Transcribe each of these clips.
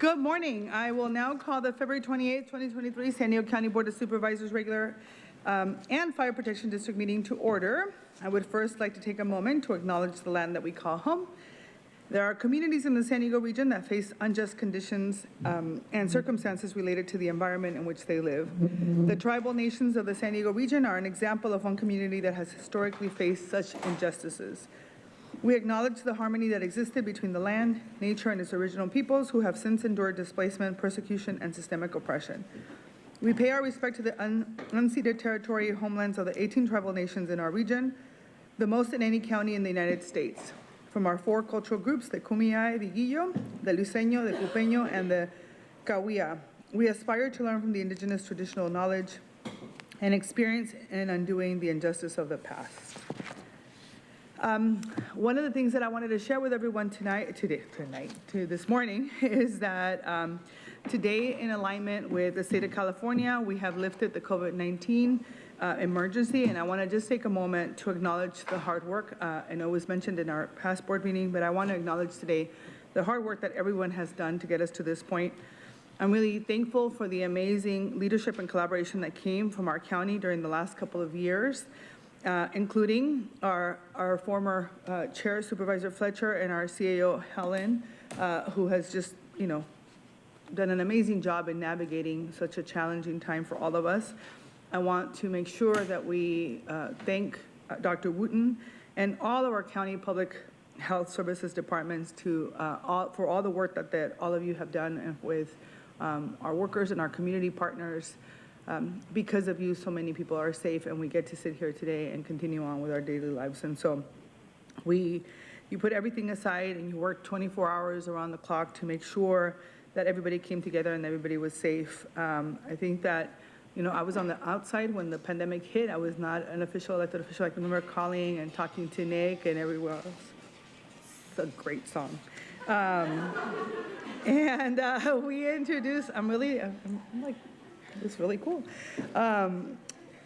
Good morning. I will now call the February 28th, 2023 San Diego County Board of Supervisors regular and Fire Protection District meeting to order. I would first like to take a moment to acknowledge the land that we call home. There are communities in the San Diego region that face unjust conditions and circumstances related to the environment in which they live. The tribal nations of the San Diego region are an example of one community that has historically faced such injustices. We acknowledge the harmony that existed between the land, nature, and its original peoples who have since endured displacement, persecution, and systemic oppression. We pay our respect to the unceded territory homelands of the 18 tribal nations in our region, the most in any county in the United States. From our 4 cultural groups, the Kumeyaay, the Guillo, the Luiseño, the Cupeño, and the Cahuilla, we aspire to learn from the indigenous traditional knowledge and experience in undoing the injustice of the past. One of the things that I wanted to share with everyone this morning, is that today, in alignment with the state of California, we have lifted the COVID-19 emergency, and I want to just take a moment to acknowledge the hard work. I know it was mentioned in our past board meeting, but I want to acknowledge today the hard work that everyone has done to get us to this point. I'm really thankful for the amazing leadership and collaboration that came from our county during the last couple of years. Including our former chair, Supervisor Fletcher, and our CAO, Helen, who has just, done an amazing job in navigating such a challenging time for all of us. I want to make sure that we thank Dr. Wooten and all of our county public health services departments for all the work that all of you have done with our workers and our community partners. Because of you, so many people are safe, and we get to sit here today and continue on with our daily lives. And so you put everything aside and you worked 24 hours around the clock to make sure that everybody came together and everybody was safe. I think that, I was on the outside when the pandemic hit. I was not an elected official. I can remember calling and talking to Nick and everyone else. It's a great song. We introduced, I'm like, it's really cool.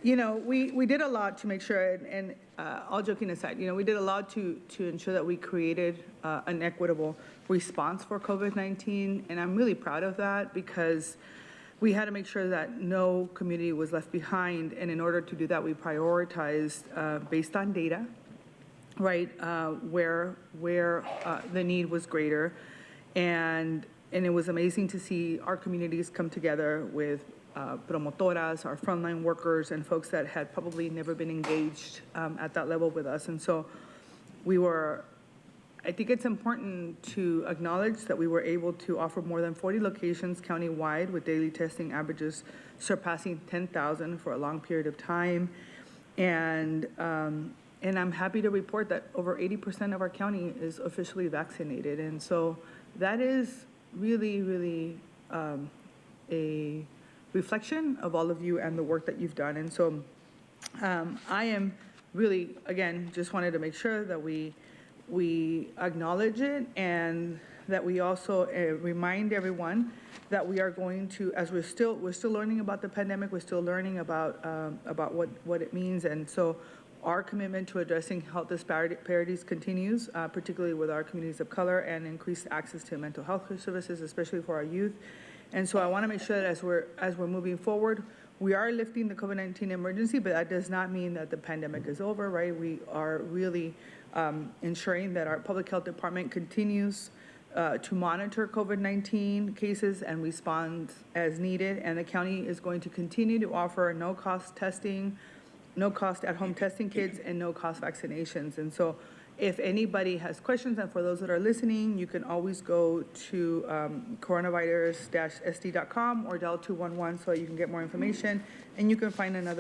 We did a lot to make sure, and all joking aside, we did a lot to ensure that we created an equitable response for COVID-19, and I'm really proud of that because we had to make sure that no community was left behind, and in order to do that, we prioritized based on data, right, where the need was greater, and it was amazing to see our communities come together with promotoras, our frontline workers, and folks that had probably never been engaged at that level with us. And so I think it's important to acknowledge that we were able to offer more than 40 locations countywide with daily testing averages surpassing 10,000 for a long period of time. And I'm happy to report that over 80% of our county is officially vaccinated. And so that is really, really a reflection of all of you and the work that you've done. And so I am really, again, just wanted to make sure that we acknowledge it, and that we also remind everyone that we are going to, as we're still learning about the pandemic, we're still learning about what it means. And so our commitment to addressing health disparities continues, particularly with our communities of color, and increased access to mental health services, especially for our youth. And so I want to make sure that as we're moving forward, we are lifting the COVID-19 emergency, but that does not mean that the pandemic is over, right? We are really ensuring that our public health department continues to monitor COVID-19 cases and respond as needed. And the county is going to continue to offer no-cost testing, no-cost at-home testing kits, and no-cost vaccinations. And so if anybody has questions, and for those that are listening, you can always go to coronavirus-sd.com or dial 211 so you can get more information, and you can find a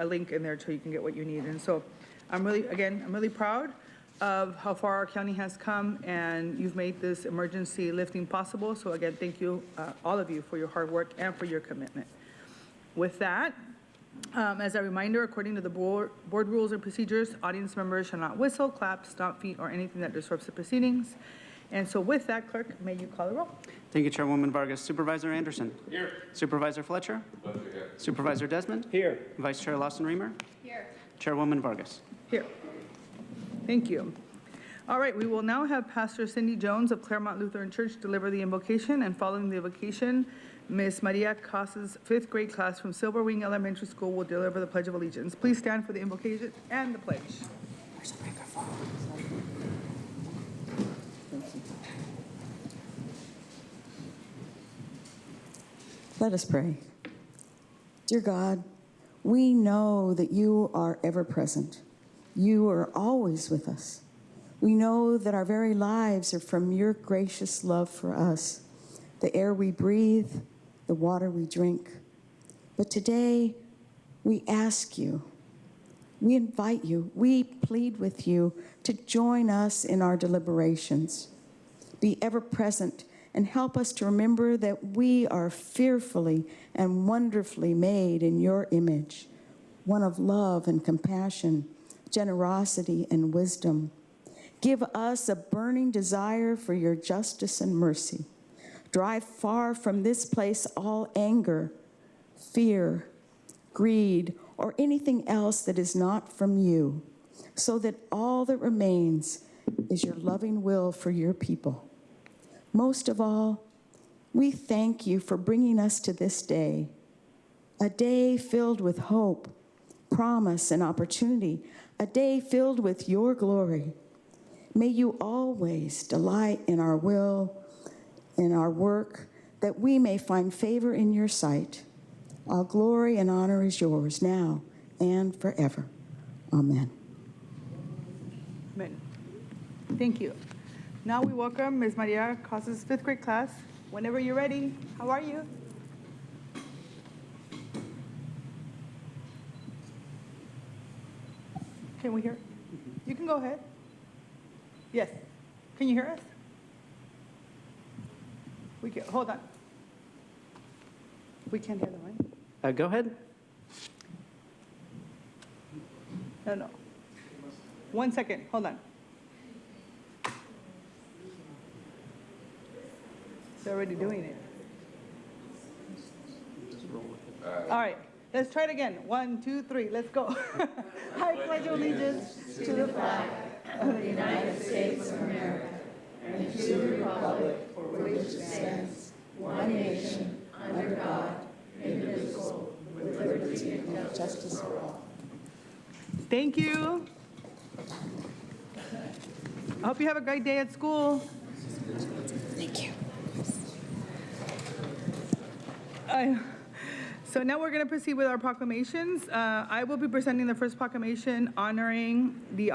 link in there so you can get what you need. And so I'm really proud of how far our county has come, and you've made this emergency lifting possible. So again, thank you, all of you, for your hard work and for your commitment. With that, as a reminder, according to the board rules and procedures, audience members shall not whistle, clap, stomp feet, or anything that disrupts the proceedings. And so with that, clerk, may you call the roll. Thank you, Chairwoman Vargas. Supervisor Anderson. Here. Supervisor Fletcher. Here. Supervisor Desmond. Here. Vice Chair Lawson Remer. Here. Chairwoman Vargas. Here. Thank you. All right, we will now have Pastor Cindy Jones of Claremont Lutheran Church deliver the invocation, and following the invocation, Ms. Maria Casas' 5th grade class from Silver Wing Elementary School will deliver the Pledge of Allegiance. Please stand for the invocation and the pledge. Where's the microphone? Let us pray. Dear God, we know that you are ever present. You are always with us. We know that our very lives are from your gracious love for us, the air we breathe, the water we drink. But today, we ask you, we invite you, we plead with you to join us in our deliberations. Be ever present and help us to remember that we are fearfully and wonderfully made in your image, one of love and compassion, generosity and wisdom. Give us a burning desire for your justice and mercy. Drive far from this place all anger, fear, greed, or anything else that is not from you, so that all that remains is your loving will for your people. Most of all, we thank you for bringing us to this day, a day filled with hope, promise, and opportunity, a day filled with your glory. May you always delight in our will, in our work, that we may find favor in your sight. All glory and honor is yours now and forever. Amen. Amen. Thank you. Now we welcome Ms. Maria Casas' 5th grade class. Whenever you're ready, how are you? Can we hear? You can go ahead. Yes. Can you hear us? We can, hold on. We can't hear the line. Go ahead. No. 1 second, hold on. They're already doing it. All right, let's try it again. 1, 2, 3, let's go. I pledge allegiance to the flag of the United States of America and to the republic for which it stands, one nation, under God, indivisible, with liberty and justice for all. Thank you. I hope you have a great day at school. Thank you. So now we're going to proceed with our proclamations. I will be presenting the first proclamation honoring the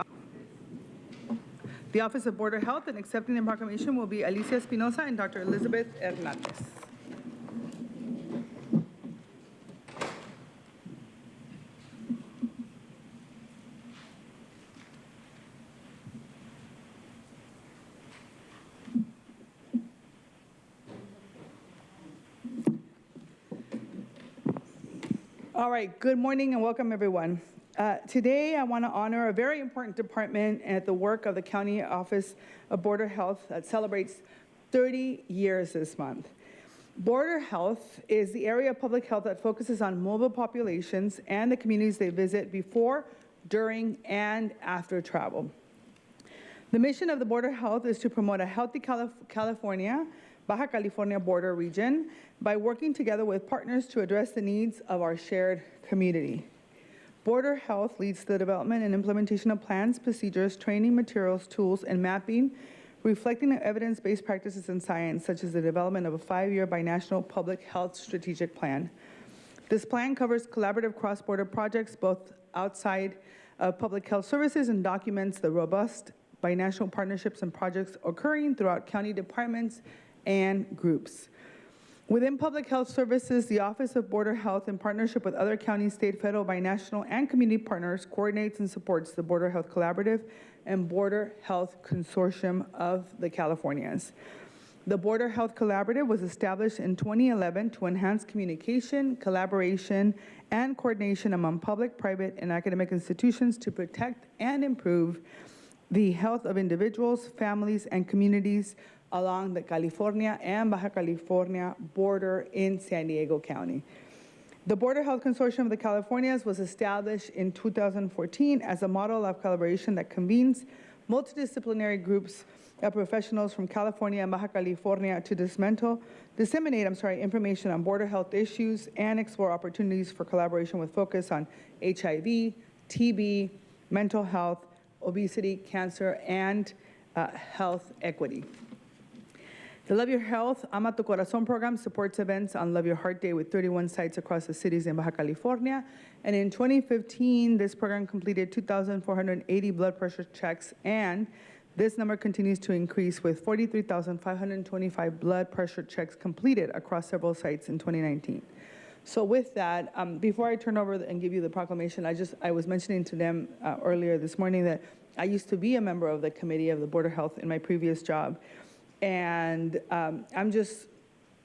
Office of Border Health, and accepting the proclamation will be Alicia Espinosa and Dr. Elizabeth Hernandez. All right, good morning and welcome everyone. Today I want to honor a very important department at the work of the County Office of Border Health that celebrates 30 years this month. Border Health is the area of public health that focuses on mobile populations and the communities they visit before, during, and after travel. The mission of the Border Health is to promote a healthy California, Baja California border region by working together with partners to address the needs of our shared community. Border Health leads the development and implementation of plans, procedures, training materials, tools, and mapping, reflecting evidence-based practices in science, such as the development of a 5-year binational public health strategic plan. This plan covers collaborative cross-border projects, both outside of public health services, and documents the robust binational partnerships and projects occurring throughout county departments and groups. Within public health services, the Office of Border Health, in partnership with other county, state, federal, binational, and community partners, coordinates and supports the Border Health Collaborative and Border Health Consortium of the Californias. The Border Health Collaborative was established in 2011 to enhance communication, collaboration, and coordination among public, private, and academic institutions to protect and improve the health of individuals, families, and communities along the California and Baja California border in San Diego County. The Border Health Consortium of the Californias was established in 2014 as a model of collaboration that convenes multidisciplinary groups of professionals from California and Baja California to disseminate information on border health issues and explore opportunities for collaboration with focus on HIV, TB, mental health, obesity, cancer, and health equity. The Love Your Health, Ama Tu Corazón program supports events on Love Your Heart Day with 31 sites across the cities in Baja California. And in 2015, this program completed 2,480 blood pressure checks, and this number continues to increase with 43,525 blood pressure checks completed across several sites in 2019. So with that, before I turn over and give you the proclamation, I was mentioning to them earlier this morning that I used to be a member of the committee of the Board of Health in my previous job. And I'm just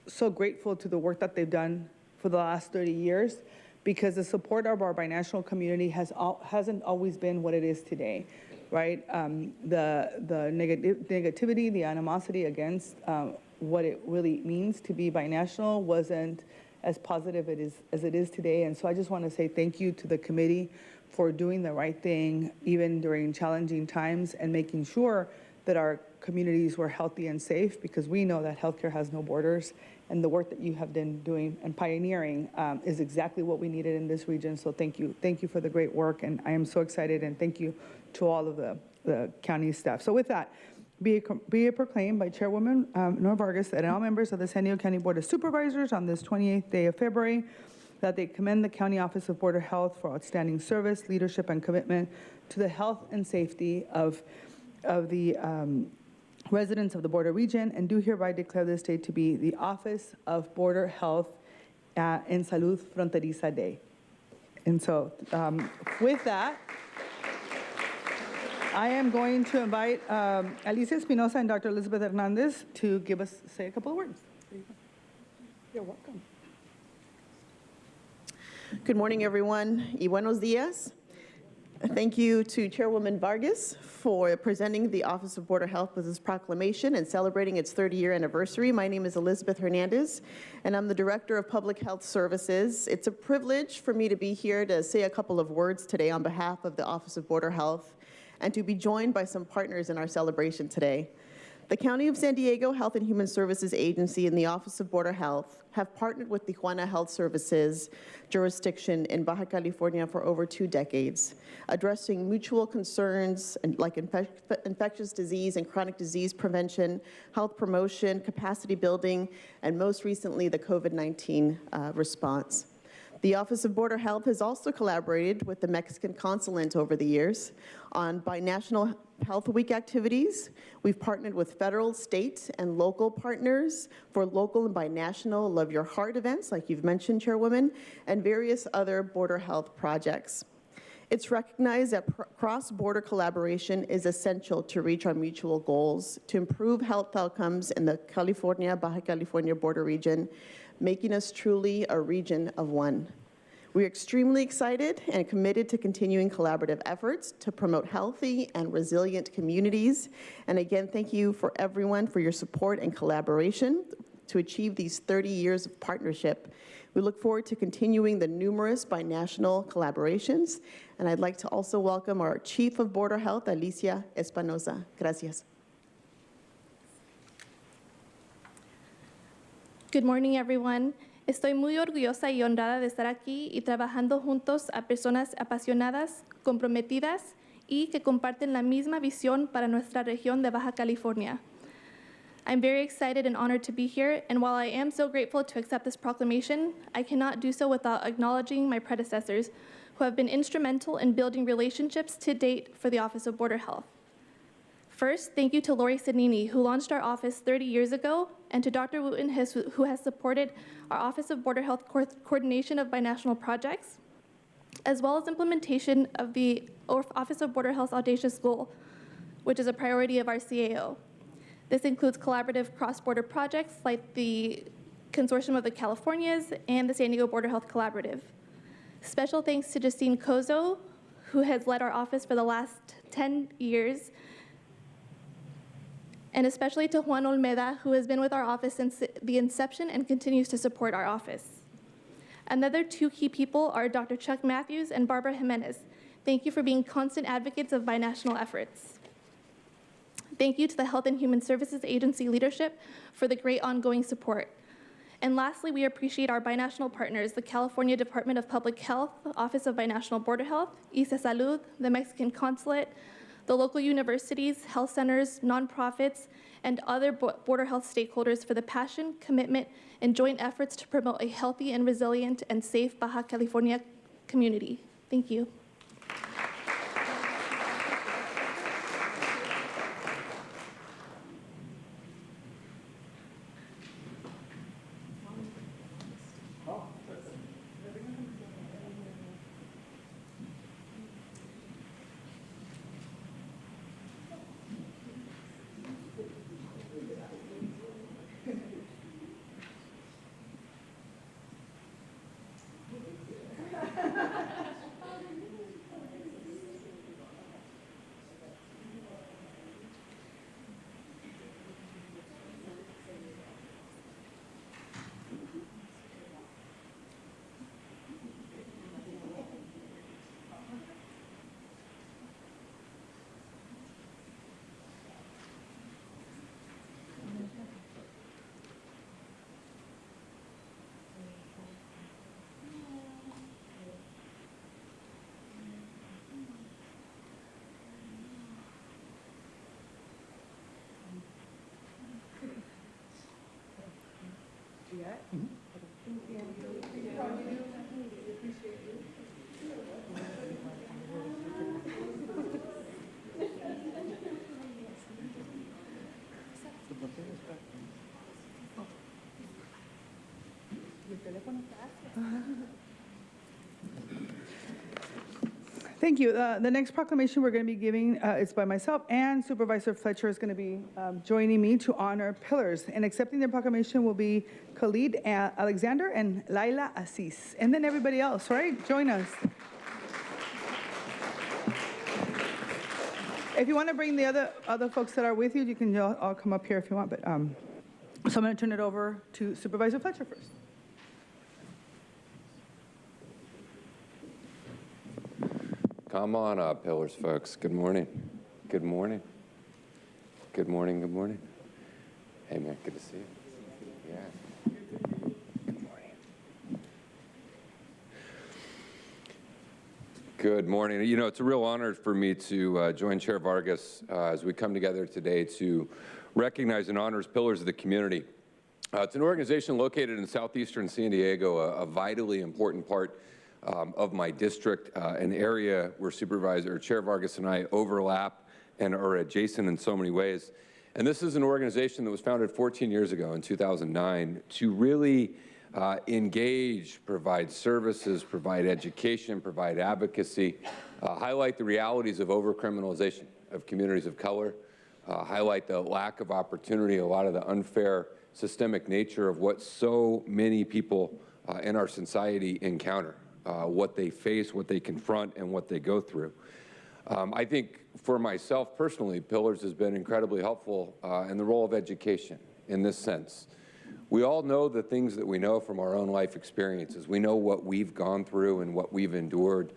so grateful to the work that they've done for the last 30 years, because the support of our binational community hasn't always been what it is today, right? The negativity, the animosity against what it really means to be binational wasn't as positive as it is today. And so I just want to say thank you to the committee for doing the right thing, even during challenging times, and making sure that our communities were healthy and safe, because we know that healthcare has no borders, and the work that you have been doing and pioneering is exactly what we needed in this region. So thank you for the great work, and I am so excited, and thank you to all of the county staff. So with that, be it proclaimed by Chairwoman Nora Vargas that all members of the San Diego County Board of Supervisors on this 28th day of February, that they commend the County Office of Border Health for outstanding service, leadership, and commitment to the health and safety of the residents of the border region, and do hereby declare this day to be the Office of Border Health en Salud Fronteriza Day. And so with that, I am going to invite Alicia Espinosa and Dr. Elizabeth Hernandez to say a couple of words. There you go. You're welcome. Good morning, everyone, y buenos días. Thank you to Chairwoman Vargas for presenting the Office of Border Health with this proclamation and celebrating its 30-year anniversary. My name is Elizabeth Hernandez, and I'm the Director of Public Health Services. It's a privilege for me to be here to say a couple of words today on behalf of the Office of Border Health, and to be joined by some partners in our celebration today. The County of San Diego Health and Human Services Agency and the Office of Border Health have partnered with Tijuana Health Services jurisdiction in Baja California for over 2 decades, addressing mutual concerns like infectious disease and chronic disease prevention, health promotion, capacity building, and most recently, the COVID-19 response. The Office of Border Health has also collaborated with the Mexican consulate over the years on binational Health Week activities. We've partnered with federal, state, and local partners for local and binational Love Your Heart events, like you've mentioned, Chairwoman, and various other border health projects. It's recognized that cross-border collaboration is essential to reach our mutual goals, to improve health outcomes in the Baja California border region, making us truly a region of one. We're extremely excited and committed to continuing collaborative efforts to promote healthy and resilient communities. And again, thank you for everyone for your support and collaboration to achieve these 30 years of partnership. We look forward to continuing the numerous binational collaborations. And I'd like to also welcome our Chief of Border Health, Alicia Espinosa. Gracias. Good morning, everyone. Estoy muy orgullosa y honrada de estar aquí y trabajando juntos a personas apasionadas, comprometidas y que comparten la misma visión para nuestra región de Baja California. I'm very excited and honored to be here, and while I am so grateful to accept this proclamation, I cannot do so without acknowledging my predecessors who have been instrumental in building relationships to date for the Office of Border Health. First, thank you to Lori Sidnini, who launched our office 30 years ago, and to Dr. Wooten, who has supported our Office of Border Health coordination of binational projects, as well as implementation of the Office of Border Health's audacious goal, which is a priority of our CAO. This includes collaborative cross-border projects like the Consortium of the Californias and the San Diego Border Health Collaborative. Special thanks to Justine Kozo, who has led our office for the last 10 years, and especially to Juan Olmeda, who has been with our office since the inception and continues to support our office. Another 2 key people are Dr. Chuck Matthews and Barbara Jimenez. Thank you for being constant advocates of binational efforts. Thank you to the Health and Human Services Agency leadership for the great ongoing support. And lastly, we appreciate our binational partners, the California Department of Public Health, Office of Binational Border Health, ICE Salud, the Mexican Consulate, the local universities, health centers, nonprofits, and other border health stakeholders for the passion, commitment, and joint efforts to promote a healthy and resilient and safe Baja California community. Thank you. Thank you. The next proclamation we're going to be giving is by myself, and Supervisor Fletcher is going to be joining me to honor pillars. And accepting the proclamation will be Khalid Alexander and Laila Assis. And then everybody else, right? Join us. If you want to bring the other folks that are with you, you can all come up here if you want. But so I'm going to turn it over to Supervisor Fletcher first. Come on up, Pillars folks. Good morning. Good morning. Good morning. Good morning. Hey, man, good to see you. Yeah. Good morning. Good morning. You know, it's a real honor for me to join Chair Vargas as we come together today to recognize and honor Pillars of the community. It's an organization located in southeastern San Diego, a vitally important part of my district, an area where Chair Vargas and I overlap and are adjacent in so many ways. And this is an organization that was founded 14 years ago in 2009 to really engage, provide services, provide education, provide advocacy, highlight the realities of overcriminalization of communities of color, highlight the lack of opportunity, a lot of the unfair systemic nature of what so many people in our society encounter. What they face, what they confront, and what they go through. I think for myself personally, Pillars has been incredibly helpful in the role of education in this sense. We all know the things that we know from our own life experiences. We know what we've gone through and what we've endured,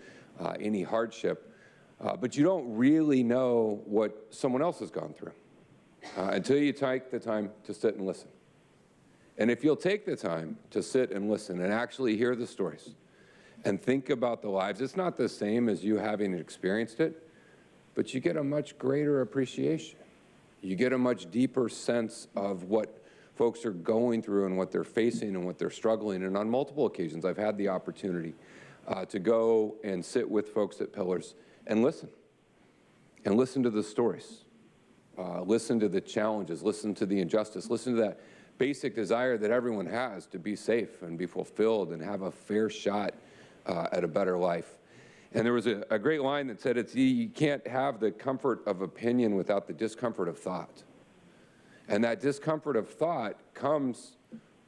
any hardship, but you don't really know what someone else has gone through until you take the time to sit and listen. And if you'll take the time to sit and listen and actually hear the stories, and think about the lives. It's not the same as you having experienced it, but you get a much greater appreciation. You get a much deeper sense of what folks are going through and what they're facing and what they're struggling. And on multiple occasions, I've had the opportunity to go and sit with folks at Pillars and listen to the stories, listen to the challenges, listen to the injustice, listen to that basic desire that everyone has to be safe and be fulfilled and have a fair shot at a better life. And there was a great line that said, you can't have the comfort of opinion without the discomfort of thought. And that discomfort of thought comes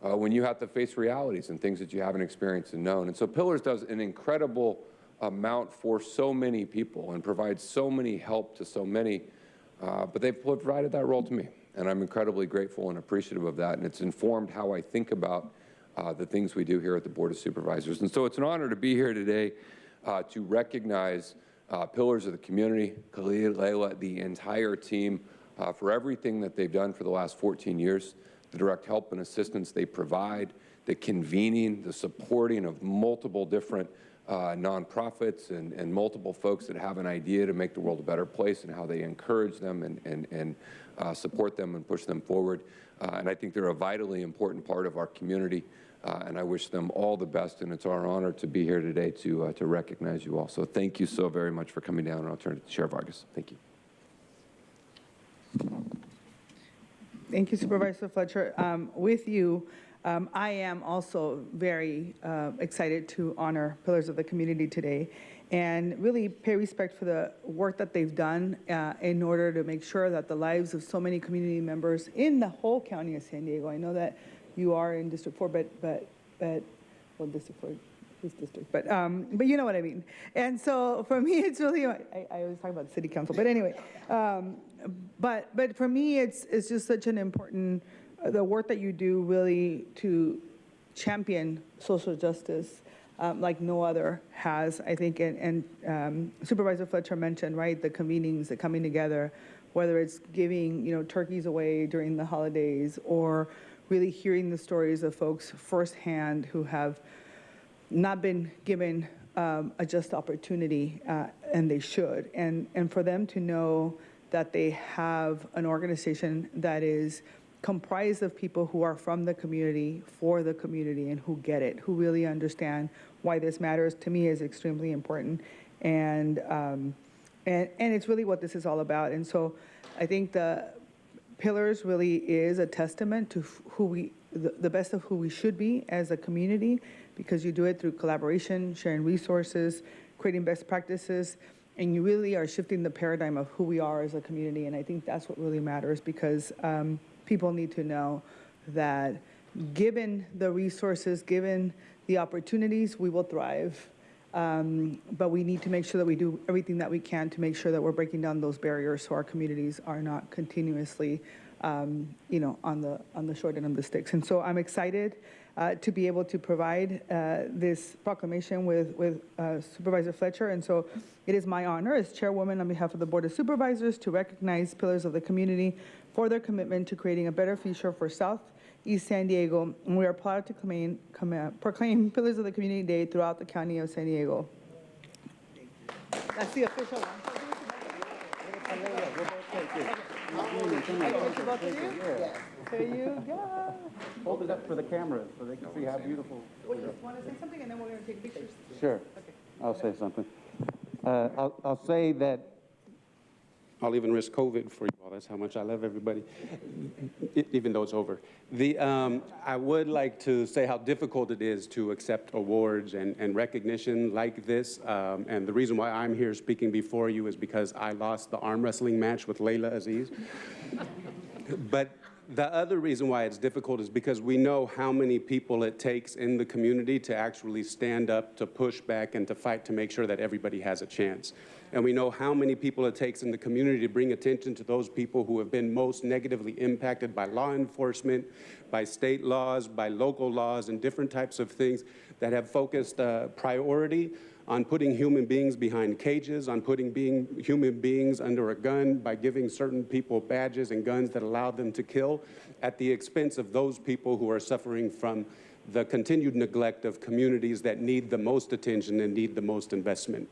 when you have to face realities and things that you haven't experienced and known. And so Pillars does an incredible amount for so many people and provides so many help to so many, but they've provided that role to me. And I'm incredibly grateful and appreciative of that. And it's informed how I think about the things we do here at the Board of Supervisors. And so it's an honor to be here today to recognize Pillars of the community, Khalid, Layla, the entire team, for everything that they've done for the last 14 years, the direct help and assistance they provide, the convening, the supporting of multiple different nonprofits and multiple folks that have an idea to make the world a better place, and how they encourage them and support them and push them forward. And I think they're a vitally important part of our community, and I wish them all the best, and it's our honor to be here today to recognize you all. So thank you so very much for coming down, and I'll turn it to Chair Vargas. Thank you. Thank you, Supervisor Fletcher. With you, I am also very excited to honor Pillars of the Community today and really pay respect for the work that they've done in order to make sure that the lives of so many community members in the whole county of San Diego. I know that you are in District 4, but well, District 4 is district, but you know what I mean. And so for me, it's really, I always talk about city council, but anyway, but for me, it's just such an important, the work that you do really to champion social justice like no other has, I think, and Supervisor Fletcher mentioned, right, the convenings, the coming together, whether it's giving, turkeys away during the holidays or really hearing the stories of folks firsthand who have not been given a just opportunity, and they should. And for them to know that they have an organization that is comprised of people who are from the community, for the community, and who get it, who really understand why this matters, to me is extremely important. And it's really what this is all about. And so I think the Pillars really is a testament to who the best of who we should be as a community, because you do it through collaboration, sharing resources, creating best practices, and you really are shifting the paradigm of who we are as a community. And I think that's what really matters, because people need to know that given the resources, given the opportunities, we will thrive. But we need to make sure that we do everything that we can to make sure that we're breaking down those barriers so our communities are not continuously, on the short end of the sticks. And so I'm excited to be able to provide this proclamation with Supervisor Fletcher. And so it is my honor as chairwoman on behalf of the Board of Supervisors to recognize Pillars of the Community for their commitment to creating a better future for Southeast San Diego. And we are proud to proclaim Pillars of the Community Day throughout the County of San Diego. That's the official one. There you go. Hold it up for the camera so they can see how beautiful. Wait, you want to say something and then we're going to take pictures? Sure. Okay. I'll say something. I'll say that I'll even risk COVID for you all. That's how much I love everybody, even though it's over. I would like to say how difficult it is to accept awards and recognition like this. And the reason why I'm here speaking before you is because I lost the arm wrestling match with Layla Aziz. But the other reason why it's difficult is because we know how many people it takes in the community to actually stand up, to push back, and to fight to make sure that everybody has a chance. And we know how many people it takes in the community to bring attention to those people who have been most negatively impacted by law enforcement, by state laws, by local laws, and different types of things that have focused priority on putting human beings behind cages, on putting human beings under a gun, by giving certain people badges and guns that allow them to kill at the expense of those people who are suffering from the continued neglect of communities that need the most attention and need the most investment.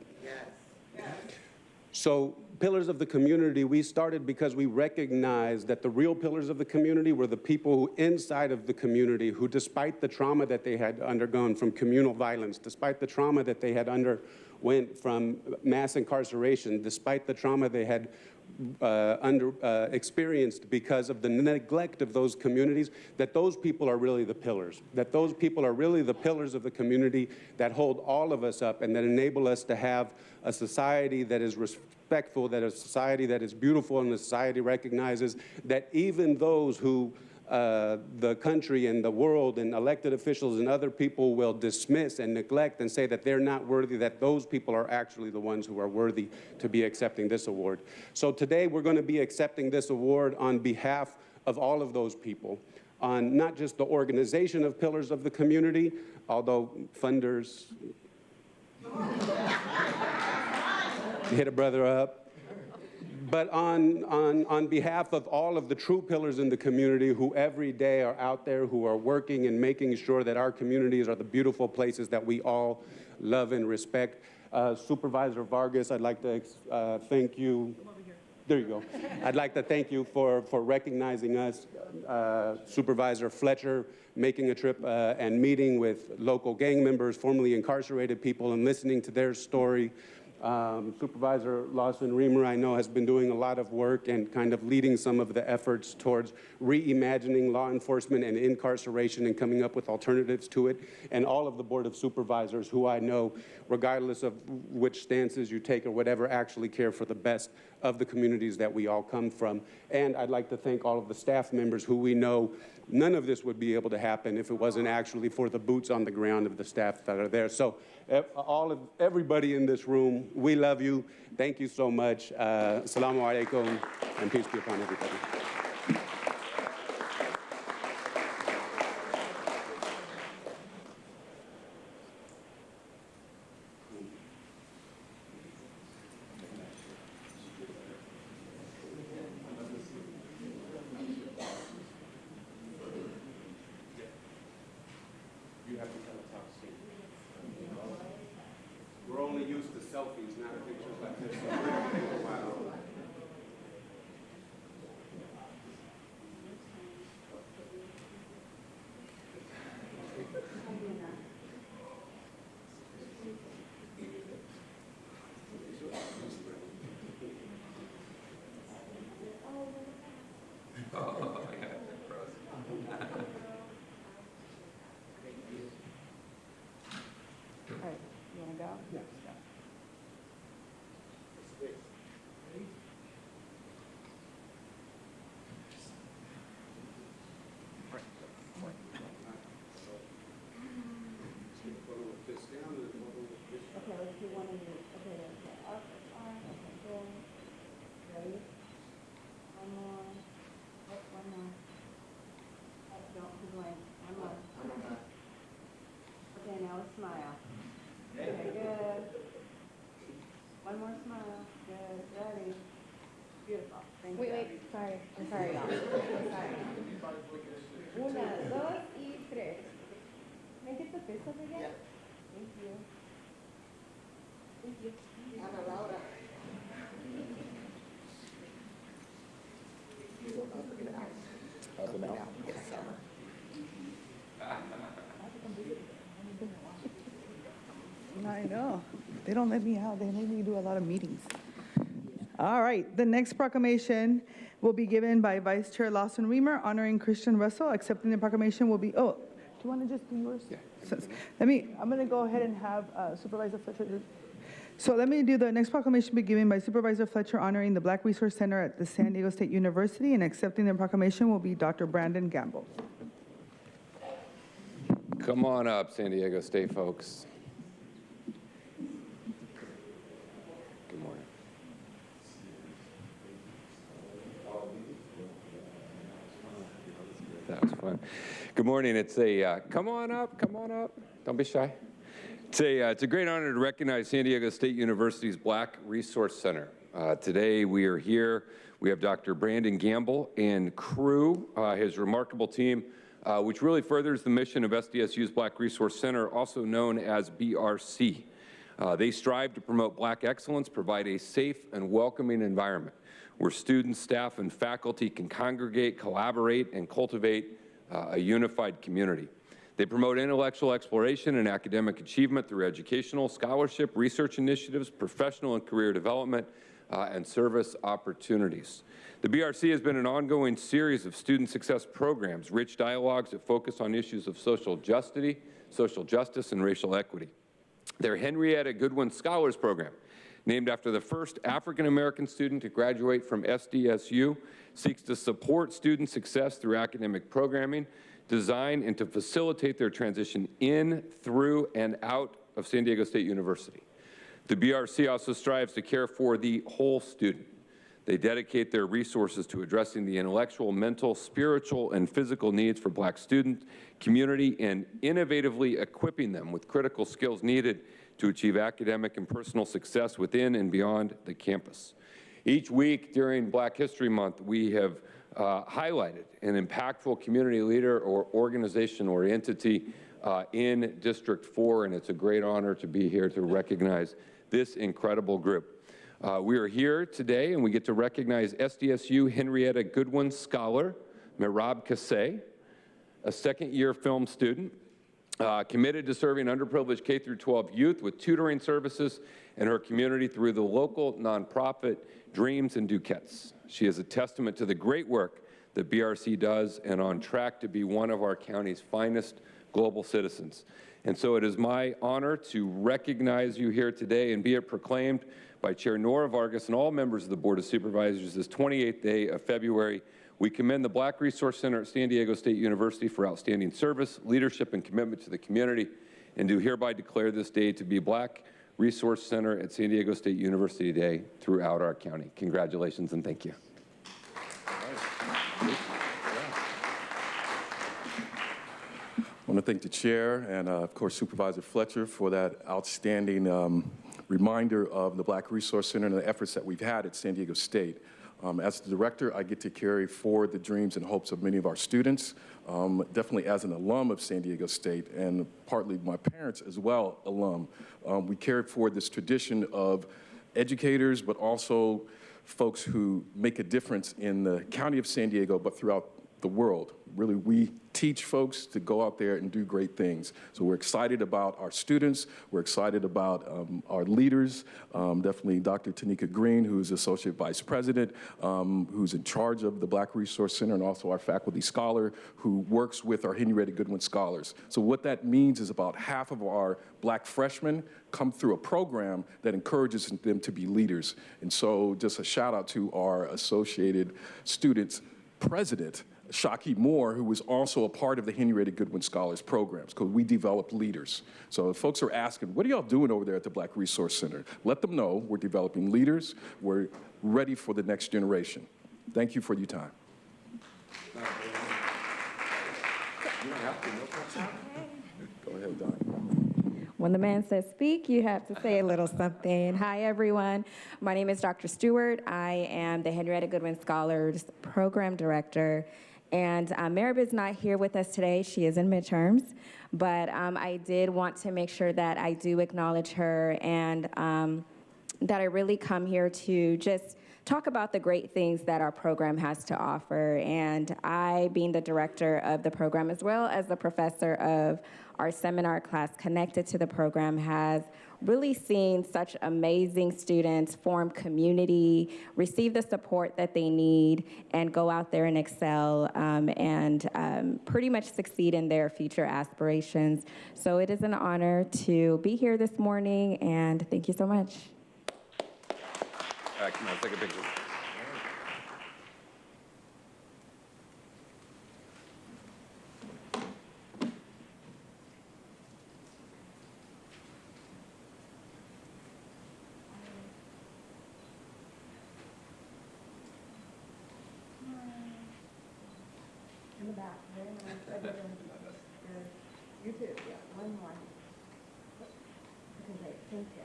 So Pillars of the Community, we started because we recognized that the real pillars of the community were the people who inside of the community who, despite the trauma that they had undergone from communal violence, despite the trauma that they had underwent from mass incarceration, despite the trauma they had experienced because of the neglect of those communities, that those people are really the pillars, that those people are really the pillars of the community that hold all of us up and that enable us to have a society that is respectful, that is a society that is beautiful, and the society recognizes that even those who the country and the world and elected officials and other people will dismiss and neglect and say that they're not worthy, that those people are actually the ones who are worthy to be accepting this award. So today we're going to be accepting this award on behalf of all of those people, on not just the organization of Pillars of the Community, although funders hit a brother up, But on behalf of all of the true pillars in the community who every day are out there, who are working and making sure that our communities are the beautiful places that we all love and respect, Supervisor Vargas, I'd like to thank you. There you go. I'd like to thank you for recognizing us. Supervisor Fletcher making a trip and meeting with local gang members, formerly incarcerated people, and listening to their story. Supervisor Lawson Reamer, I know, has been doing a lot of work and kind of leading some of the efforts towards reimagining law enforcement and incarceration and coming up with alternatives to it. And all of the Board of Supervisors, who I know, regardless of which stances you take or whatever, actually care for the best of the communities that we all come from. And I'd like to thank all of the staff members who we know none of this would be able to happen if it wasn't actually for the boots on the ground of the staff that are there. So everybody in this room, we love you. Thank you so much. Assalamu alaikum, and peace be upon everybody. You have to tell us how to speak. We're only used to selfies, not pictures like this. So we're gonna take a while. Okay, now a smile. Okay, good. One more smile. Good, ready. Beautiful. Thank you. Wait, sorry. I'm sorry, y'all. I'm sorry. Una, dos, y tres. Make it the fist up again? Yeah. Thank you. Thank you. Ana Laura. Up and out. Yes, sir. I know. They don't let me out. They make me do a lot of meetings. All right. The next proclamation will be given by Vice Chair Lawson Reamer, honoring Christian Russell. Accepting the proclamation will be, do you want to just do yours? Yeah. I'm going to go ahead and have Supervisor Fletcher do. So let me do the next proclamation be given by Supervisor Fletcher, honoring the Black Resource Center at the San Diego State University, and accepting the proclamation will be Dr. Brandon Gamble. Come on up, San Diego State folks. Good morning. That was fun. Good morning. It's a come on up, don't be shy. It's a great honor to recognize San Diego State University's Black Resource Center. Today we are here. We have Dr. Brandon Gamble and crew, his remarkable team, which really furthers the mission of SDSU's Black Resource Center, also known as BRC. They strive to promote Black excellence, provide a safe and welcoming environment where students, staff, and faculty can congregate, collaborate, and cultivate a unified community. They promote intellectual exploration and academic achievement through educational, scholarship, research initiatives, professional and career development, and service opportunities. The BRC has been an ongoing series of student success programs, rich dialogues that focus on issues of social justice, and racial equity. Their Henrietta Goodwin Scholars Program, named after the first African-American student to graduate from SDSU, seeks to support student success through academic programming, design, and to facilitate their transition in, through, and out of San Diego State University. The BRC also strives to care for the whole student. They dedicate their resources to addressing the intellectual, mental, spiritual, and physical needs for Black student community and innovatively equipping them with critical skills needed to achieve academic and personal success within and beyond the campus. Each week during Black History Month, we have highlighted an impactful community leader or organization or entity in District 4, and it's a great honor to be here to recognize this incredible group. We are here today, and we get to recognize SDSU Henrietta Goodwin Scholar, Mirab Kassé, a second-year film student, committed to serving underprivileged K-12 youth with tutoring services in her community through the local nonprofit Dreams and Duquettes. She is a testament to the great work that BRC does and on track to be one of our county's finest global citizens. And so it is my honor to recognize you here today and be it proclaimed by Chair Nora Vargas and all members of the Board of Supervisors this 28th day of February. We commend the Black Resource Center at San Diego State University for outstanding service, leadership, and commitment to the community, and do hereby declare this day to be Black Resource Center at San Diego State University Day throughout our county. Congratulations and thank you. I want to thank the chair and, of course, Supervisor Fletcher for that outstanding reminder of the Black Resource Center and the efforts that we've had at San Diego State. As the director, I get to carry forward the dreams and hopes of many of our students, definitely as an alum of San Diego State and partly my parents as well, alum. We carry forward this tradition of educators, but also folks who make a difference in the county of San Diego, but throughout the world. Really, we teach folks to go out there and do great things. So we're excited about our students. We're excited about our leaders. Definitely Dr. Tanika Green, who's Associate Vice President, who's in charge of the Black Resource Center, and also our faculty scholar who works with our Henrietta Goodwin Scholars. So what that means is about half of our Black freshmen come through a program that encourages them to be leaders. And so just a shout out to our Associated Students President, Shaki Moore, who was also a part of the Henrietta Goodwin Scholars programs, because we develop leaders. So if folks are asking, what are y'all doing over there at the Black Resource Center? Let them know we're developing leaders. We're ready for the next generation. Thank you for your time. Go ahead, Don. When the man says speak, you have to say a little something. Hi, everyone. My name is Dr. Stewart. I am the Henrietta Goodwin Scholars Program Director. And Marib is not here with us today. She is in midterms. But I did want to make sure that I do acknowledge her and that I really come here to just talk about the great things that our program has to offer. And I, being the director of the program, as well as the professor of our seminar class connected to the program, has really seen such amazing students form community, receive the support that they need, and go out there and excel and pretty much succeed in their future aspirations. So it is an honor to be here this morning, and thank you so much. All right, come on, let's take a picture. In the back. You too, yeah, one more. Okay, thank you.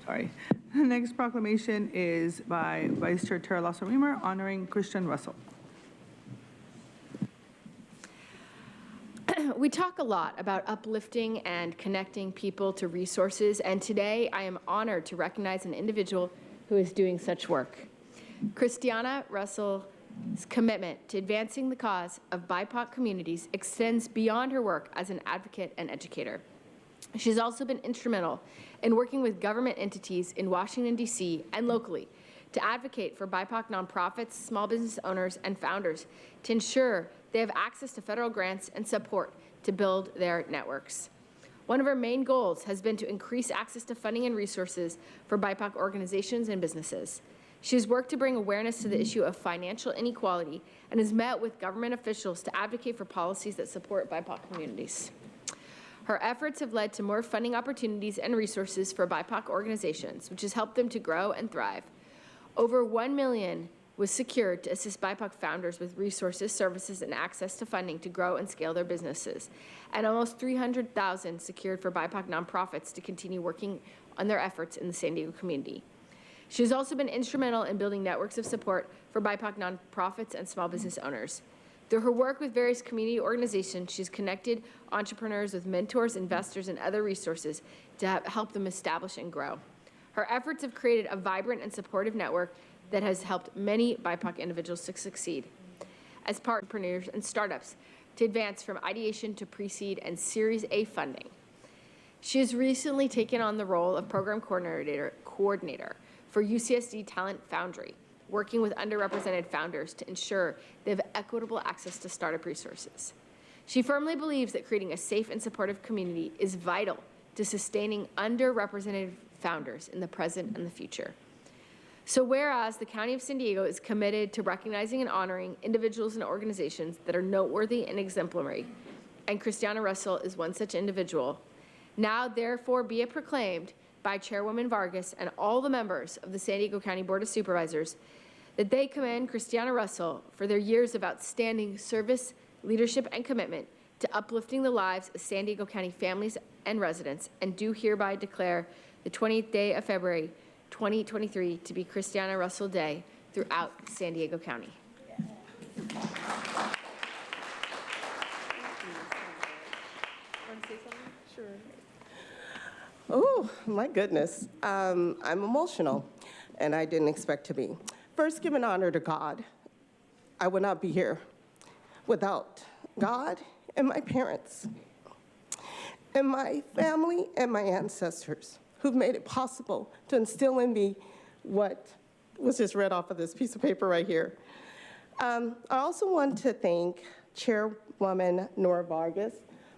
Sorry. The next proclamation is by Vice Chair Tara Lasso-Remer honoring Christian Russell. We talk a lot about uplifting and connecting people to resources, and today I am honored to recognize an individual who is doing such work. Christiana Russell's commitment to advancing the cause of BIPOC communities extends beyond her work as an advocate and educator. She's also been instrumental in working with government entities in Washington, D.C. and locally to advocate for BIPOC nonprofits, small business owners, and founders to ensure they have access to federal grants and support to build their networks. One of her main goals has been to increase access to funding and resources for BIPOC organizations and businesses. She has worked to bring awareness to the issue of financial inequality and has met with government officials to advocate for policies that support BIPOC communities. Her efforts have led to more funding opportunities and resources for BIPOC organizations, which has helped them to grow and thrive. Over $1 million was secured to assist BIPOC founders with resources, services, and access to funding to grow and scale their businesses, and almost $300,000 secured for BIPOC nonprofits to continue working on their efforts in the San Diego community. She has also been instrumental in building networks of support for BIPOC nonprofits and small business owners. Through her work with various community organizations, she's connected entrepreneurs with mentors, investors, and other resources to help them establish and grow. Her efforts have created a vibrant and supportive network that has helped many BIPOC individuals to succeed as partners and startups to advance from ideation to pre-seed and Series A funding. She has recently taken on the role of program coordinator for UCSD Talent Foundry, working with underrepresented founders to ensure they have equitable access to startup resources. She firmly believes that creating a safe and supportive community is vital to sustaining underrepresented founders in the present and the future. So whereas the County of San Diego is committed to recognizing and honoring individuals and organizations that are noteworthy and exemplary, and Christiana Russell is one such individual, now therefore be it proclaimed by Chairwoman Vargas and all the members of the San Diego County Board of Supervisors that they commend Christiana Russell for their years of outstanding service, leadership, and commitment to uplifting the lives of San Diego County families and residents, and do hereby declare the 20th day of February 2023 to be Christiana Russell Day throughout San Diego County. Oh, my goodness. I'm emotional, and I didn't expect to be. First, giving honor to God. I would not be here without God and my parents and my family and my ancestors who've made it possible to instill in me what was just read off of this piece of paper right here. I also want to thank Chairwoman Nora Vargas.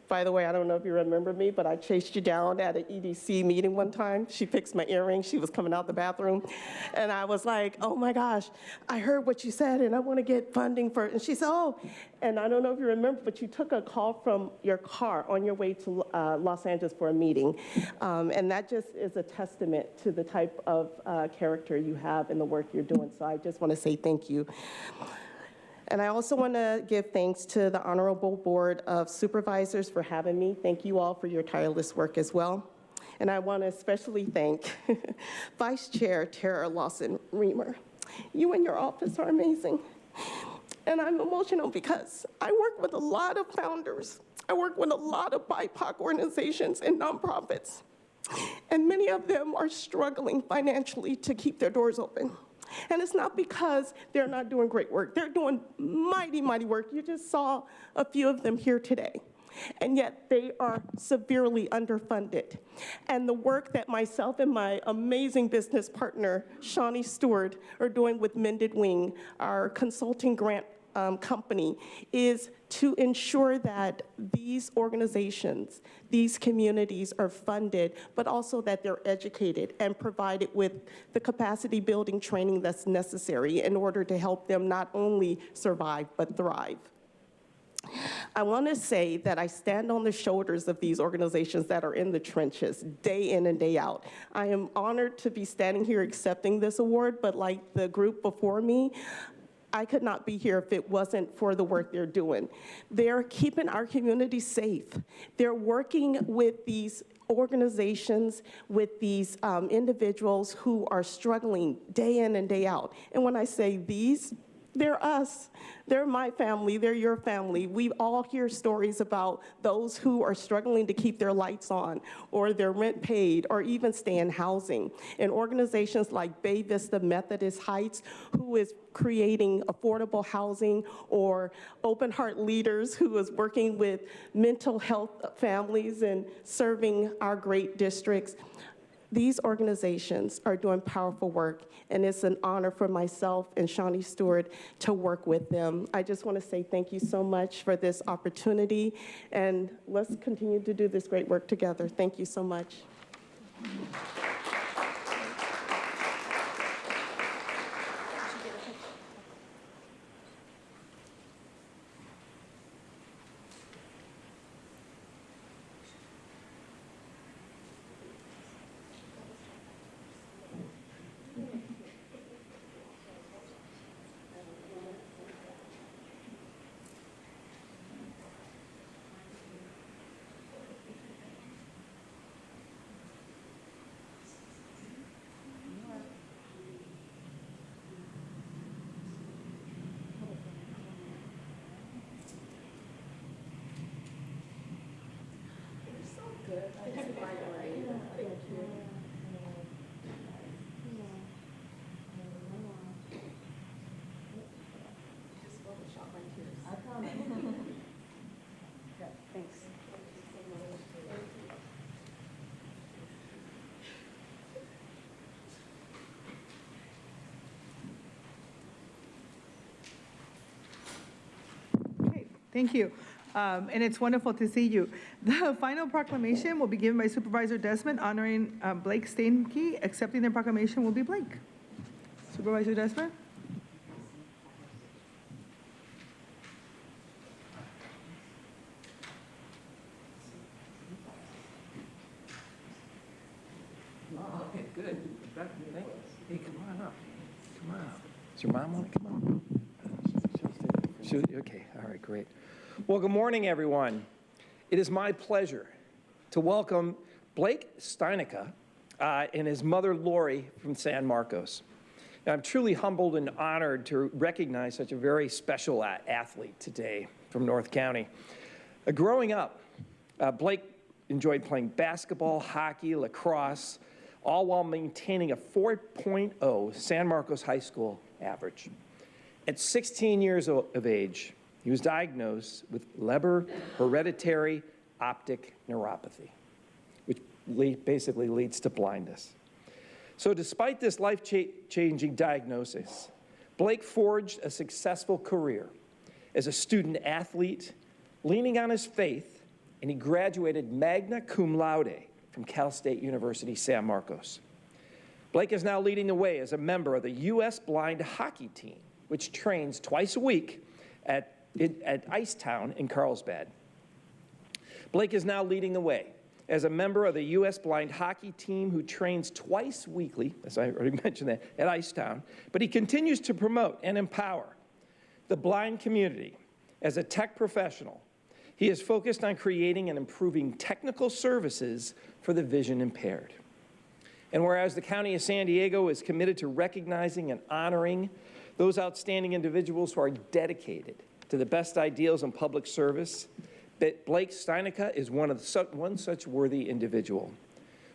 By the way, I don't know if you remember me, but I chased you down at an EDC meeting one time. She fixed my earrings. She was coming out the bathroom. And I was like, oh my gosh, I heard what you said and I want to get funding for it. And she said, oh, and I don't know if you remember, but you took a call from your car on your way to Los Angeles for a meeting. And that just is a testament to the type of character you have in the work you're doing. So I just want to say thank you. And I also want to give thanks to the Honorable Board of Supervisors for having me. Thank you all for your tireless work as well. And I want to especially thank Vice Chair Tara Lawson-Reamer. You and your office are amazing. And I'm emotional because I work with a lot of founders. I work with a lot of BIPOC organizations and nonprofits. And many of them are struggling financially to keep their doors open. And it's not because they're not doing great work. They're doing mighty, mighty work. You just saw a few of them here today. And yet they are severely underfunded. And the work that myself and my amazing business partner, Shawnee Stewart, are doing with Mended Wing, our consulting grant company, is to ensure that these organizations, these communities are funded, but also that they're educated and provided with the capacity building training that's necessary in order to help them not only survive, but thrive. I want to say that I stand on the shoulders of these organizations that are in the trenches day in and day out. I am honored to be standing here accepting this award, but like the group before me, I could not be here if it wasn't for the work they're doing. They're keeping our community safe. They're working with these organizations, with these individuals who are struggling day in and day out. And when I say these, they're us. They're my family. They're your family. We all hear stories about those who are struggling to keep their lights on or their rent paid or even stay in housing. And organizations like Bay Vista Methodist Heights, who is creating affordable housing, or Open Heart Leaders, who is working with mental health families and serving our great districts. These organizations are doing powerful work, and it's an honor for myself and Shawnee Stewart to work with them. I just want to say thank you so much for this opportunity, and let's continue to do this great work together. Thank you so much. Okay, thank you. And it's wonderful to see you. The final proclamation will be given by Supervisor Desmond honoring Blake Steinke. Accepting the proclamation will be Blake. Supervisor Desmond? Okay, good. Hey, come on up. Come on up. Does your mom want to come up? Okay, all right, great. Well, good morning, everyone. It is my pleasure to welcome Blake Steinke and his mother, Lori, from San Marcos. Now, I'm truly humbled and honored to recognize such a very special athlete today from North County. Growing up, Blake enjoyed playing basketball, hockey, lacrosse, all while maintaining a 4.0 San Marcos High School average. At 16 years of age, he was diagnosed with Leber hereditary optic neuropathy, which basically leads to blindness. So despite this life-changing diagnosis, Blake forged a successful career as a student athlete, leaning on his faith, and he graduated magna cum laude from Cal State University, San Marcos. Blake is now leading the way as a member of the U.S. blind hockey team, which trains twice a week at Icetown in Carlsbad. Blake is now leading the way as a member of the U.S. blind hockey team who trains twice weekly, as I already mentioned that, at Icetown, but he continues to promote and empower the blind community. As a tech professional, he is focused on creating and improving technical services for the vision impaired. And whereas the County of San Diego is committed to recognizing and honoring those outstanding individuals who are dedicated to the best ideals in public service, that Blake Steinke is one such worthy individual.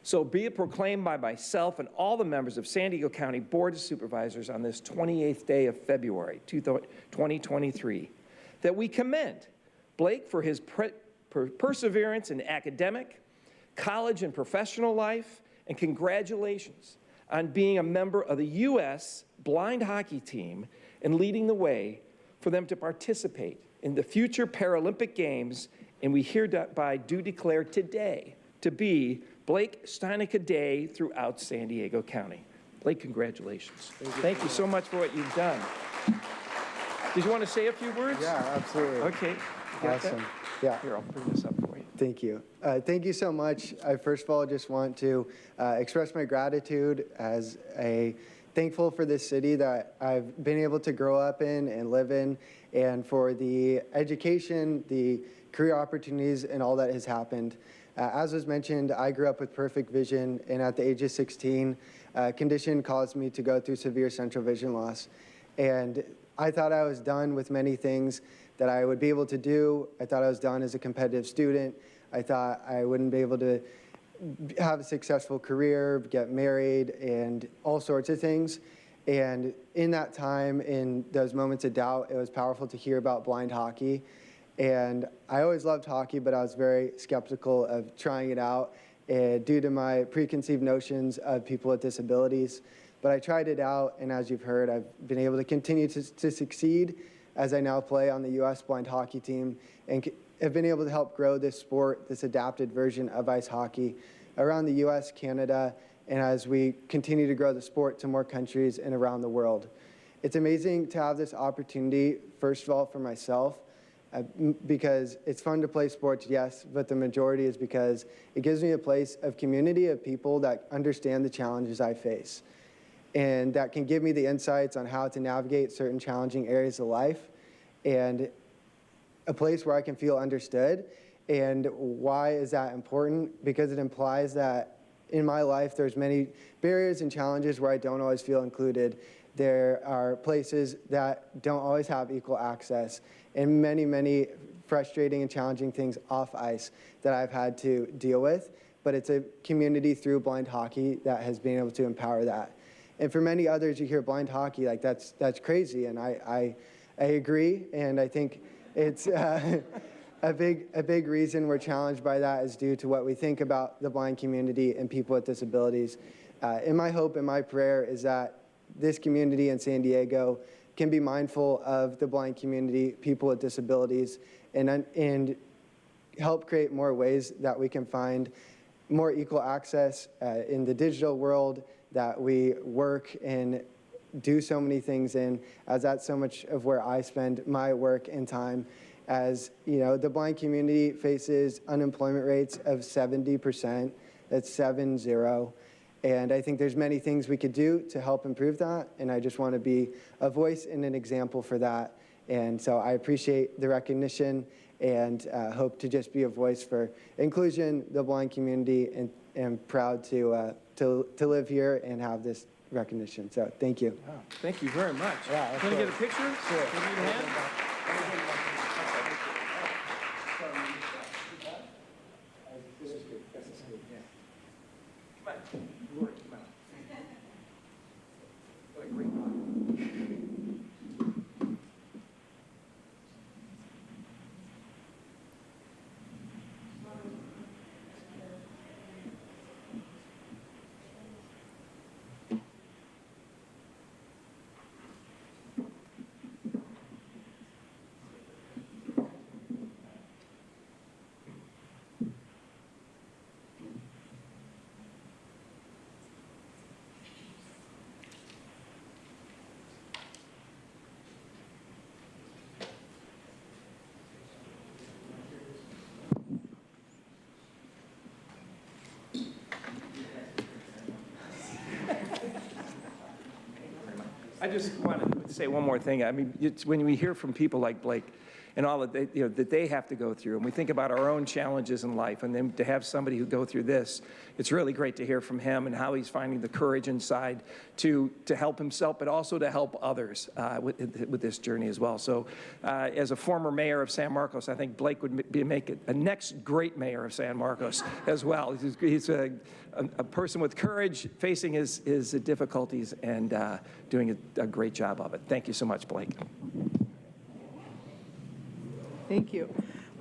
So be it proclaimed by myself and all the members of San Diego County Board of Supervisors on this 28th day of February 2023, that we commend Blake for his perseverance in academic, college, and professional life, and congratulations on being a member of the U.S. blind hockey team and leading the way for them to participate in the future Paralympic Games, and we hereby do declare today to be Blake Steinke Day throughout San Diego County. Blake, congratulations. Thank you so much for what you've done. Did you want to say a few words? Yeah, absolutely. Okay. Awesome. Yeah. Here, I'll bring this up for you. Thank you. Thank you so much. I first of all just want to express my gratitude as thankful for this city that I've been able to grow up in and live in, and for the education, the career opportunities, and all that has happened. As was mentioned, I grew up with perfect vision, and at the age of 16, a condition caused me to go through severe central vision loss. And I thought I was done with many things that I would be able to do. I thought I was done as a competitive student. I thought I wouldn't be able to have a successful career, get married, and all sorts of things. And in that time, in those moments of doubt, it was powerful to hear about blind hockey. And I always loved hockey, but I was very skeptical of trying it out due to my preconceived notions of people with disabilities. But I tried it out, and as you've heard, I've been able to continue to succeed as I now play on the U.S. blind hockey team, and have been able to help grow this sport, this adapted version of ice hockey, around the U.S., Canada, and as we continue to grow the sport to more countries and around the world. It's amazing to have this opportunity, first of all, for myself, because it's fun to play sports, yes, but the majority is because it gives me a place of community of people that understand the challenges I face, and that can give me the insights on how to navigate certain challenging areas of life, and a place where I can feel understood. And why is that important? Because it implies that in my life there's many barriers and challenges where I don't always feel included. There are places that don't always have equal access, and many frustrating and challenging things off ice that I've had to deal with, but it's a community through blind hockey that has been able to empower that. And for many others, you hear blind hockey, like that's crazy, and I agree, and I think it's a big reason we're challenged by that is due to what we think about the blind community and people with disabilities. And my hope and my prayer is that this community in San Diego can be mindful of the blind community, people with disabilities, and help create more ways that we can find more equal access in the digital world that we work and do so many things in, as that's so much of where I spend my work and time. As you know, the blind community faces unemployment rates of 70%. That's 7-0. And I think there's many things we could do to help improve that, and I just want to be a voice and an example for that. And so I appreciate the recognition and hope to just be a voice for inclusion, the blind community, and am proud to live here and have this recognition. So thank you. Wow, thank you very much. Yeah, Want to get a picture? Sure. Give me your hand. I just wanted to say one more thing. I mean, it's when we hear from people like Blake and all that that they have to go through, and we think about our own challenges in life, and then to have somebody who go through this, it's really great to hear from him and how he's finding the courage inside to help himself, but also to help others with this journey as well. So as a former mayor of San Marcos, I think Blake would make a next great mayor of San Marcos as well. He's a person with courage, facing his difficulties, and doing a great job of it. Thank you so much, Blake. Thank you.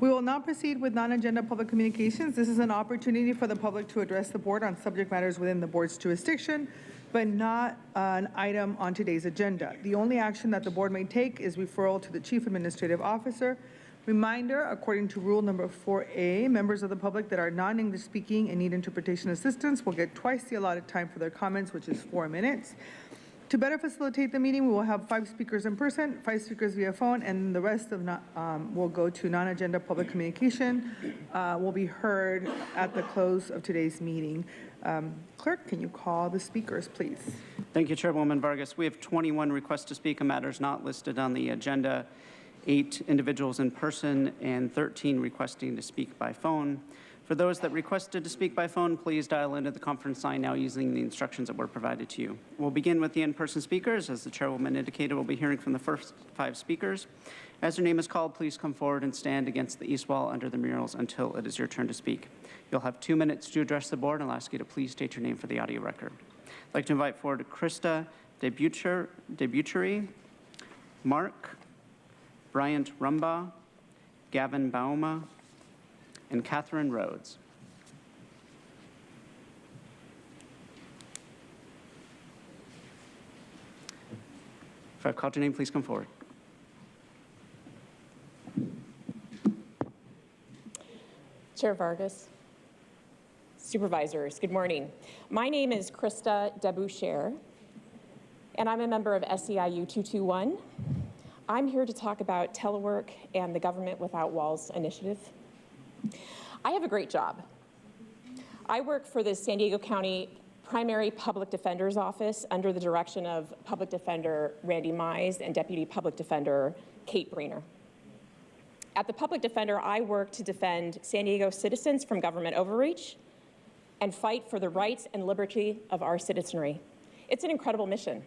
We will now proceed with non-agenda public communications. This is an opportunity for the public to address the board on subject matters within the board's jurisdiction, but not an item on today's agenda. The only action that the board may take is referral to the Chief Administrative Officer. Reminder, according to rule number 4A, members of the public that are non-English speaking and need interpretation assistance will get twice the allotted time for their comments, which is 4 minutes. To better facilitate the meeting, we will have 5 speakers in person, 5 speakers via phone, and the rest of will go to non-agenda public communication. Will be heard at the close of today's meeting. Clerk, can you call the speakers, please? Thank you, Chairwoman Vargas. We have 21 requests to speak on matters not listed on the agenda, 8 individuals in person, and 13 requesting to speak by phone. For those that requested to speak by phone, please dial into the conference line now using the instructions that were provided to you. We'll begin with the in-person speakers. As the chairwoman indicated, we'll be hearing from the first 5 speakers. As your name is called, please come forward and stand against the east wall under the murals until it is your turn to speak. You'll have 2 minutes to address the board, and I'll ask you to please state your name for the audio record. I'd like to invite forward Krista Debutchery, Mark, Bryant Rumbaugh, Gavin Bauma, and Catherine Rhodes. If I've called your name, please come forward. Chair Vargas, Supervisors, good morning. My name is Krista Debutchery, and I'm a member of SEIU 221. I'm here to talk about telework and the Government Without Walls initiative. I have a great job. I work for the San Diego County Primary Public Defender's Office under the direction of Public Defender Randy Mize and Deputy Public Defender Kate Brainer. At the Public Defender, I work to defend San Diego citizens from government overreach and fight for the rights and liberty of our citizenry. It's an incredible mission.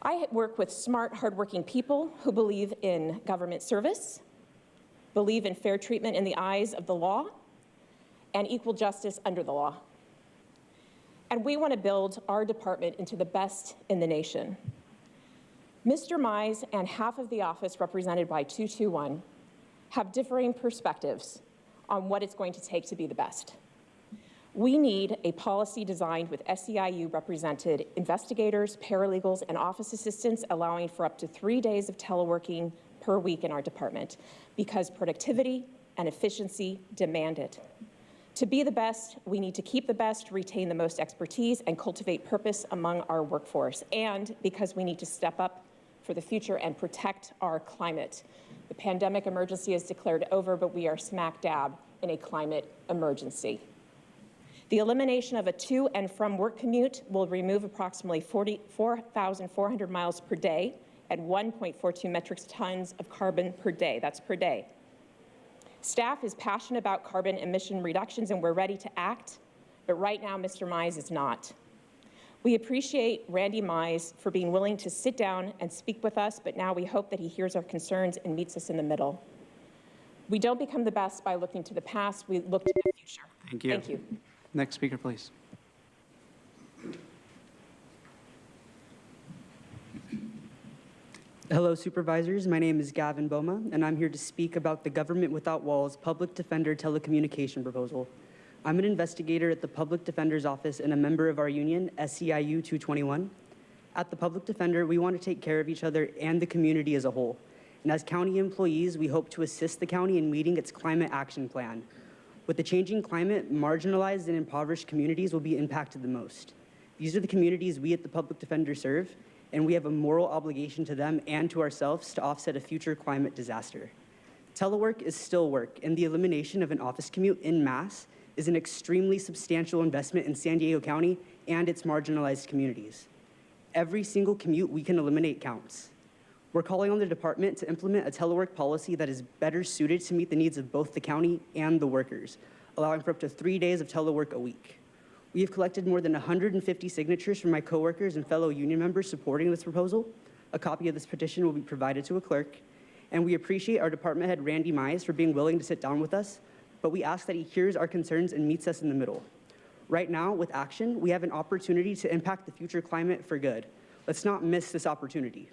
I work with smart, hardworking people who believe in government service believe in fair treatment in the eyes of the law, and equal justice under the law. And we want to build our department into the best in the nation. Mr. Mize and half of the office represented by 221 have differing perspectives on what it's going to take to be the best. We need a policy designed with SEIU-represented investigators, paralegals, and office assistants, allowing for up to 3 days of teleworking per week in our department, because productivity and efficiency demand it. To be the best, we need to keep the best, retain the most expertise, and cultivate purpose among our workforce, and because we need to step up for the future and protect our climate. The pandemic emergency is declared over, but we are smack dab in a climate emergency. The elimination of a to and from work commute will remove approximately 4,400 miles per day at 1.42 metric tons of carbon per day. That's per day. Staff is passionate about carbon emission reductions, and we're ready to act, but right now, Mr. Mize is not. We appreciate Randy Mize for being willing to sit down and speak with us, but now we hope that he hears our concerns and meets us in the middle. We don't become the best by looking to the past, we look to the future. Thank you. Thank you. Next speaker, please. Hello, Supervisors. My name is Gavin Boma, and I'm here to speak about the Government Without Walls Public Defender Telecommunication Proposal. I'm an investigator at the Public Defender's Office and a member of our union, SEIU 221. At the Public Defender, we want to take care of each other and the community as a whole. And as county employees, we hope to assist the county in meeting its climate action plan. With the changing climate, marginalized and impoverished communities will be impacted the most. These are the communities we at the Public Defender serve, and we have a moral obligation to them and to ourselves to offset a future climate disaster. Telework is still work, and the elimination of an office commute en masse is an extremely substantial investment in San Diego County and its marginalized communities. Every single commute we can eliminate counts. We're calling on the department to implement a telework policy that is better suited to meet the needs of both the county and the workers, allowing for up to 3 days of telework a week. We have collected more than 150 signatures from my coworkers and fellow union members supporting this proposal. A copy of this petition will be provided to a clerk, and we appreciate our department head, Randy Mize, for being willing to sit down with us, but we ask that he hears our concerns and meets us in the middle. Right now, with action, we have an opportunity to impact the future climate for good. Let's not miss this opportunity.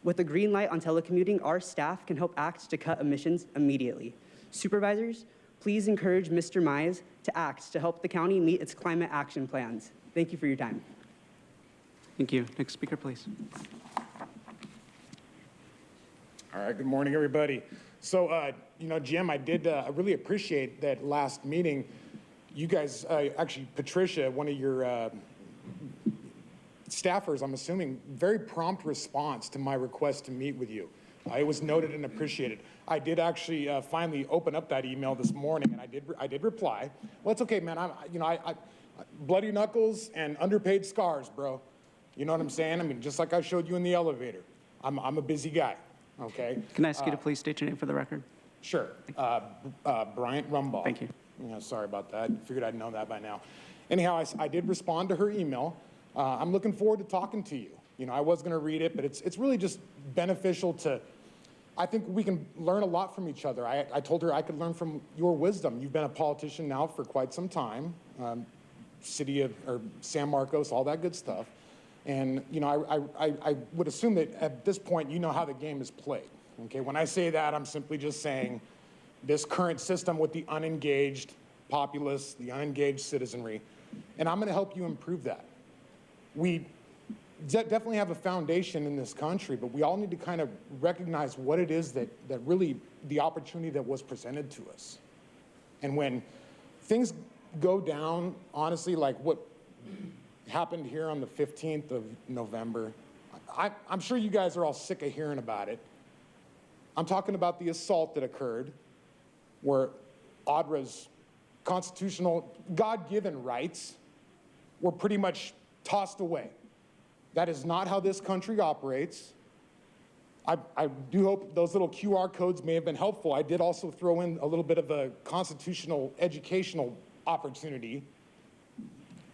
With a green light on telecommuting, our staff can help act to cut emissions immediately. Supervisors, please encourage Mr. Mize to act to help the county meet its climate action plans. Thank you for your time. Thank you. Next speaker, please. All right, good morning, everybody. So, Jim, I really appreciate that last meeting. You guys, actually, Patricia, one of your staffers, I'm assuming, very prompt response to my request to meet with you. It was noted and appreciated. I did actually finally open up that email this morning, and I did reply. Well, it's okay, man. I bloody knuckles and underpaid scars, bro. You know what I'm saying? I mean, just like I showed you in the elevator. I'm a busy guy. Okay. Can I ask you to please state your name for the record? Sure. Bryant Rumbaugh. Thank you. Sorry about that. Figured I'd know that by now. Anyhow, I did respond to her email. I'm looking forward to talking to you. I was going to read it, but it's really just beneficial to. I think we can learn a lot from each other. I told her I could learn from your wisdom. You've been a politician now for quite some time, city of or San Marcos, all that good stuff. And I would assume that at this point you know how the game is played. Okay, when I say that, I'm simply just saying this current system with the unengaged populace, the unengaged citizenry, and I'm going to help you improve that. We definitely have a foundation in this country, but we all need to kind of recognize what it is that really the opportunity that was presented to us. And when things go down, honestly, like what happened here on the 15th of November, I'm sure you guys are all sick of hearing about it. I'm talking about the assault that occurred where Audra's constitutional, God-given rights were pretty much tossed away. That is not how this country operates. I do hope those little QR codes may have been helpful. I did also throw in a little bit of a constitutional educational opportunity.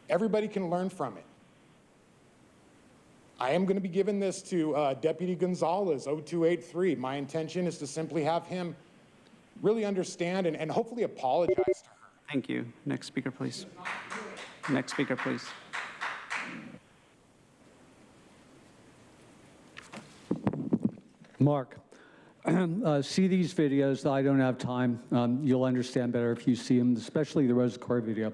Everybody can learn from it. I am going to be giving this to Deputy Gonzalez, 0283. My intention is to simply have him really understand and hopefully apologize to her. Thank you. Next speaker, please. Next speaker, please. Mark, see these videos. I don't have time. You'll understand better if you see them, especially the Rosa Cor video.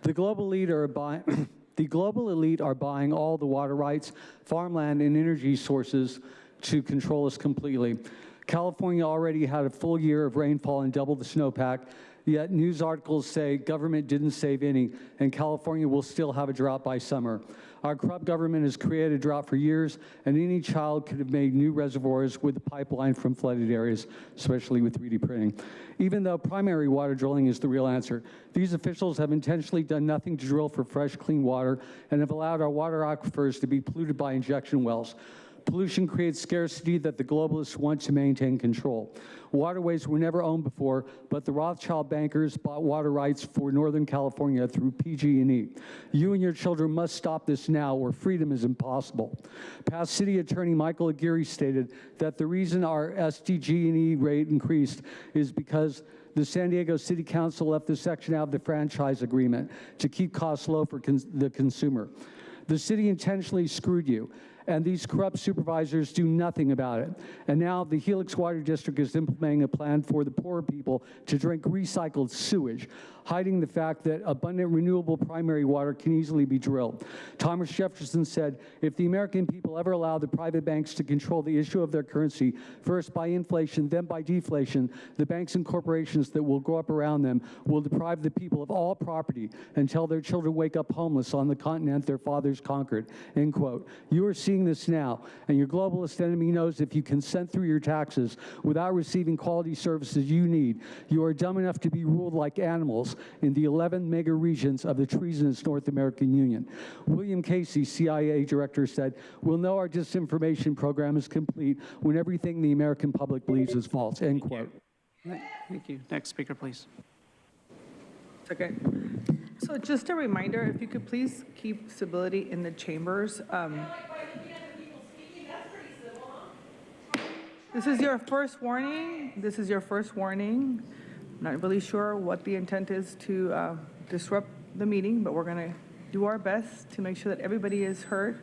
The global elite are buying. The global elite are buying all the water rights, farmland, and energy sources to control us completely. California already had a full year of rainfall and double the snowpack, yet news articles say government didn't save any, and California will still have a drought by summer. Our corrupt government has created a drought for years, and any child could have made new reservoirs with the pipeline from flooded areas, especially with 3D printing. Even though primary water drilling is the real answer, these officials have intentionally done nothing to drill for fresh, clean water and have allowed our water aquifers to be polluted by injection wells. Pollution creates scarcity that the globalists want to maintain control. Waterways were never owned before, but the Rothschild bankers bought water rights for Northern California through PG&E. You and your children must stop this now, or freedom is impossible. Past City Attorney Michael Aguirre stated that the reason our SDG&E rate increased is because the San Diego City Council left this section out of the franchise agreement to keep costs low for the consumer. The city intentionally screwed you, and these corrupt supervisors do nothing about it. And now the Helix Water District is implementing a plan for the poor people to drink recycled sewage, hiding the fact that abundant renewable primary water can easily be drilled. Thomas Jefferson said, if the American people ever allow the private banks to control the issue of their currency, first by inflation, then by deflation, the banks and corporations that will grow up around them will deprive the people of all property until their children wake up homeless on the continent their fathers conquered, end quote. You are seeing this now, and your globalist enemy knows if you consent through your taxes without receiving quality services you need, you are dumb enough to be ruled like animals in the 11 mega regions of the treasonous North American Union. William Casey, CIA director, said, we'll know our disinformation program is complete when everything the American public believes is false, end quote. Thank you. Next speaker, please. Okay. So just a reminder, if you could please keep civility in the chambers. This is your first warning. This is your first warning. Not really sure what the intent is to disrupt the meeting, but we're going to do our best to make sure that everybody is heard.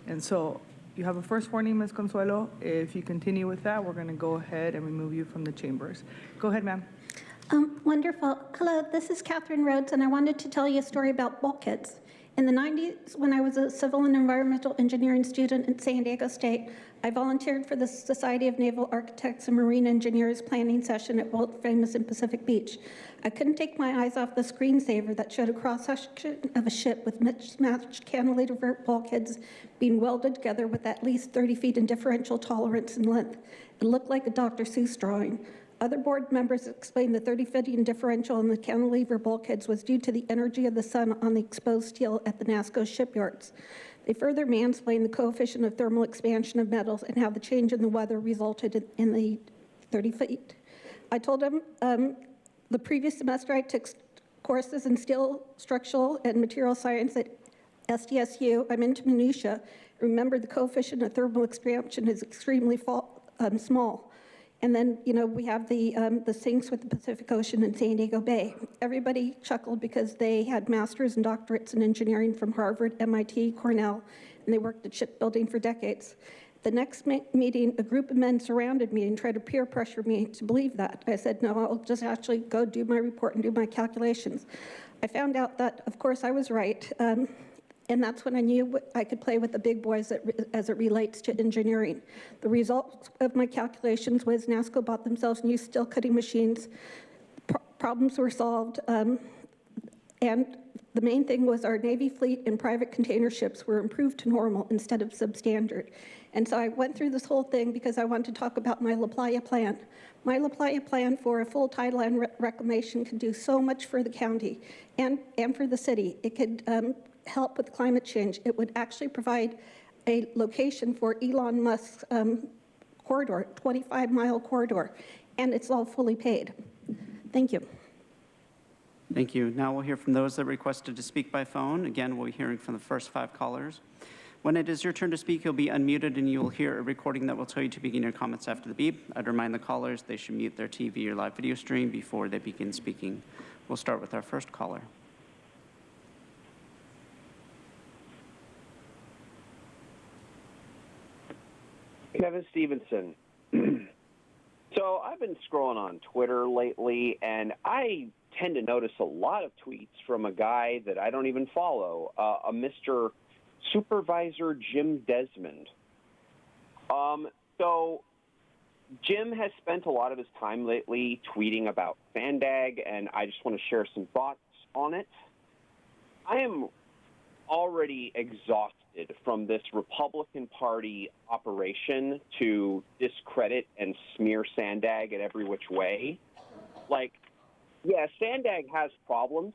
And so you have a first warning, Ms. Consuelo. If you continue with that, we're going to go ahead and remove you from the chambers. Go ahead, ma'am. Wonderful. Hello, this is Catherine Rhodes, and I wanted to tell you a story about bulkheads. In the 90s, when I was a civil and environmental engineering student at San Diego State, I volunteered for the Society of Naval Architects and Marine Engineers planning session at world famous in Pacific Beach. I couldn't take my eyes off the screensaver that showed a cross-section of a ship with mismatched cantilever bulkheads being welded together with at least 30 feet in differential tolerance and length. It looked like a Dr. Seuss drawing. Other board members explained the 30-foot differential in the cantilever bulkheads was due to the energy of the sun on the exposed steel at the NASCO shipyards. They further mansplained the coefficient of thermal expansion of metals and how the change in the weather resulted in the 30 feet. I told them the previous semester I took courses in steel, structural, and material science at SDSU. I'm into minutia. Remember, the coefficient of thermal expansion is extremely small. And then, you know, we have the sinks with the Pacific Ocean and San Diego Bay. Everybody chuckled because they had masters and doctorates in engineering from Harvard, MIT, Cornell, and they worked at shipbuilding for decades. The next meeting, a group of men surrounded me and tried to peer pressure me to believe that. I said, no, I'll just actually go do my report and do my calculations. I found out that, of course, I was right. And that's when I knew I could play with the big boys as it relates to engineering. The result of my calculations was NASCO bought themselves new steel cutting machines. Problems were solved. And the main thing was our Navy fleet and private container ships were improved to normal instead of substandard. And so I went through this whole thing because I wanted to talk about my La Playa plan. My La Playa plan for a full tideline reclamation could do so much for the county and for the city. It could help with climate change. It would actually provide a location for Elon Musk's corridor, 25-mile corridor, and it's all fully paid. Thank you. Thank you. Now we'll hear from those that requested to speak by phone. Again, we'll be hearing from the first 5 callers. When it is your turn to speak, you'll be unmuted and you will hear a recording that will tell you to begin your comments after the beep. I'd remind the callers they should mute their TV or live video stream before they begin speaking. We'll start with our first caller. Kevin Stevenson. So I've been scrolling on Twitter lately, and I tend to notice a lot of tweets from a guy that I don't even follow, a Mr. Supervisor Jim Desmond. So Jim has spent a lot of his time lately tweeting about Sandag, and I just want to share some thoughts on it. I am already exhausted from this Republican Party operation to discredit and smear Sandag in every which way. Like, yeah, Sandag has problems,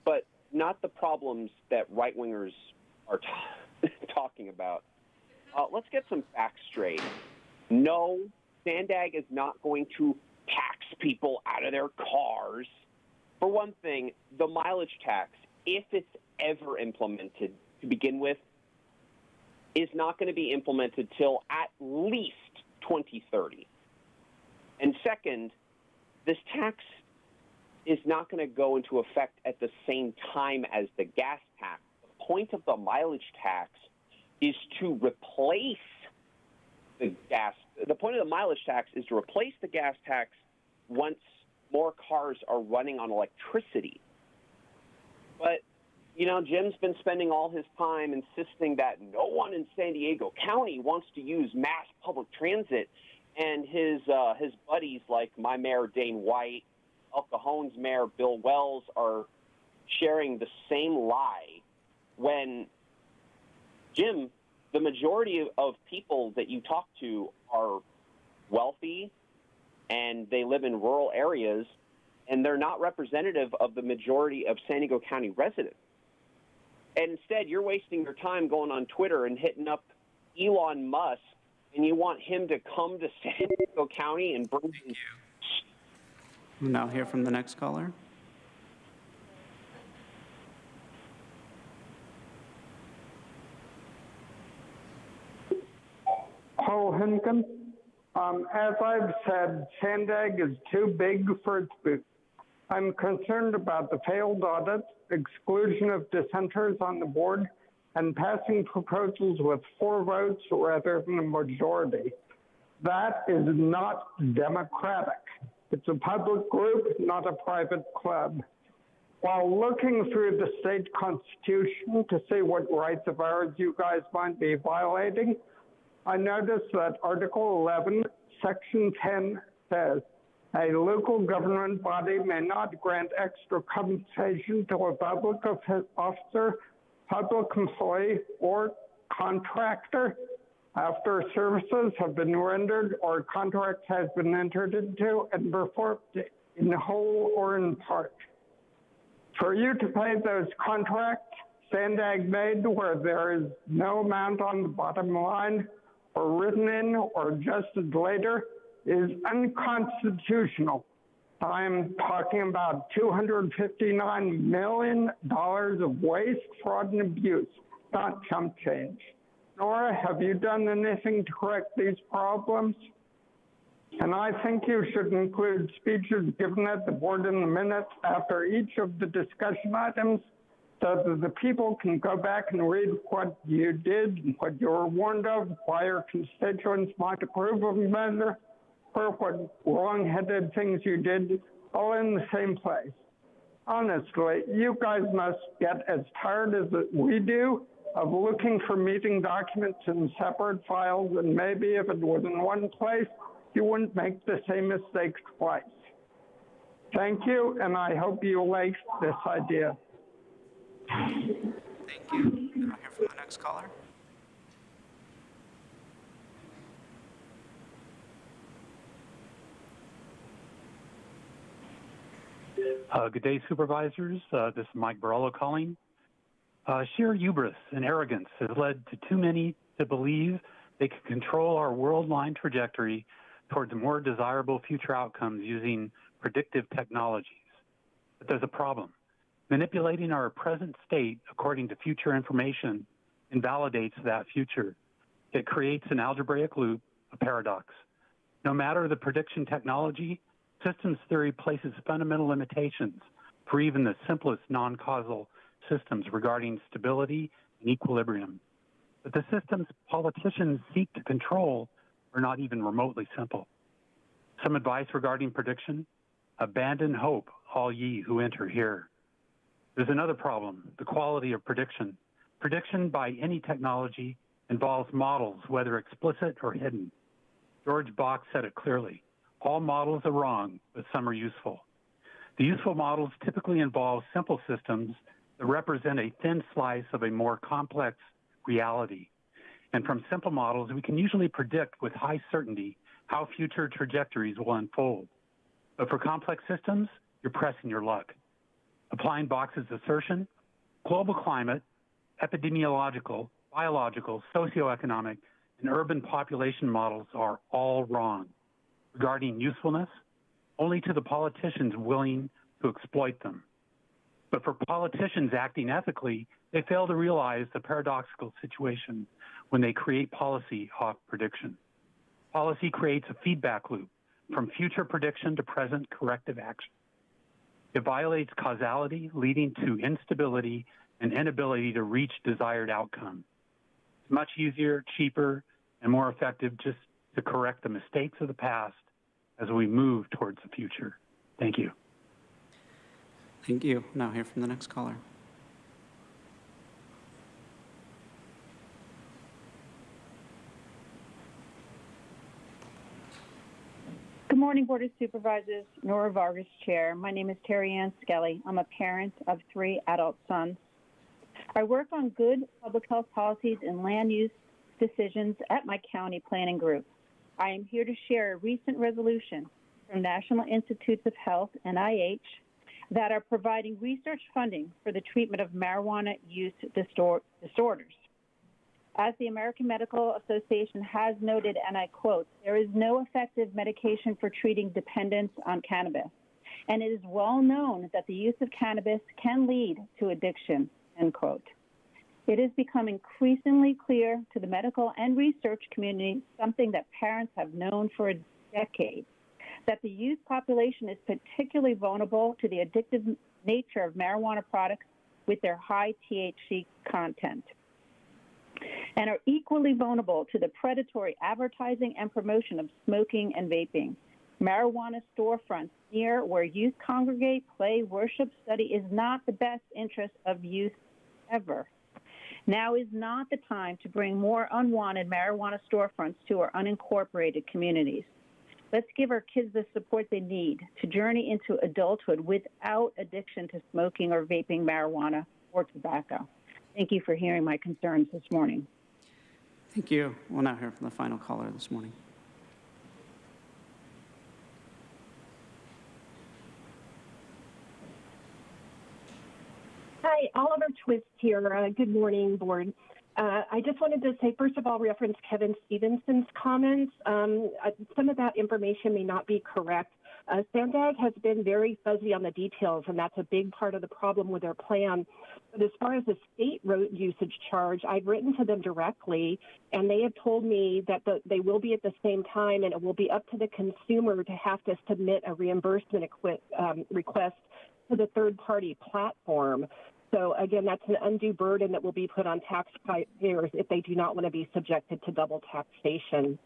but not the problems that right-wingers are talking about. Let's get some facts straight. No, Sandag is not going to tax people out of their cars. For one thing, the mileage tax, if it's ever implemented to begin with, is not going to be implemented till at least 2030. And second, this tax is not going to go into effect at the same time as the gas tax. The point of the mileage tax is to replace the gas. The point of the mileage tax is to replace the gas tax once more cars are running on electricity. But, you know, Jim's been spending all his time insisting that no one in San Diego County wants to use mass public transit, and his buddies like my mayor Dane White, El Cajon's mayor Bill Wells are sharing the same lie when, Jim, the majority of people that you talk to are wealthy and they live in rural areas, and they're not representative of the majority of San Diego County residents. And instead, you're wasting your time going on Twitter and hitting up Elon Musk, and you want him to come to San Diego County and bring you. We'll now hear from the next caller. Paul Henkin. As I've said, Sandag is too big for its boots. I'm concerned about the failed audit, exclusion of dissenters on the board, and passing proposals with 4 votes rather than a majority. That is not democratic. It's a public group, not a private club. While looking through the state constitution to see what rights of ours you guys might be violating, I noticed that Article 11, Section 10 says, a local government body may not grant extra compensation to a public officer, public employee, or contractor after services have been rendered or a contract has been entered into and performed in whole or in part. For you to pay those contracts, Sandag made where there is no amount on the bottom line or written in or adjusted later is unconstitutional. I'm talking about $259 million of waste, fraud, and abuse, not chump change. Nora, have you done anything to correct these problems? And I think you should include speeches given at the board in the minutes after each of the discussion items so that the people can go back and read what you did, what you were warned of, why your constituents might approve of a measure, or what wrong-headed things you did, all in the same place. Honestly, you guys must get as tired as we do of looking for meeting documents in separate files, and maybe if it was in one place, you wouldn't make the same mistake twice. Thank you, and I hope you like this idea. Thank you. I'll hear from the next caller. Good day, Supervisors. This is Mike Barolo calling. Sheer hubris and arrogance has led to too many to believe they can control our world-line trajectory towards more desirable future outcomes using predictive technologies. But there's a problem. Manipulating our present state according to future information invalidates that future. It creates an algebraic loop, a paradox. No matter the prediction technology, systems theory places fundamental limitations for even the simplest non-causal systems regarding stability and equilibrium. But the systems politicians seek to control are not even remotely simple. Some advice regarding prediction: abandon hope, all ye who enter here. There's another problem, the quality of prediction. Prediction by any technology involves models, whether explicit or hidden. George Bach said it clearly: all models are wrong, but some are useful. The useful models typically involve simple systems that represent a thin slice of a more complex reality. And from simple models, we can usually predict with high certainty how future trajectories will unfold. But for complex systems, you're pressing your luck. Applying Bach's assertion, global climate, epidemiological, biological, socioeconomic, and urban population models are all wrong. Regarding usefulness, only to the politicians willing to exploit them. But for politicians acting ethically, they fail to realize the paradoxical situation when they create policy off prediction. Policy creates a feedback loop from future prediction to present corrective action. It violates causality, leading to instability and inability to reach desired outcome. It's much easier, cheaper, and more effective just to correct the mistakes of the past as we move towards the future. Thank you. Thank you. Now hear from the next caller. Good morning, Board of Supervisors. Nora Vargas, Chair. My name is Terry Ann Skelly. I'm a parent of 3 adult sons. I work on good public health policies and land use decisions at my county planning group. I am here to share a recent resolution from National Institutes of Health, NIH, that are providing research funding for the treatment of marijuana use disorders. As the American Medical Association has noted, and I quote, there is no effective medication for treating dependence on cannabis, and it is well known that the use of cannabis can lead to addiction, end quote. It has become increasingly clear to the medical and research community, something that parents have known for a decade, that the youth population is particularly vulnerable to the addictive nature of marijuana products with their high THC content, and are equally vulnerable to the predatory advertising and promotion of smoking and vaping. Marijuana storefronts near where youth congregate, play, worship, study is not the best interest of youth ever. Now is not the time to bring more unwanted marijuana storefronts to our unincorporated communities. Let's give our kids the support they need to journey into adulthood without addiction to smoking or vaping marijuana or tobacco. Thank you for hearing my concerns this morning. Thank you. We'll now hear from the final caller this morning. Hi, Oliver Twist here. Good morning, Board. I just wanted to say, first of all, reference Kevin Stevenson's comments. Some of that information may not be correct. Sandag has been very fuzzy on the details, and that's a big part of the problem with their plan. But as far as the state road usage charge, I've written to them directly, and they have told me that they will be at the same time, and it will be up to the consumer to have to submit a reimbursement request to the third-party platform. So again, that's an undue burden that will be put on taxpayers if they do not want to be subjected to double taxation.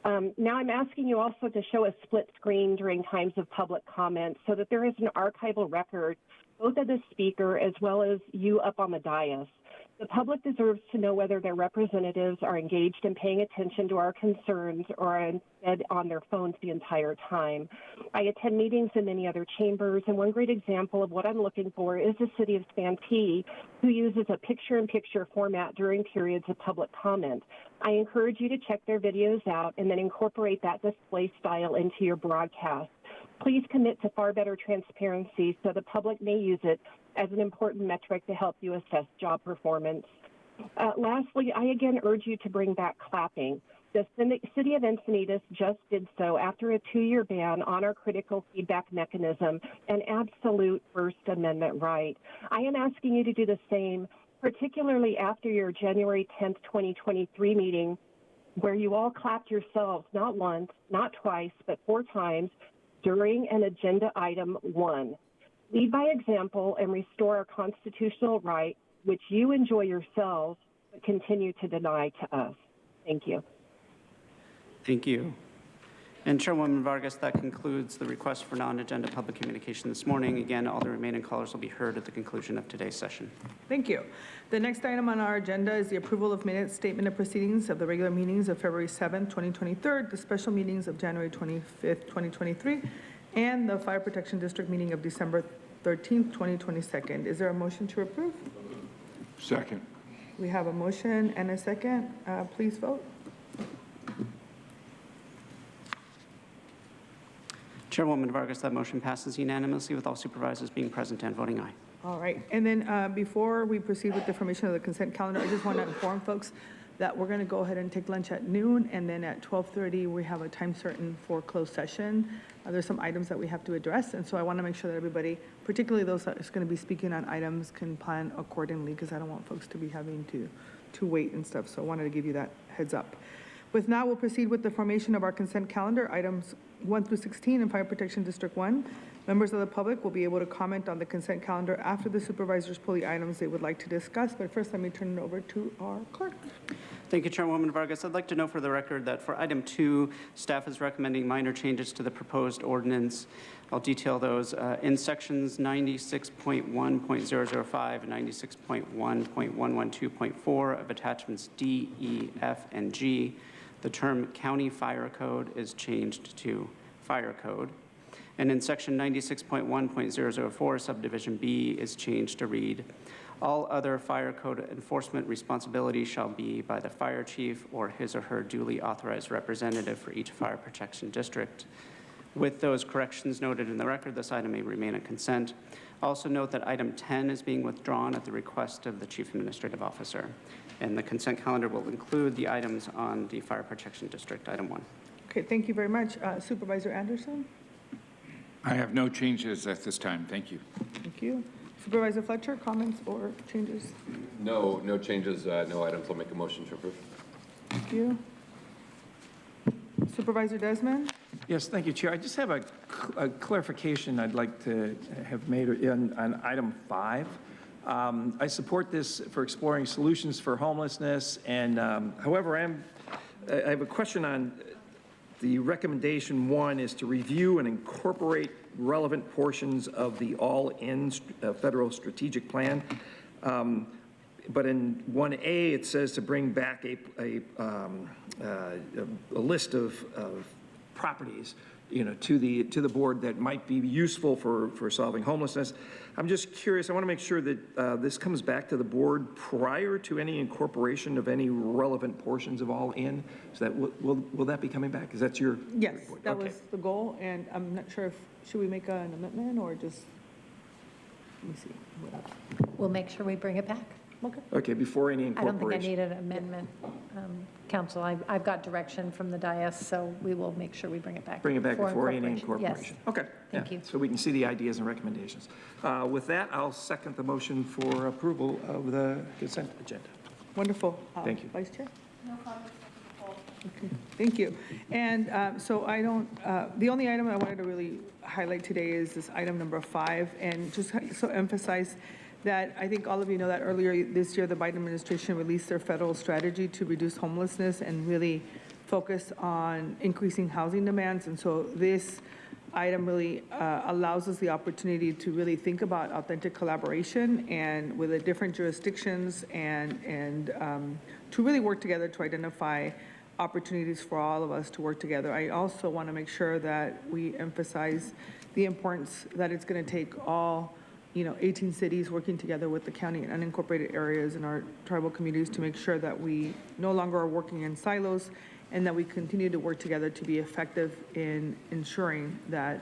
Now I'm asking you also to show a split screen during times of public comment so that there is an archival record, both of the speaker as well as you up on the dais. The public deserves to know whether their representatives are engaged in paying attention to our concerns or are instead on their phones the entire time. I attend meetings in many other chambers, and one great example of what I'm looking for is the city of Santee, who uses a picture-in-picture format during periods of public comment. I encourage you to check their videos out and then incorporate that display style into your broadcast. Please commit to far better transparency so the public may use it as an important metric to help you assess job performance. Lastly, I again urge you to bring back clapping. The City of Encinitas just did so after a 2-year ban on our critical feedback mechanism, an absolute First Amendment right. I am asking you to do the same. particularly after your January 10th, 2023 meeting, where you all clapped yourselves not once, not twice, but 4 times during an agenda item 1. Lead by example and restore our constitutional right, which you enjoy yourselves, but continue to deny to us. Thank you. Thank you. And Chairwoman Vargas, that concludes the request for non-agenda public communication this morning. Again, all the remaining callers will be heard at the conclusion of today's session. Thank you. The next item on our agenda is the approval of minutes, statement of proceedings of the regular meetings of February 7th, 2023, the special meetings of January 25th, 2023, and the Fire Protection District meeting of December 13th, 2022. Is there a motion to approve? Second. We have a motion and a second. Please vote. Chairwoman Vargas, that motion passes unanimously with all supervisors being present and voting aye. All right. And then before we proceed with the formation of the consent calendar, I just want to inform folks that we're going to go ahead and take lunch at noon, and then at 12:30 we have a time certain for closed session. There's some items that we have to address, and so I want to make sure that everybody, particularly those that are going to be speaking on items, can plan accordingly, because I don't want folks to be having to wait and stuff. So I wanted to give you that heads up. With now, we'll proceed with the formation of our consent calendar, items 1 through 16 in Fire Protection District 1. Members of the public will be able to comment on the consent calendar after the supervisors pull the items they would like to discuss. But first, let me turn it over to our clerk. Thank you, Chairwoman Vargas. I'd like to note for the record that for item 2, staff is recommending minor changes to the proposed ordinance. I'll detail those. In sections 96.1.005 and 96.1.112.4 of attachments D, E, F, and G, the term county fire code is changed to fire code. And in section 96.1.004, subdivision B is changed to read, all other fire code enforcement responsibilities shall be by the fire chief or his or her duly authorized representative for each fire protection district. With those corrections noted in the record, this item may remain a consent. Also note that item 10 is being withdrawn at the request of the Chief Administrative Officer. And the consent calendar will include the items on the Fire Protection District, item 1. Okay, thank you very much. Supervisor Anderson? I have no changes at this time. Thank you. Thank you. Supervisor Fletcher, comments or changes? No changes, no items. I'll make a motion to approve. Thank you. Supervisor Desmond? Yes, thank you, Chair. I just have a clarification I'd like to have made on item 5. I support this for exploring solutions for homelessness, and however, I have a question on the recommendation 1 is to review and incorporate relevant portions of the all-in federal strategic plan. But in 1A, it says to bring back a list of properties, to the board that might be useful for solving homelessness. I'm just curious. I want to make sure that this comes back to the board prior to any incorporation of any relevant portions of all in. So that will that be coming back? Is that your Yes, report? that Okay. was the goal, and I'm not sure if should we make an amendment or just let me see. We'll make sure we bring it back. Okay, before any I incorporation. don't think I need an amendment, Council. I've got direction from the dais, so we will make sure we bring it back. Bring it back before any Yes. incorporation. Okay. Thank you. So we can see the ideas and recommendations. With that, I'll second the motion for approval of the consent agenda. Wonderful. Thank you. Vice Chair? No comments. Okay, thank you. And so I don't, the only item I wanted to really highlight today is this item number 5, and just so emphasize that I think all of you know that earlier this year, the Biden administration released their federal strategy to reduce homelessness and really focus on increasing housing demands. And so this item really allows us the opportunity to really think about authentic collaboration and with the different jurisdictions and to really work together to identify opportunities for all of us to work together. I also want to make sure that we emphasize the importance that it's going to take all 18 cities working together with the county and unincorporated areas in our tribal communities to make sure that we no longer are working in silos and that we continue to work together to be effective in ensuring that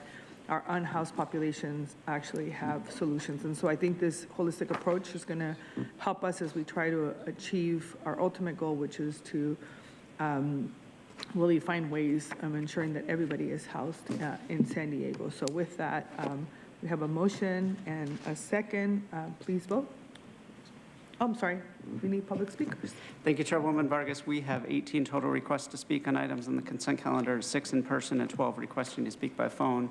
our unhoused populations actually have solutions. And so I think this holistic approach is going to help us as we try to achieve our ultimate goal, which is to really find ways of ensuring that everybody is housed in San Diego. So with that, we have a motion and a second. Please vote. Oh, I'm sorry, we need public speakers. Thank you, Chairwoman Vargas. We have 18 total requests to speak on items on the consent calendar, 6 in person and 12 requesting to speak by phone.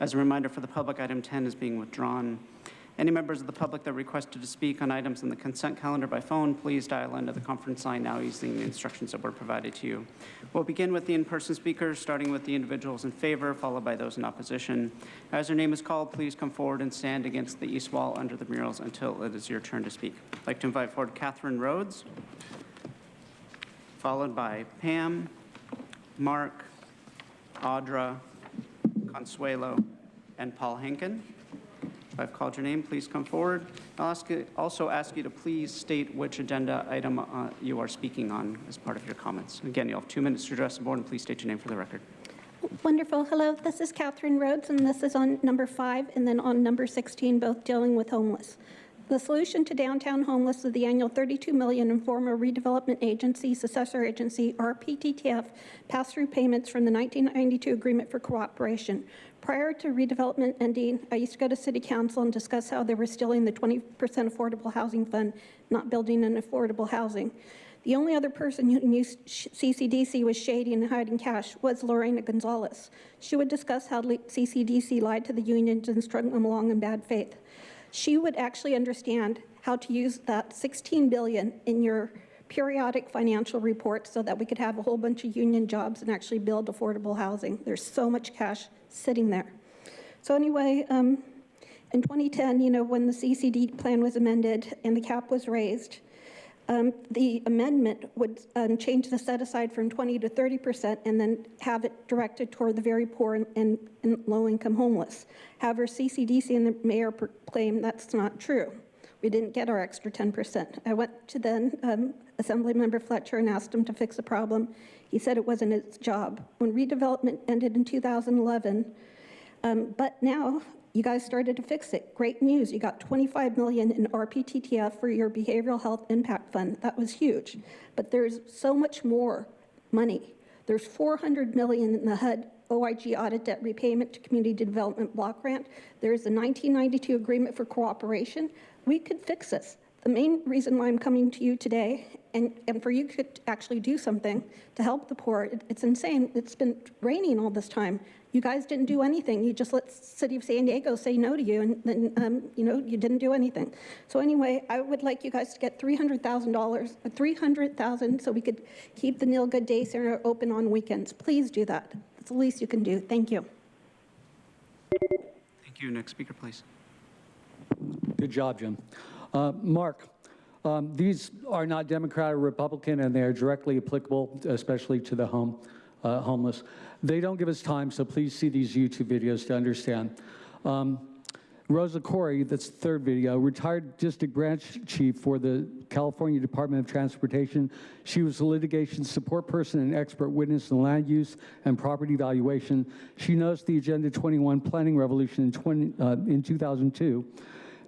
As a reminder for the public, item 10 is being withdrawn. Any members of the public that requested to speak on items on the consent calendar by phone, please dial into the conference line now using the instructions that were provided to you. We'll begin with the in-person speakers, starting with the individuals in favor, followed by those in opposition. As your name is called, please come forward and stand against the east wall under the murals until it is your turn to speak. I'd like to invite forward Catherine Rhodes, followed by Pam, Mark, Audra, Consuelo, and Paul Henkin. If I've called your name, please come forward. I'll also ask you to please state which agenda item you are speaking on as part of your comments. Again, you'll have 2 minutes to address the board, and please state your name for the record. Wonderful. Hello, this is Catherine Rhodes, and this is on number 5 and then on number 16, both dealing with homeless. The solution to downtown homeless is the annual $32 million in former redevelopment agency, successor agency, RPTTF, pass-through payments from the 1992 Agreement for Cooperation. Prior to redevelopment ending, I used to go to City Council and discuss how they were stealing the 20% affordable housing fund, not building an affordable housing. The only other person who knew CCDC was shady and hiding cash was Lorena Gonzalez. She would discuss how CCDC lied to the unions and strung them along in bad faith. She would actually understand how to use that $16 billion in your periodic financial reports so that we could have a whole bunch of union jobs and actually build affordable housing. There's so much cash sitting there. So anyway, in 2010, when the CCD plan was amended and the cap was raised, the amendment would change the set-aside from 20 to 30% and then have it directed toward the very poor and low-income homeless. However, CCDC and the mayor claim that's not true. We didn't get our extra 10%. I went to then Assemblymember Fletcher and asked him to fix the problem. He said it wasn't his job. When redevelopment ended in 2011, but now you guys started to fix it. Great news. You got $25 million in RPTTF for your Behavioral Health Impact Fund. That was huge. But there's so much more money. There's $400 million in the HUD OIG audit debt repayment to community development block grant. There's the 1992 Agreement for Cooperation. We could fix this. The main reason why I'm coming to you today, and for you to actually do something to help the poor, it's insane. It's been raining all this time. You guys didn't do anything. You just let the city of San Diego say no to you, and then, you didn't do anything. So anyway, I would like you guys to get $300,000, $300,000, so we could keep the Neil Good Day Center open on weekends. Please do that. That's the least you can do. Thank you. Thank you. Next speaker, please. Good job, Jim. Mark, these are not Democrat or Republican, and they are directly applicable, especially to the homeless. They don't give us time, so please see these YouTube videos to understand. Rosa Corey, that's the third video, retired district branch chief for the California Department of Transportation. She was a litigation support person and expert witness in land use and property valuation. She knows the Agenda 21 planning revolution in 2002.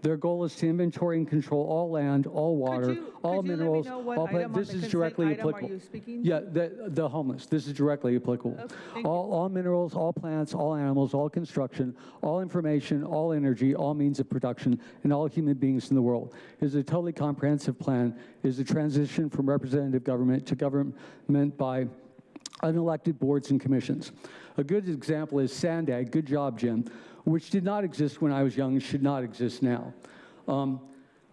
Their goal is to inventory and control all land, all water, all minerals, all plants. This is directly applicable. Yeah, the homeless. This is directly applicable. Okay, all minerals, all plants, all animals, all construction, all information, all energy, all means of production, and all human beings in the world. It is a totally comprehensive plan. It is a transition from representative government to government by unelected boards and commissions. A good example is Sandag, good job, Jim, which did not exist when I was young and should not exist now.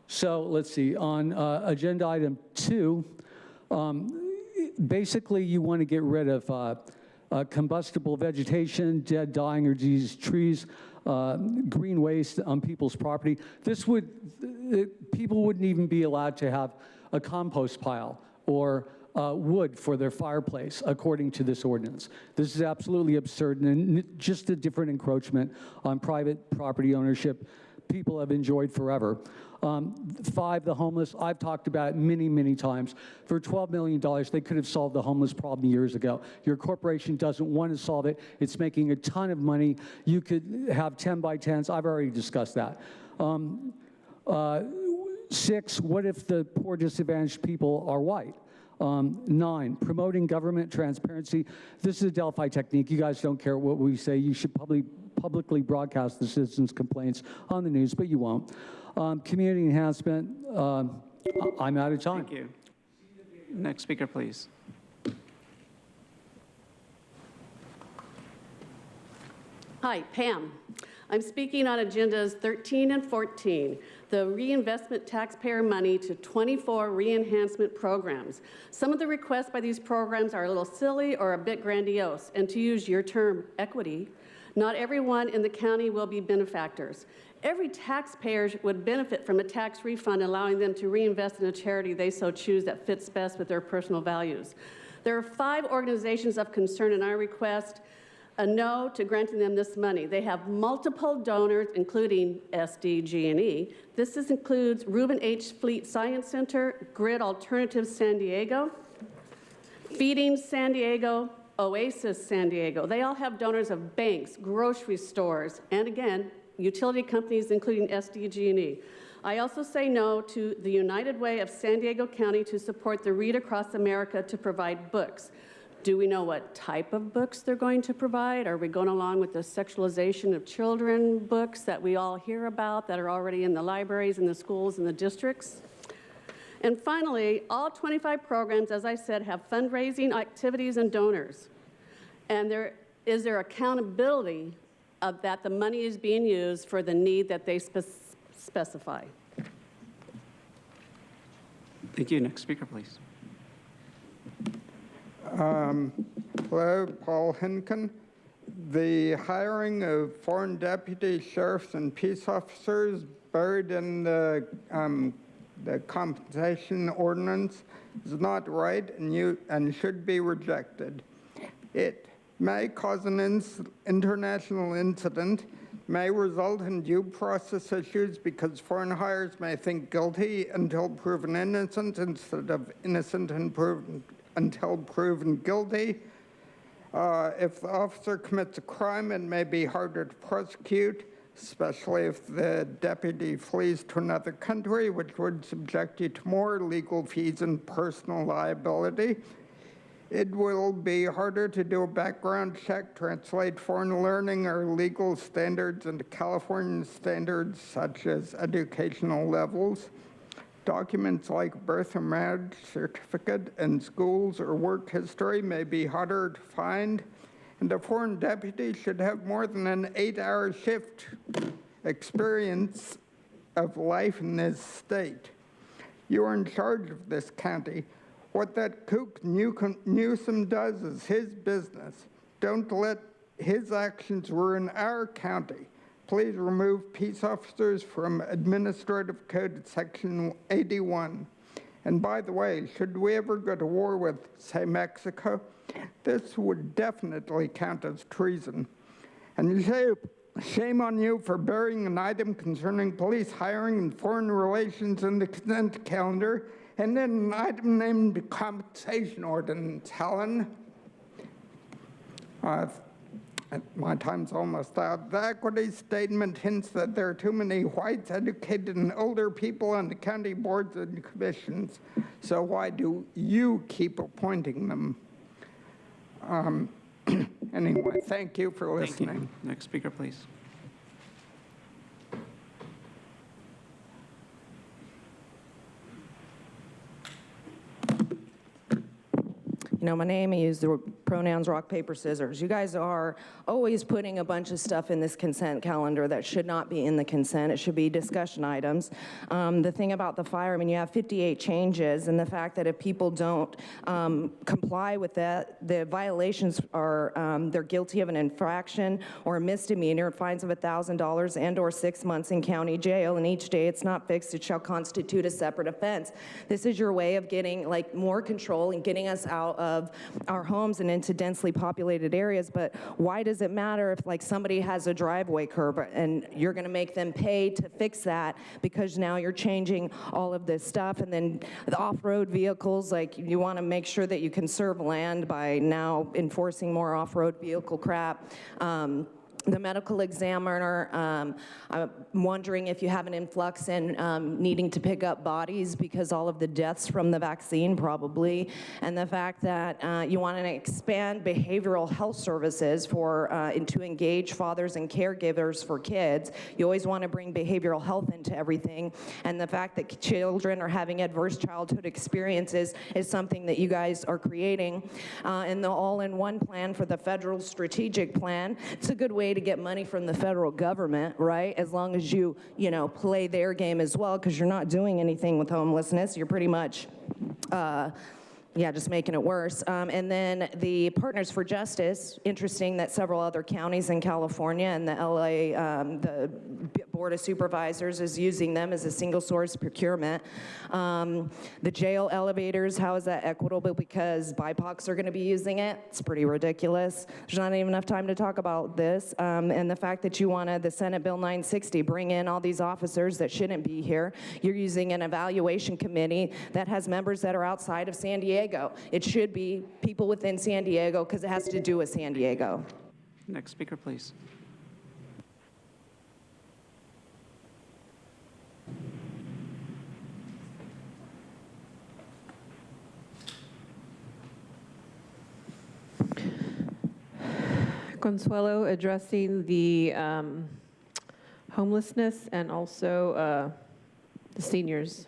So let's see, on agenda item 2, basically you want to get rid of combustible vegetation, dead, dying, or diseased trees, green waste on people's property. This would, people wouldn't even be allowed to have a compost pile or wood for their fireplace, according to this ordinance. This is absolutely absurd and just a different encroachment on private property ownership people have enjoyed forever. 5, the homeless, I've talked about it many, many times. For $12 million, they could have solved the homeless problem years ago. Your corporation doesn't want to solve it. It's making a ton of money. You could have 10 by 10s. I've already discussed that. 6, what if the poor disadvantaged people are white? 9, promoting government transparency. This is a Delphi technique. You guys don't care what we say. You should publicly broadcast the citizens' complaints on the news, but you won't. Community enhancement. I'm out of time. Thank you. Next speaker, please. Hi, Pam. I'm speaking on agendas 13 and 14, the reinvestment taxpayer money to 24 re-enhancement programs. Some of the requests by these programs are a little silly or a bit grandiose, and to use your term, equity, not everyone in the county will be benefactors. Every taxpayer would benefit from a tax refund allowing them to reinvest in a charity they so choose that fits best with their personal values. There are 5 organizations of concern in our request a no to granting them this money. They have multiple donors, including SDG&E. This includes Reuben H. Fleet Science Center, Grid Alternatives San Diego, Feeding San Diego, Oasis San Diego. They all have donors of banks, grocery stores, and again, utility companies, including SDG&E. I also say no to the United Way of San Diego County to support the Read Across America to provide books. Do we know what type of books they're going to provide? Are we going along with the sexualization of children books that we all hear about that are already in the libraries and the schools and the districts? And finally, all 25 programs, as I said, have fundraising activities and donors. And is there accountability of that the money is being used for the need that they specify? Thank you. Next speaker, please. Hello, Paul Henkin. The hiring of foreign deputy sheriffs and peace officers buried in the compensation ordinance is not right and should be rejected. It may cause an international incident, may result in due process issues because foreign hires may think guilty until proven innocent instead of innocent until proven guilty. If the officer commits a crime, it may be harder to prosecute, especially if the deputy flees to another country, which would subject you to more legal fees and personal liability. It will be harder to do a background check, translate foreign learning or legal standards into California standards, such as educational levels. Documents like birth or marriage certificate and schools or work history may be harder to find, and a foreign deputy should have more than an 8-hour shift experience of life in this state. You are in charge of this county. What that kook Newsom does is his business. Don't let his actions ruin our county. Please remove peace officers from Administrative Code Section 81. And by the way, should we ever go to war with, say, Mexico, this would definitely count as treason. And shame on you for burying an item concerning police hiring and foreign relations in the consent calendar, and then an item named compensation ordinance, Helen. My time's almost out. The equity statement hints that there are too many whites, educated, and older people on the county boards and commissions. So why do you keep appointing them? Anyway, thank you for listening. Thank you. Next speaker, please. You know, my name, I use the pronouns rock, paper, scissors. You guys are always putting a bunch of stuff in this consent calendar that should not be in the consent. It should be discussion items. The thing about the fire, I mean, you have 58 changes, and the fact that if people don't comply with that, the violations are, they're guilty of an infraction or a misdemeanor, fines of $1,000 and or 6 months in county jail, and each day it's not fixed, it shall constitute a separate offense. This is your way of getting like more control and getting us out of our homes and into densely populated areas. But why does it matter if like somebody has a driveway curb and you're going to make them pay to fix that because now you're changing all of this stuff? And then the off-road vehicles, like you want to make sure that you conserve land by now enforcing more off-road vehicle crap. the medical examiner, I'm wondering if you have an influx in needing to pick up bodies because all of the deaths from the vaccine probably, and the fact that you want to expand behavioral health services for and to engage fathers and caregivers for kids. You always want to bring behavioral health into everything, and the fact that children are having adverse childhood experiences is something that you guys are creating. And the all-in-one plan for the federal strategic plan, it's a good way to get money from the federal government, right? As long as you know, play their game as well, because you're not doing anything with homelessness. You're pretty much, yeah, just making it worse. And then the Partners for Justice, interesting that several other counties in California and the LA, the Board of Supervisors is using them as a single source procurement. The jail elevators, how is that equitable? Because BIPOCs are gonna be using it. It's pretty ridiculous. There's not even enough time to talk about this. And the fact that you wanted the Senate Bill 960, bring in all these officers that shouldn't be here. You're using an evaluation committee that has members that are outside of San Diego. It should be people within San Diego because it has to do with San Diego. Next speaker, please. Consuelo, addressing the homelessness and also the seniors.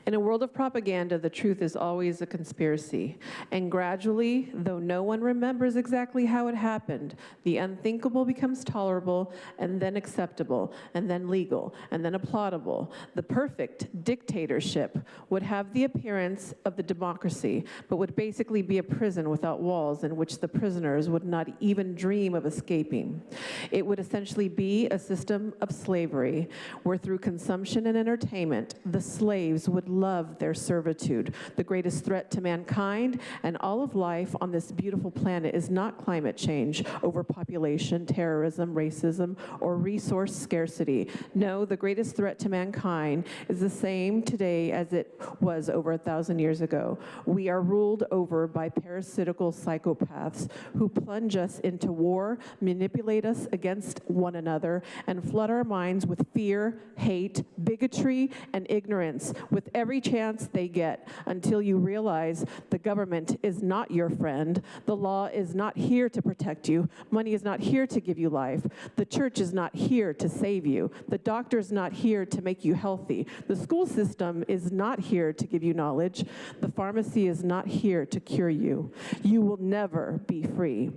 In a world of propaganda, the truth is always a conspiracy. And gradually, though no one remembers exactly how it happened, the unthinkable becomes tolerable, and then acceptable, and then legal, and then applaudable. The perfect dictatorship would have the appearance of the democracy, but would basically be a prison without walls in which the prisoners would not even dream of escaping. It would essentially be a system of slavery, where through consumption and entertainment, the slaves would love their servitude. The greatest threat to mankind and all of life on this beautiful planet is not climate change, overpopulation, terrorism, racism, or resource scarcity. No, the greatest threat to mankind is the same today as it was over 1,000 years ago. We are ruled over by parasitical psychopaths who plunge us into war, manipulate us against one another, and flood our minds with fear, hate, bigotry, and ignorance with every chance they get, until you realize the government is not your friend. The law is not here to protect you. Money is not here to give you life. The church is not here to save you. The doctor is not here to make you healthy. The school system is not here to give you knowledge. The pharmacy is not here to cure you. You will never be free.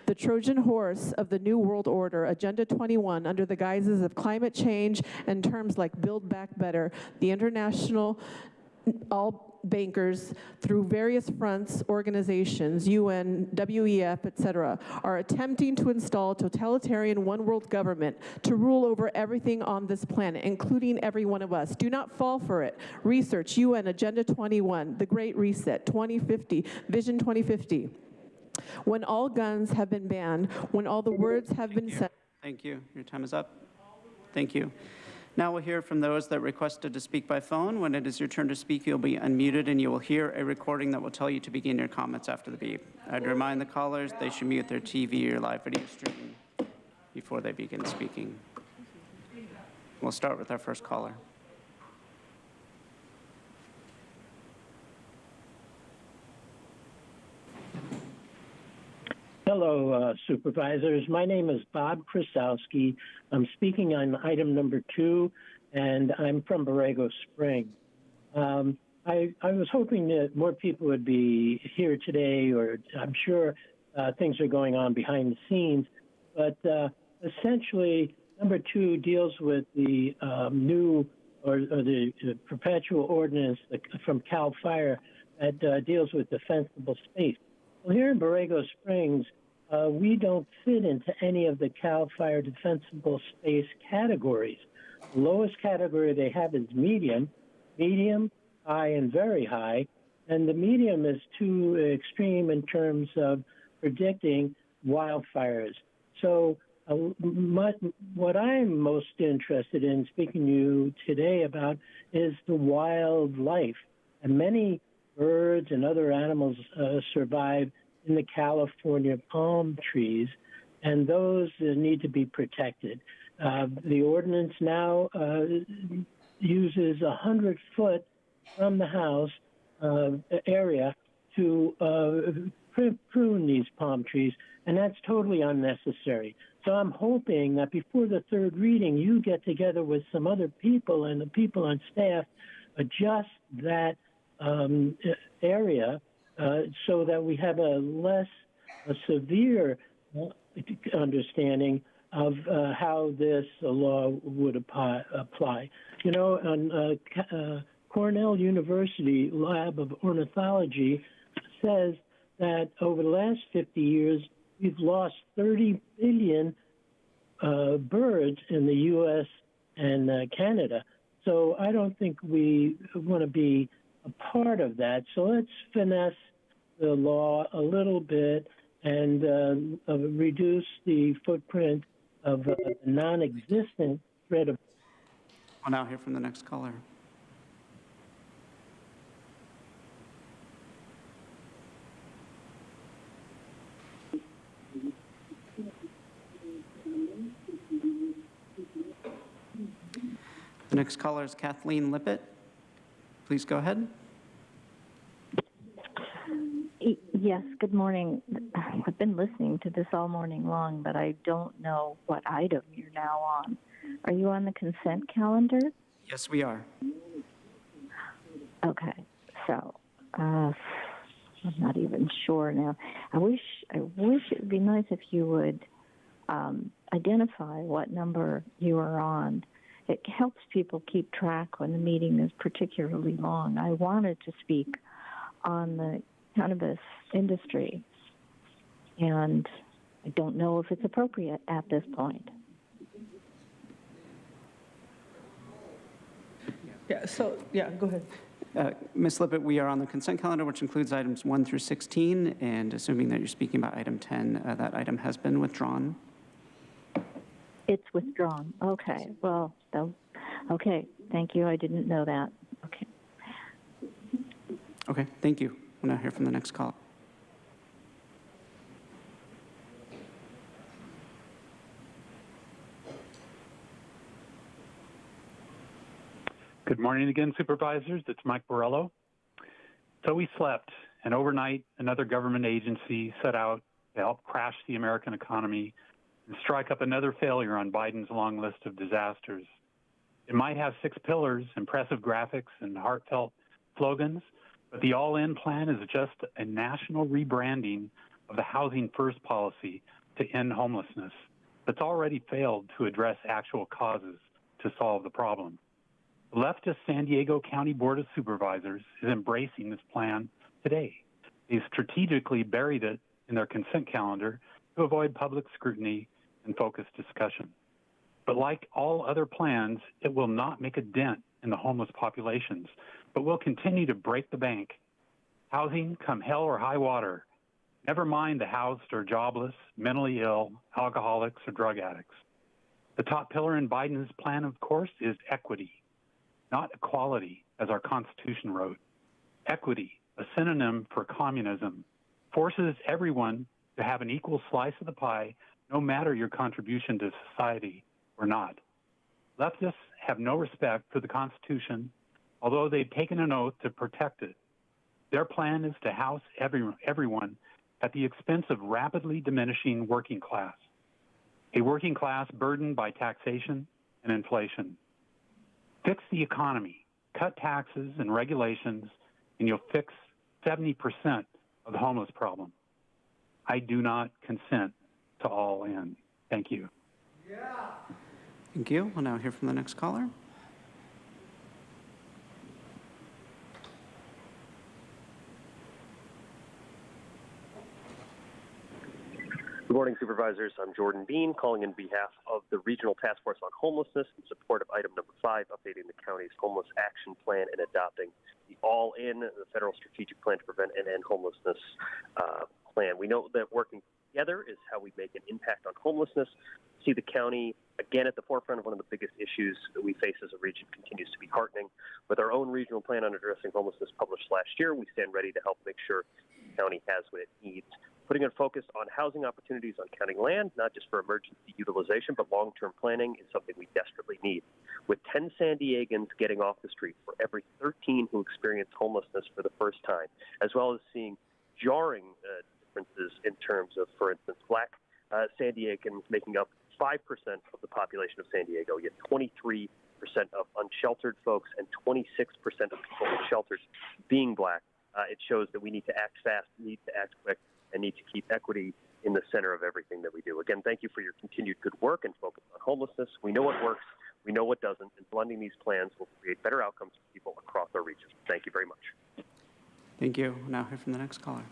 The Trojan horse of the New World Order, Agenda 21, under the guises of climate change and terms like Build Back Better, the international all bankers through various fronts, organizations, UN, WEF, etc., are attempting to install totalitarian one-world government to rule over everything on this planet, including every one of us. Do not fall for it. Research, UN, Agenda 21, the Great Reset, 2050, Vision 2050. When all guns have been banned, when all the words have been said. Thank you. Your time is up. Thank you. Now we'll hear from those that requested to speak by phone. When it is your turn to speak, you'll be unmuted and you will hear a recording that will tell you to begin your comments after the beep. I'd remind the callers they should mute their TV or live video stream before they begin speaking. We'll start with our first caller. Hello, supervisors. My name is Bob Krasowski. I'm speaking on item number 2, and I'm from Borrego Springs. I was hoping that more people would be here today, or I'm sure things are going on behind the scenes, but essentially, number 2 deals with the new or the perpetual ordinance from CAL FIRE that deals with defensible space. Well, here in Borrego Springs, we don't fit into any of the CAL FIRE defensible space categories. The lowest category they have is medium, high, and very high. And the medium is too extreme in terms of predicting wildfires. So what I'm most interested in speaking to you today about is the wildlife. And many birds and other animals survive in the California palm trees. and those need to be protected. The ordinance now uses 100 foot from the house area to prune these palm trees, and that's totally unnecessary. So I'm hoping that before the third reading, you get together with some other people and the people on staff, adjust that area so that we have a severe understanding of how this law would apply. You know, on Cornell University Lab of Ornithology says that over the last 50 years, we've lost 30 billion birds in the U.S. and Canada. So I don't think we want to be a part of that. So let's finesse the law a little bit and reduce the footprint of the non-existent threat of. We'll now hear from the next caller. The next caller is Kathleen Lippett. Please go ahead. Yes, good morning. I've been listening to this all morning long, but I don't know what item you're now on. Are you on the consent calendar? Yes, we are. Okay, so I'm not even sure now. I wish it would be nice if you would identify what number you are on. It helps people keep track when the meeting is particularly long. I wanted to speak on the cannabis industry, and I don't know if it's appropriate at this point. Go ahead. Ms. Lippett, we are on the consent calendar, which includes items 1 through 16, and assuming that you're speaking about item 10, that item has been withdrawn. It's withdrawn. Okay. Well, okay. Thank you. I didn't know that. Okay. Okay, thank you. We'll now hear from the next caller. Good morning again, Supervisors. It's Mike Borello. So we slept, and overnight, another government agency set out to help crash the American economy and strike up another failure on Biden's long list of disasters. It might have 6 pillars, impressive graphics, and heartfelt slogans, but the all-in plan is just a national rebranding of the Housing First policy to end homelessness that's already failed to address actual causes to solve the problem. The leftist San Diego County Board of Supervisors is embracing this plan today. They strategically buried it in their consent calendar to avoid public scrutiny and focused discussion. But like all other plans, it will not make a dent in the homeless populations, but will continue to break the bank. Housing come hell or high water. Never mind the housed or jobless, mentally ill, alcoholics, or drug addicts. The top pillar in Biden's plan, of course, is equity, not equality, as our Constitution wrote. Equity, a synonym for communism, forces everyone to have an equal slice of the pie, no matter your contribution to society or not. Leftists have no respect for the Constitution, although they've taken an oath to protect it. Their plan is to house everyone at the expense of rapidly diminishing working class, a working class burdened by taxation and inflation. Fix the economy, cut taxes and regulations, and you'll fix 70% of the homeless problem. I do not consent to all in. Thank you. Thank you. We'll now hear from the next caller. Good morning, Supervisors. I'm Jordan Bean, calling in behalf of the Regional Task Force on Homelessness in support of item number 5, updating the county's homeless action plan and adopting the all-in, the federal strategic plan to prevent and end homelessness plan. We know that working together is how we make an impact on homelessness. See the county, again, at the forefront of one of the biggest issues that we face as a region continues to be heartening. With our own regional plan on addressing homelessness published last year, we stand ready to help make sure the county has what it needs Putting a focus on housing opportunities on county land, not just for emergency utilization, but long-term planning, is something we desperately need. With 10 San Diegans getting off the street for every 13 who experience homelessness for the first time, as well as seeing jarring differences in terms of, for instance, black San Diegans making up 5% of the population of San Diego, yet 23% of unsheltered folks and 26% of people in shelters being black. It shows that we need to act fast, need to act quick, and need to keep equity in the center of everything that we do. Again, thank you for your continued good work and focus on homelessness. We know what works, we know what doesn't, and blending these plans will create better outcomes for people across our region. Thank you very much. Thank you. We'll now hear from the next caller.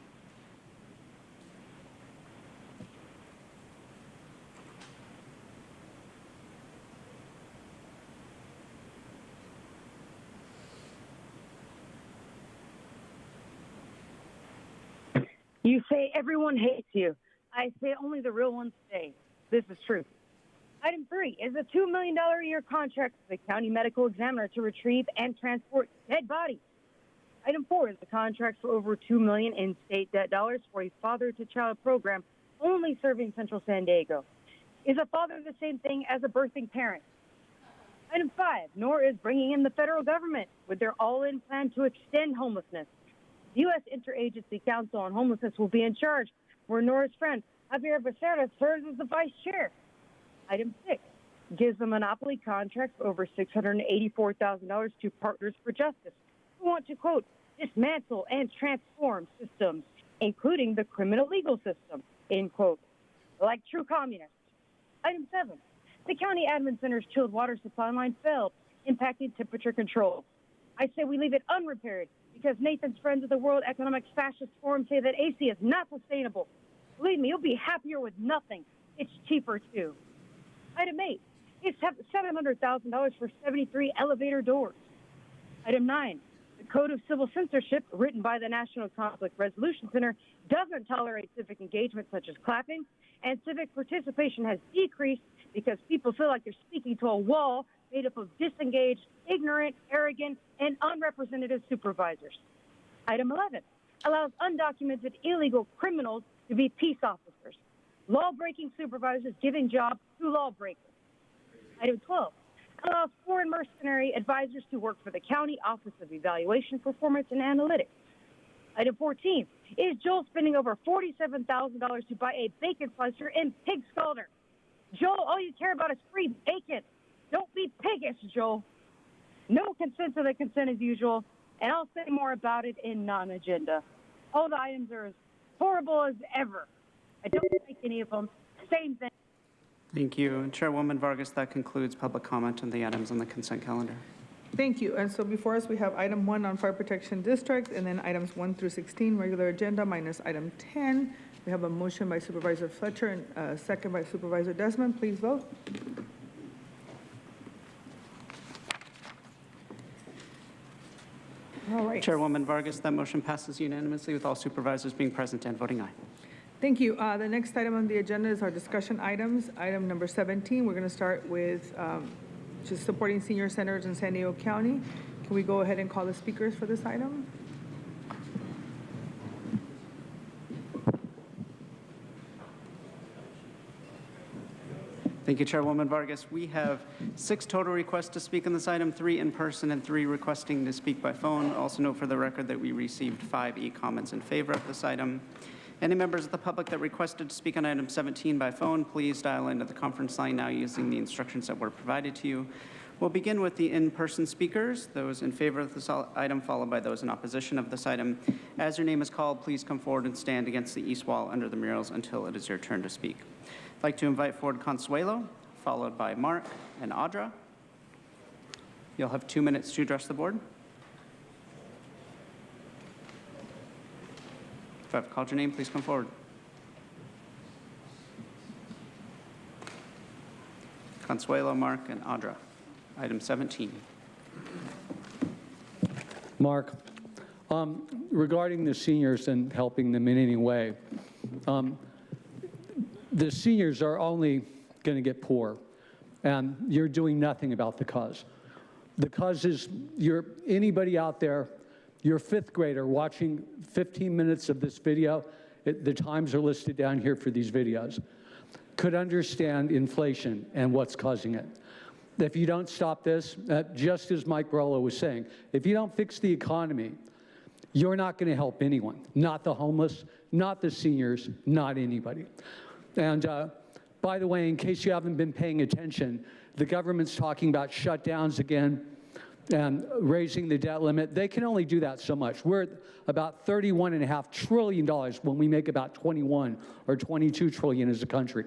You say everyone hates you. I say only the real ones stay. This is true. Item 3 is a $2 million a year contract for the county medical examiner to retrieve and transport dead bodies. Item 4 is a contract for over $2 million in state debt dollars for a father-to-child program only serving Central San Diego. Is a father the same thing as a birthing parent? Item 5, NOR is bringing in the federal government with their all-in plan to extend homelessness. The U.S. Interagency Council on Homelessness will be in charge, where NORA's friend Javier Becerra serves as the vice chair. Item 6 gives a monopoly contract for over $684,000 to Partners for Justice, who want to, quote, dismantle and transform systems, including the criminal legal system, end quote, like true communists. Item 7, the county admin center's chilled water supply line failed, impacting temperature control. I say we leave it unrepaired, because Nathan's friends at the World Economic Fascist Forum say that AC is not sustainable. Believe me, you'll be happier with nothing. It's cheaper, too. Item 8 is $700,000 for 73 elevator doors. Item 9, the Code of Civil Censorship, written by the National Conflict Resolution Center, doesn't tolerate civic engagement such as clapping, and civic participation has decreased because people feel like they're speaking to a wall made up of disengaged, ignorant, arrogant, and unrepresentative supervisors. Item 11 allows undocumented illegal criminals to be peace officers, law-breaking supervisors giving jobs to lawbreakers. Item 12 allows foreign mercenary advisors to work for the County Office of Evaluation, Performance, and Analytics. Item 14 is Joel spending over $47,000 to buy a bacon slicer and pig scalder. Joel, all you care about is free bacon. Don't be piggish, Joel. No consent to the consent as usual, and I'll say more about it in non-agenda. All the items are as horrible as ever. I don't like any of them. Same thing. Thank you. Chairwoman Vargas, that concludes public comment on the items on the consent calendar. Thank you. And so before us, we have item 1 on fire protection district, and then items 1 through 16, regular agenda, minus item 10. We have a motion by Supervisor Fletcher and a second by Supervisor Desmond. Please vote. All right. Chairwoman Vargas, that motion passes unanimously with all supervisors being present and voting aye. Thank you. The next item on the agenda is our discussion items. Item number 17, we're going to start with just supporting senior centers in San Diego County. Can we go ahead and call the speakers for this item? Thank you, Chairwoman Vargas. We have 6 total requests to speak on this item, 3 in person and 3 requesting to speak by phone. Also note for the record that we received 5 e-comments in favor of this item. Any members of the public that requested to speak on item 17 by phone, please dial into the conference line now using the instructions that were provided to you. We'll begin with the in-person speakers, those in favor of this item, followed by those in opposition of this item. As your name is called, please come forward and stand against the east wall under the murals until it is your turn to speak. I'd like to invite forward Consuelo, followed by Mark and Audra. You'll have 2 minutes to address the board. If I've called your name, please come forward. Consuelo, Mark, and Audra. Item 17. Mark, regarding the seniors and helping them in any way, the seniors are only going to get poor, and you're doing nothing about the cause. The cause is anybody out there, you're a 5th grader watching 15 minutes of this video, the times are listed down here for these videos, could understand inflation and what's causing it. If you don't stop this, just as Mike Barolo was saying, if you don't fix the economy, you're not going to help anyone, not the homeless, not the seniors, not anybody. And by the way, in case you haven't been paying attention, the government's talking about shutdowns again and raising the debt limit. They can only do that so much. We're at about $31.5 trillion when we make about 21 or 22 trillion as a country.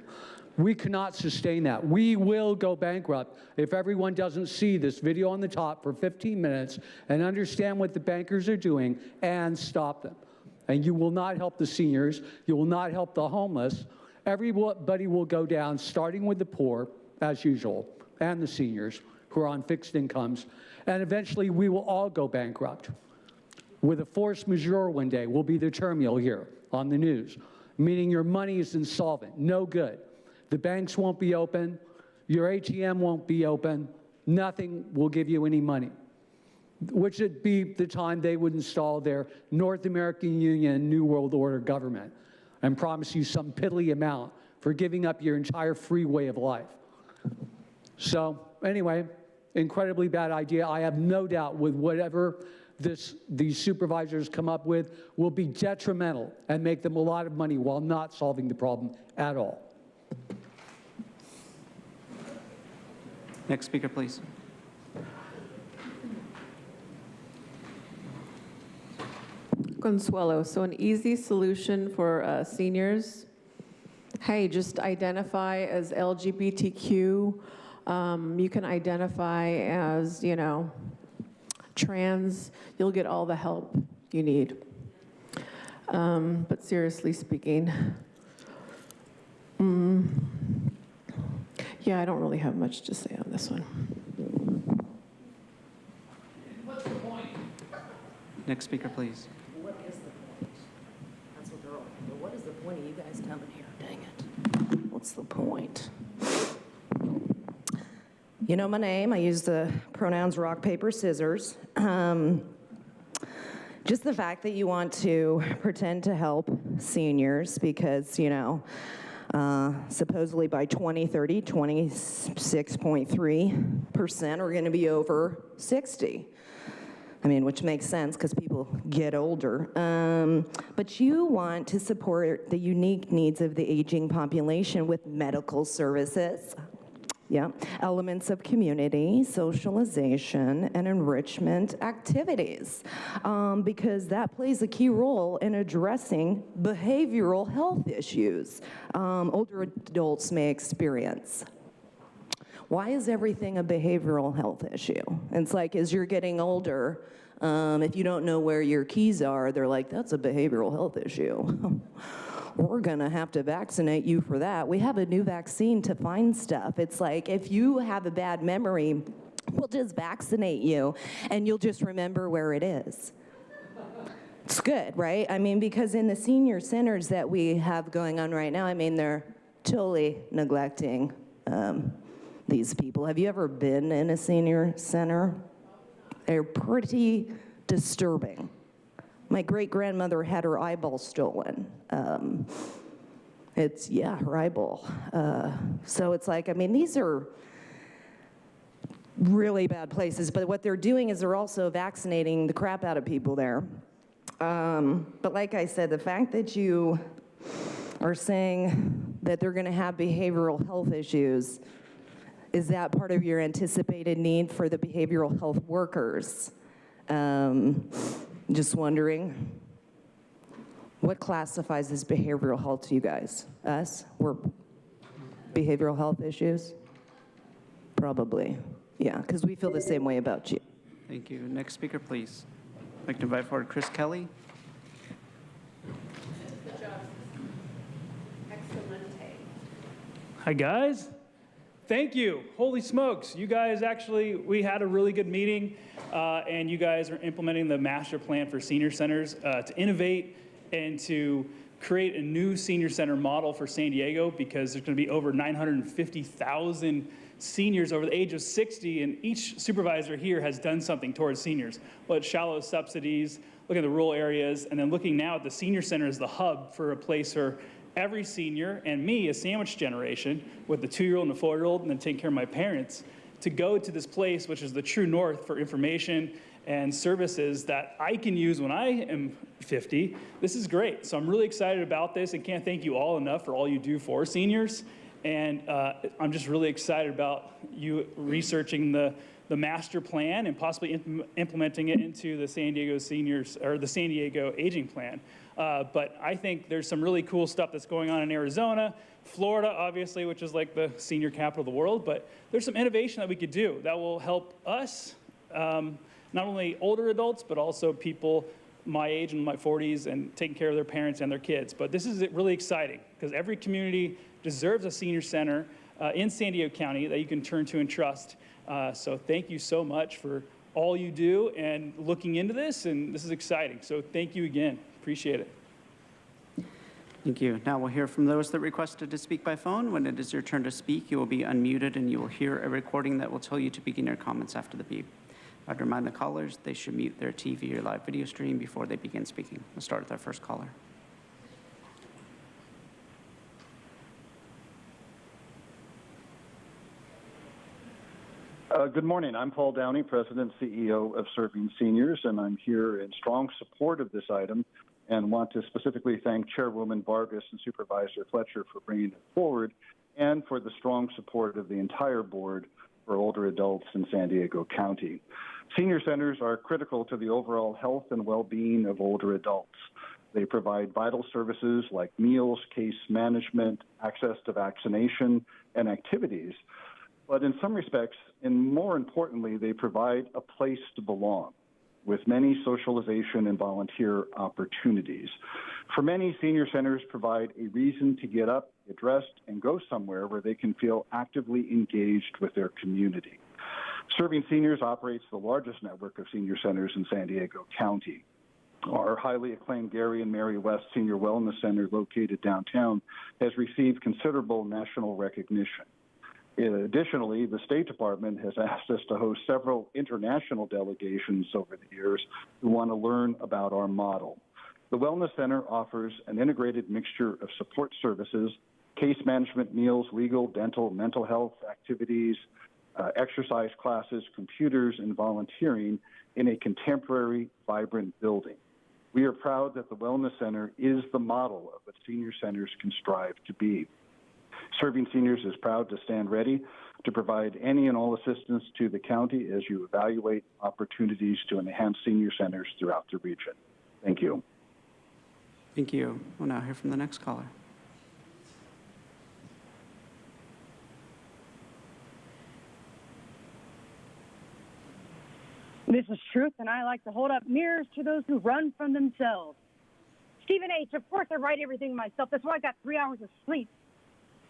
We cannot sustain that. We will go bankrupt if everyone doesn't see this video on the top for 15 minutes and understand what the bankers are doing and stop them. And you will not help the seniors. You will not help the homeless. Everybody will go down, starting with the poor, as usual, and the seniors who are on fixed incomes. And eventually, we will all go bankrupt. With a force majeure one day will be the term you'll hear on the news, meaning your money is insolvent, no good. The banks won't be open, your ATM won't be open, nothing will give you any money, which would be the time they would install their North American Union New World Order government and promise you some piddly amount for giving up your entire free way of life. So anyway, incredibly bad idea. I have no doubt with whatever these supervisors come up with will be detrimental and make them a lot of money while not solving the problem at all. Next speaker, please. Consuelo, so an easy solution for seniors, hey, just identify as LGBTQ. You can identify as, you know, trans. You'll get all the help you need. But seriously speaking, yeah, I don't really have much to say on this one. What's the point? Next speaker, please. What is the point? That's what they're all, well, what is the point of you guys coming here? Dang it. What's the point? You know my name. I use the pronouns rock, paper, scissors. Just the fact that you want to pretend to help seniors because, you know, supposedly by 2030, 26.3% are going to be over 60. I mean, which makes sense because people get older. But you want to support the unique needs of the aging population with medical services. Yeah, elements of community, socialization, and enrichment activities, because that plays a key role in addressing behavioral health issues older adults may experience. Why is everything a behavioral health issue? It's like as you're getting older, if you don't know where your keys are, they're like, that's a behavioral health issue. We're gonna have to vaccinate you for that. We have a new vaccine to find stuff. It's like, if you have a bad memory, we'll just vaccinate you and you'll just remember where it is. It's good, right? I mean, because in the senior centers that we have going on right now, I mean, they're totally neglecting these people. Have you ever been in a senior center? They're pretty disturbing. My great-grandmother had her eyeball stolen. Her eyeball. So it's like, I mean, these are really bad places, but what they're doing is they're also vaccinating the crap out of people there. But like I said, the fact that you are saying that they're gonna have behavioral health issues, is that part of your anticipated need for the behavioral health workers? Just wondering, what classifies as behavioral health to you guys? Us? We're behavioral health issues? Probably, yeah, because we feel the same way about you. Thank you. Next speaker, please. I'd like to invite forward Chris Kelly. Hi, guys. Thank you. Holy smokes. You guys actually, we had a really good meeting, and you guys are implementing the master plan for senior centers to innovate and to create a new senior center model for San Diego, because there's going to be over 950,000 seniors over the age of 60, and each supervisor here has done something towards seniors. Well, it's shallow subsidies, looking at the rural areas, and then looking now at the senior center as the hub for a place for every senior and me, a sandwich generation, with the 2-year-old and the 4-year-old, and then taking care of my parents, to go to this place, which is the true north for information and services that I can use when I am 50. This is great. So I'm really excited about this and can't thank you all enough for all you do for seniors. And I'm just really excited about you researching the master plan and possibly implementing it into the San Diego seniors, or the San Diego aging plan. But I think there's some really cool stuff that's going on in Arizona, Florida, obviously, which is like the senior capital of the world. But there's some innovation that we could do that will help us, not only older adults, but also people my age in my 40s and taking care of their parents and their kids. But this is really exciting because every community deserves a senior center in San Diego County that you can turn to and trust. So thank you so much for all you do and looking into this, and this is exciting. So thank you again. Appreciate it. Thank you. Now we'll hear from those that requested to speak by phone. When it is your turn to speak, you will be unmuted and you will hear a recording that will tell you to begin your comments after the beep. I'd remind the callers they should mute their TV or live video stream before they begin speaking. We'll start with our first caller. Good morning. I'm Paul Downey, President and CEO of Serving Seniors, and I'm here in strong support of this item and want to specifically thank Chairwoman Vargas and Supervisor Fletcher for bringing it forward and for the strong support of the entire board for older adults in San Diego County. Senior centers are critical to the overall health and well-being of older adults. They provide vital services like meals, case management, access to vaccination, and activities. But in some respects, and more importantly, they provide a place to belong with many socialization and volunteer opportunities. For many, senior centers provide a reason to get up, get dressed, and go somewhere where they can feel actively engaged with their community. Serving Seniors operates the largest network of senior centers in San Diego County. Our highly acclaimed Gary and Mary West Senior Wellness Center, located downtown, has received considerable national recognition. Additionally, the State Department has asked us to host several international delegations over the years who want to learn about our model. The Wellness Center offers an integrated mixture of support services, case management, meals, legal, dental, mental health activities, exercise classes, computers, and volunteering in a contemporary, vibrant building. We are proud that the Wellness Center is the model of what senior centers can strive to be. Serving Seniors is proud to stand ready to provide any and all assistance to the county as you evaluate opportunities to enhance senior centers throughout the region. Thank you. Thank you. We'll now hear from the next caller. This is Truth, and I like to hold up mirrors to those who run from themselves. Stephen H., of course I write everything myself. That's why I got 3 hours of sleep.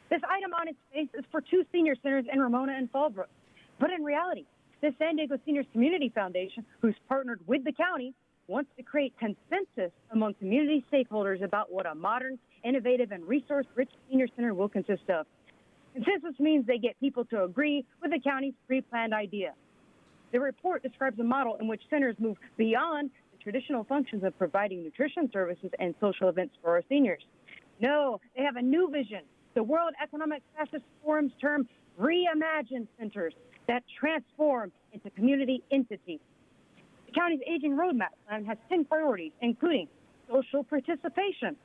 This item on its face is for 2 senior centers in Ramona and Fallbrook. But in reality, the San Diego Seniors Community Foundation, who's partnered with the county, wants to create consensus among community stakeholders about what a modern, innovative, and resource-rich senior center will consist of. Consensus means they get people to agree with the county's pre-planned idea. The report describes a model in which centers move beyond the traditional functions of providing nutrition services and social events for our seniors. No, they have a new vision. The World Economic Crisis Forum's term, reimagine centers that transform into community entities. The county's aging roadmap plan has 10 priorities, including social participation.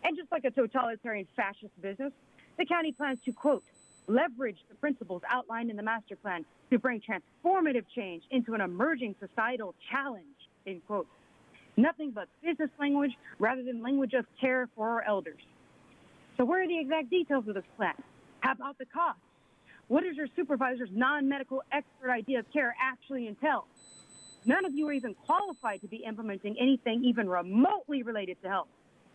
And just like a totalitarian fascist business, the county plans to, quote, leverage the principles outlined in the master plan to bring transformative change into an emerging societal challenge, end quote. Nothing but business language rather than language of care for our elders. So where are the exact details of this plan? How about the cost? What does your supervisor's non-medical expert idea of care actually entail? None of you are even qualified to be implementing anything even remotely related to health.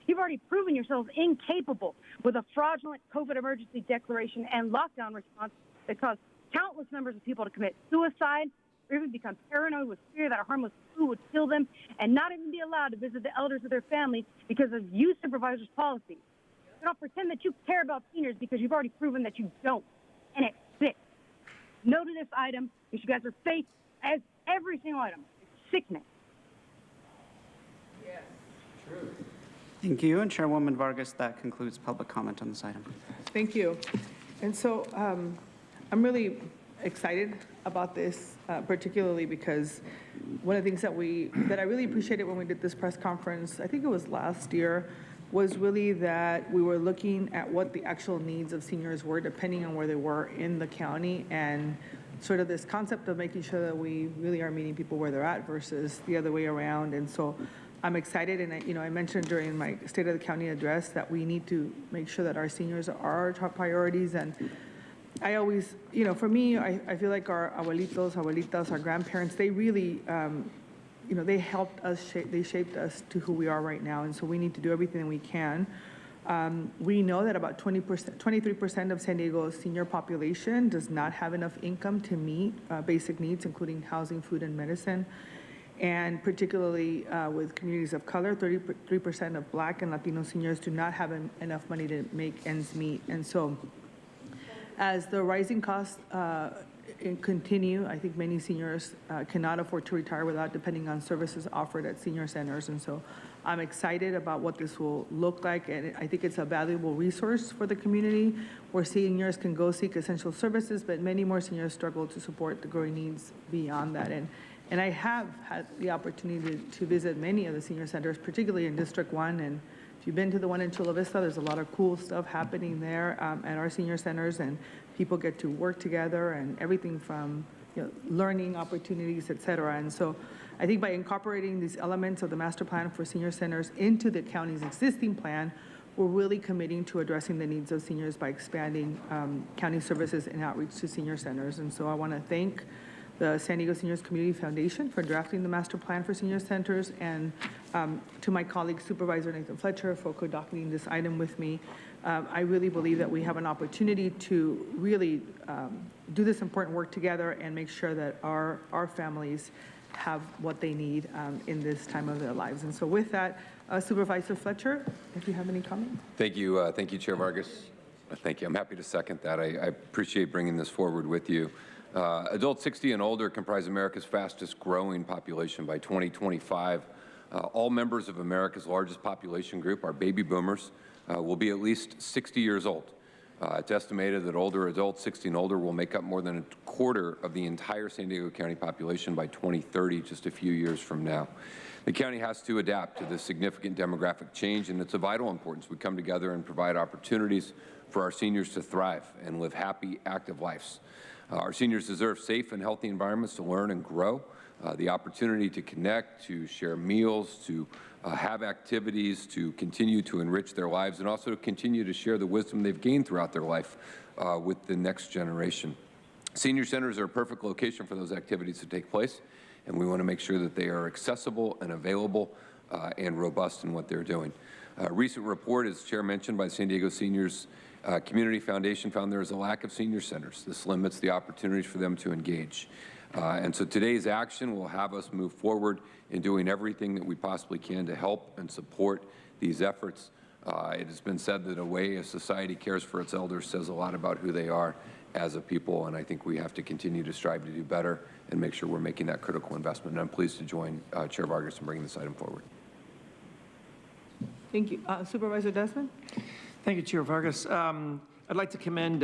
You've already proven yourselves incapable with a fraudulent COVID emergency declaration and lockdown response that caused countless numbers of people to commit suicide or even become paranoid with fear that a harmless flu would kill them and not even be allowed to visit the elders of their families because of you supervisors' policies. Don't pretend that you care about seniors because you've already proven that you don't. And it's sick. no to this item because you guys are fake as every single item. It's sickening. Yes, true. Thank you. And Chairwoman Vargas, that concludes public comment on this item. Thank you. And so I'm really excited about this, particularly because one of the things that I really appreciated when we did this press conference, I think it was last year, was really that we were looking at what the actual needs of seniors were depending on where they were in the county, and sort of this concept of making sure that we really are meeting people where they're at versus the other way around. And so I'm excited, and I mentioned during my State of the County address that we need to make sure that our seniors are our top priorities. And I always, for me, I feel like our abuelitas, our grandparents, they really, they helped us, they shaped us to who we are right now. And so we need to do everything we can. We know that about 23% of San Diego's senior population does not have enough income to meet basic needs, including housing, food, and medicine. And particularly with communities of color, 33% of Black and Latino seniors do not have enough money to make ends meet. And so as the rising costs continue, I think many seniors cannot afford to retire without depending on services offered at senior centers. And so I'm excited about what this will look like, and I think it's a valuable resource for the community where seniors can go seek essential services, but many more seniors struggle to support the growing needs beyond that. And I have had the opportunity to visit many of the senior centers, particularly in District 1. And if you've been to the one in Chula Vista, there's a lot of cool stuff happening there at our senior centers, and people get to work together and everything from learning opportunities, et cetera. And so I think by incorporating these elements of the master plan for senior centers into the county's existing plan, we're really committing to addressing the needs of seniors by expanding county services and outreach to senior centers. And so I want to thank the San Diego Seniors Community Foundation for drafting the master plan for senior centers, and to my colleague Supervisor Nathan Fletcher for co-docketing this item with me. I really believe that we have an opportunity to really do this important work together and make sure that our families have what they need in this time of their lives. And so with that, Supervisor Fletcher, if you have any comments. Thank you, Chair Vargas. Thank you. I'm happy to second that. I appreciate bringing this forward with you. Adults 60 and older comprise America's fastest growing population by 2025. All members of America's largest population group, our baby boomers, will be at least 60 years old. It's estimated that older adults 60 and older will make up more than a quarter of the entire San Diego County population by 2030, just a few years from now. The county has to adapt to this significant demographic change, and it's of vital importance we come together and provide opportunities for our seniors to thrive and live happy, active lives. Our seniors deserve safe and healthy environments to learn and grow, the opportunity to connect, to share meals, to have activities, to continue to enrich their lives, and also to continue to share the wisdom they've gained throughout their life with the next generation. Senior centers are a perfect location for those activities to take place, and we want to make sure that they are accessible and available and robust in what they're doing. A recent report, as Chair mentioned, by the San Diego Seniors Community Foundation found there is a lack of senior centers. This limits the opportunities for them to engage. And so today's action will have us move forward in doing everything that we possibly can to help and support these efforts. It has been said that a way a society cares for its elders says a lot about who they are as a people, and I think we have to continue to strive to do better and make sure we're making that critical investment. And I'm pleased to join Chair Vargas in bringing this item forward. Thank you. Supervisor Desmond? Thank you, Chair Vargas. I'd like to commend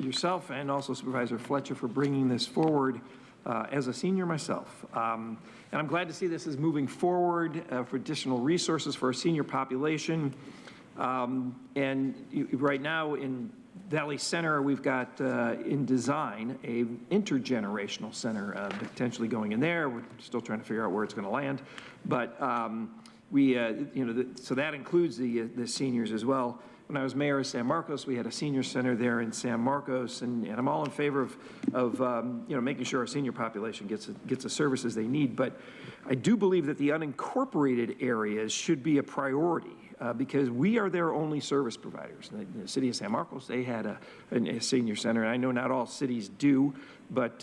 yourself and also Supervisor Fletcher for bringing this forward as a senior myself. And I'm glad to see this is moving forward for additional resources for our senior population. Right now in Valley Center, we've got in design a intergenerational center potentially going in there. We're still trying to figure out where it's going to land, but so that includes the seniors as well. When I was mayor of San Marcos, we had a senior center there in San Marcos, and I'm all in favor of making sure our senior population gets the services they need. But I do believe that the unincorporated areas should be a priority. because we are their only service providers. The city of San Marcos, they had a senior center. And I know not all cities do, but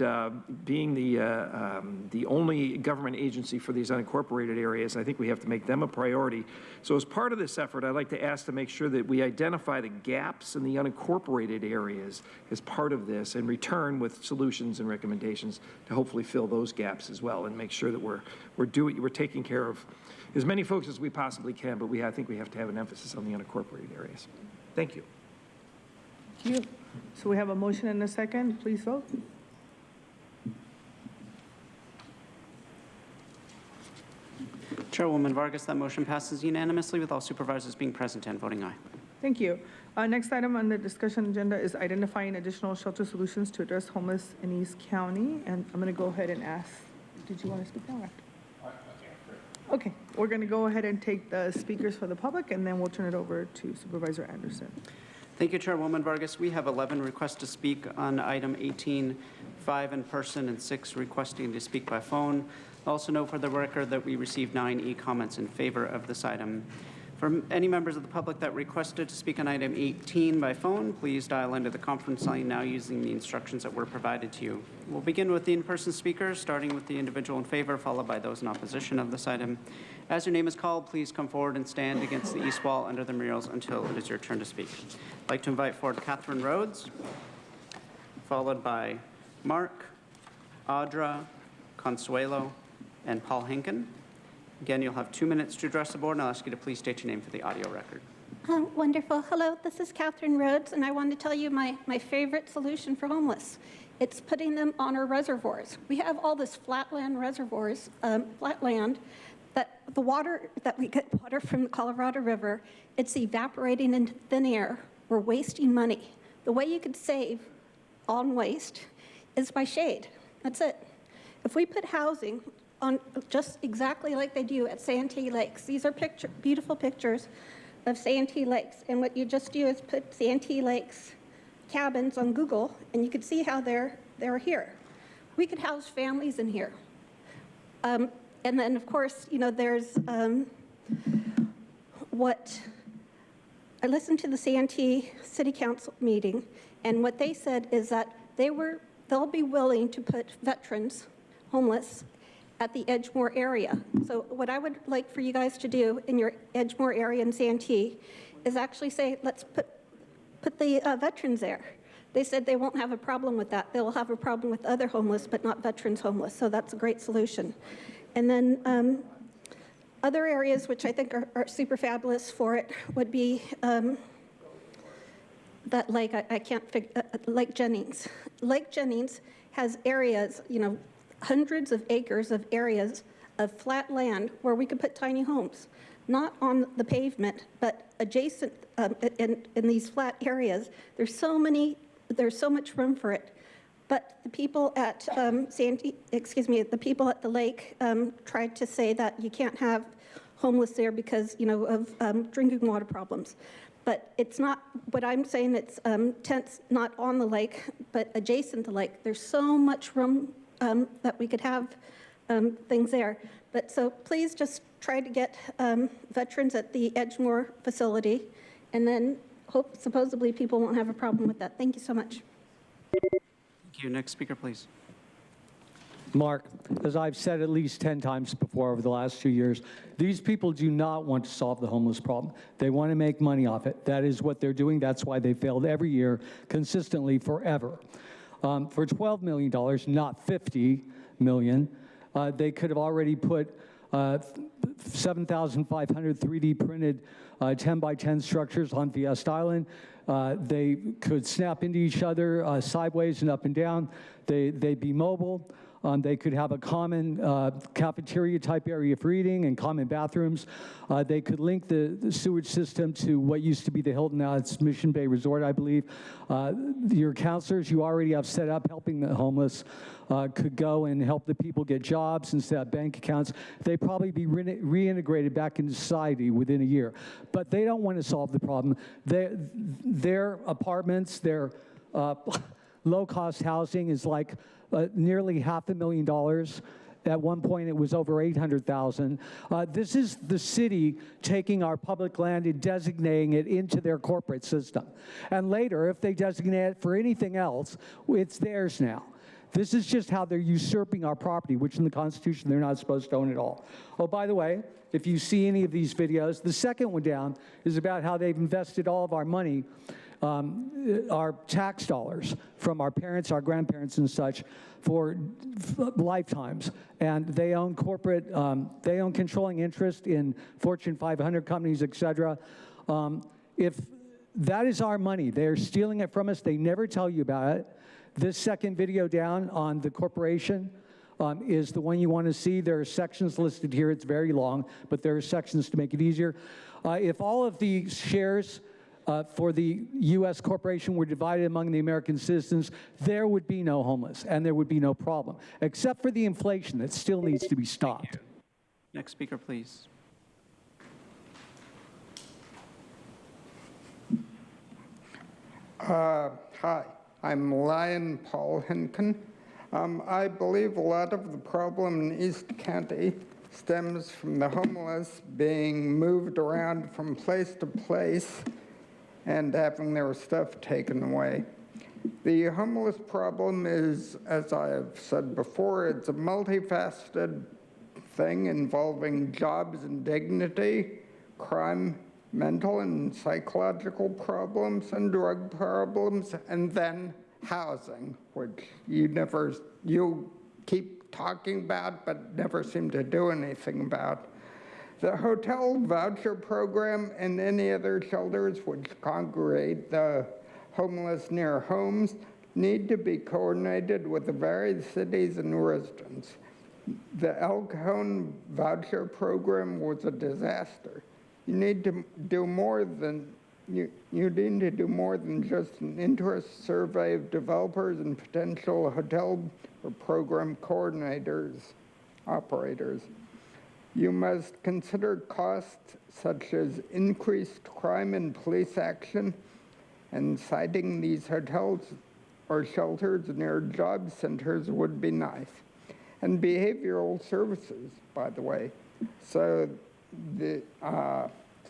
being the only government agency for these unincorporated areas, I think we have to make them a priority. So as part of this effort, I'd like to ask to make sure that we identify the gaps in the unincorporated areas as part of this and return with solutions and recommendations to hopefully fill those gaps as well and make sure that we're taking care of as many folks as we possibly can, but I think we have to have an emphasis on the unincorporated areas. Thank you. Thank you. So we have a motion and a second. Please vote. Chairwoman Vargas, that motion passes unanimously with all supervisors being present and voting aye. Thank you. Next item on the discussion agenda is identifying additional shelter solutions to address homeless in East County. And I'm going to go ahead and ask, did you want to speak now? Okay, we're going to go ahead and take the speakers for the public, and then we'll turn it over to Supervisor Anderson. Thank you, Chairwoman Vargas. We have 11 requests to speak on item 18, 5 in person and 6 requesting to speak by phone. Also note for the record that we received 9 e-comments in favor of this item. For any members of the public that requested to speak on item 18 by phone, please dial into the conference line now using the instructions that were provided to you. We'll begin with the in-person speakers, starting with the individual in favor, followed by those in opposition of this item. As your name is called, please come forward and stand against the east wall under the murals until it is your turn to speak. I'd like to invite forward Catherine Rhodes, followed by Mark, Audra, Consuelo, and Paul Hinken. Again, you'll have 2 minutes to address the board, and I'll ask you to please state your name for the audio record. Wonderful. Hello, this is Catherine Rhodes, and I want to tell you my favorite solution for homeless. It's putting them on our reservoirs. We have all this flatland reservoirs, flat land, that the water, that we get water from the Colorado River, it's evaporating into thin air. We're wasting money. The way you could save on waste is by shade. That's it. If we put housing on just exactly like they do at Santee Lakes. These are beautiful pictures of Santee Lakes. And what you just do is put Santee Lakes cabins on Google, and you can see how they're here. We could house families in here. And then, of course, you know, there's what I listened to the Santee City Council meeting, and what they said is that they'll be willing to put veterans, homeless, at the Edgemoor area. So what I would like for you guys to do in your Edgemoor area in Santee is actually say, let's put the veterans there. They said they won't have a problem with that. They'll have a problem with other homeless, but not veterans homeless. So that's a great solution. And then other areas which I think are super fabulous for it would be that lake, I can't figure, Lake Jennings. Lake Jennings has areas, you know, hundreds of acres of areas of flat land where we could put tiny homes, not on the pavement, but adjacent in these flat areas. There's so much room for it. But the people at the people at the lake tried to say that you can't have homeless there because, you know, of drinking water problems. But it's not, what I'm saying, it's tents not on the lake, but adjacent to the lake. There's so much room that we could have things there. But so please just try to get veterans at the Edgemoor facility, and then supposedly people won't have a problem with that. Thank you so much. Thank you. Next speaker, please. Mark, as I've said at least 10 times before over the last 2 years, these people do not want to solve the homeless problem. They want to make money off it. That is what they're doing. That's why they failed every year, consistently, forever. For $12 million, not $50 million, they could have already put 7,500 3D printed 10 by 10 structures on Fiesta Island. They could snap into each other sideways and up and down. They'd be mobile. They could have a common cafeteria type area for eating and common bathrooms. They could link the sewage system to what used to be the Hilton, now it's Mission Bay Resort, I believe. Your counselors you already have set up helping the homeless could go and help the people get jobs instead of bank accounts. They'd probably be reintegrated back into society within a year. But they don't want to solve the problem. Their apartments, their low-cost housing is like nearly $500,000, At one point, it was over 800,000. This is the city taking our public land and designating it into their corporate system. And later, if they designate it for anything else, it's theirs now. This is just how they're usurping our property, which in the Constitution, they're not supposed to own it all. Oh, by the way, if you see any of these videos, the second one down is about how they've invested all of our money, our tax dollars from our parents, our grandparents and such for lifetimes. And they own corporate, they own controlling interest in Fortune 500 companies, et cetera. If that is our money, they're stealing it from us. They never tell you about it. This second video down on the corporation is the one you want to see. There are sections listed here. It's very long, but there are sections to make it easier. If all of the shares for the U.S. corporation were divided among the American citizens, there would be no homeless, and there would be no problem, except for the inflation that still needs to be stopped. Next speaker, please. Hi, I'm Lion Paul Henkin. I believe a lot of the problem in East County stems from the homeless being moved around from place to place and having their stuff taken away. The homeless problem is, as I have said before, it's a multifaceted thing involving jobs and dignity, crime, mental and psychological problems, and drug problems, and then housing, which you keep talking about but never seem to do anything about. The hotel voucher program and any other shelters which congregate the homeless near homes need to be coordinated with the various cities and residents. The El Cajon voucher program was a disaster. You need to do more than you need to do more than just an interest survey of developers and potential hotel or program coordinators, operators. You must consider costs such as increased crime and police action, and citing these hotels or shelters near job centers would be nice. And behavioral services, by the way, so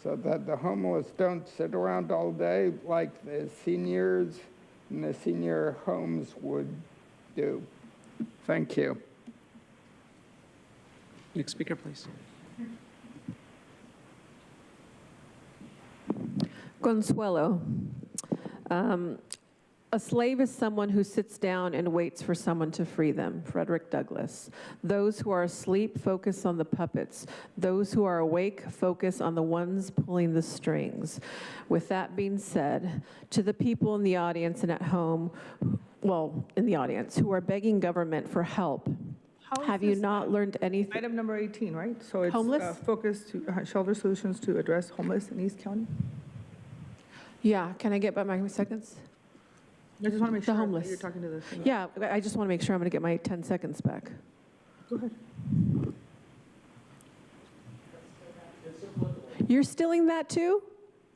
that the homeless don't sit around all day like the seniors in the senior homes would do. Thank you. Next speaker, please. Consuelo. A slave is someone who sits down and waits for someone to free them. Frederick Douglass. Those who are asleep focus on the puppets. Those who are awake focus on the ones pulling the strings. With that being said, to the people in the audience and at home, well, in the audience, who are begging government for help, have you not learned anything? Item number 18, right? So it's Homeless? focused to shelter solutions to address homeless in East County. Yeah, can I get by my seconds? I just want to make sure homeless. that you're talking to the thing. Yeah, I just want to make sure I'm going to get my 10 seconds back. Go ahead. You're stealing that too?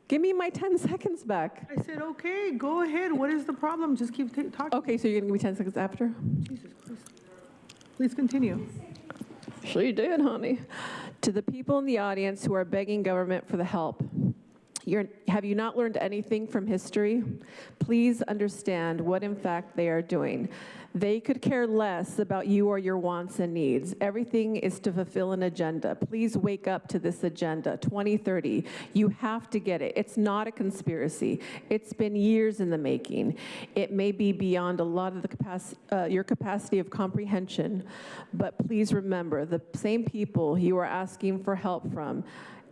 Give me my 10 seconds back. I said, okay, go ahead. What is the problem? Just keep talking. Okay, so you're going to give me 10 seconds after? Jesus Christ. Please continue. She did, honey. To the people in the audience who are begging government for the help, have you not learned anything from history? Please understand what in fact they are doing. They could care less about you or your wants and needs. Everything is to fulfill an agenda. Please wake up to this agenda, 2030. You have to get it. It's not a conspiracy. It's been years in the making. It may be beyond a lot of the your capacity of comprehension, but please remember, the same people you are asking for help from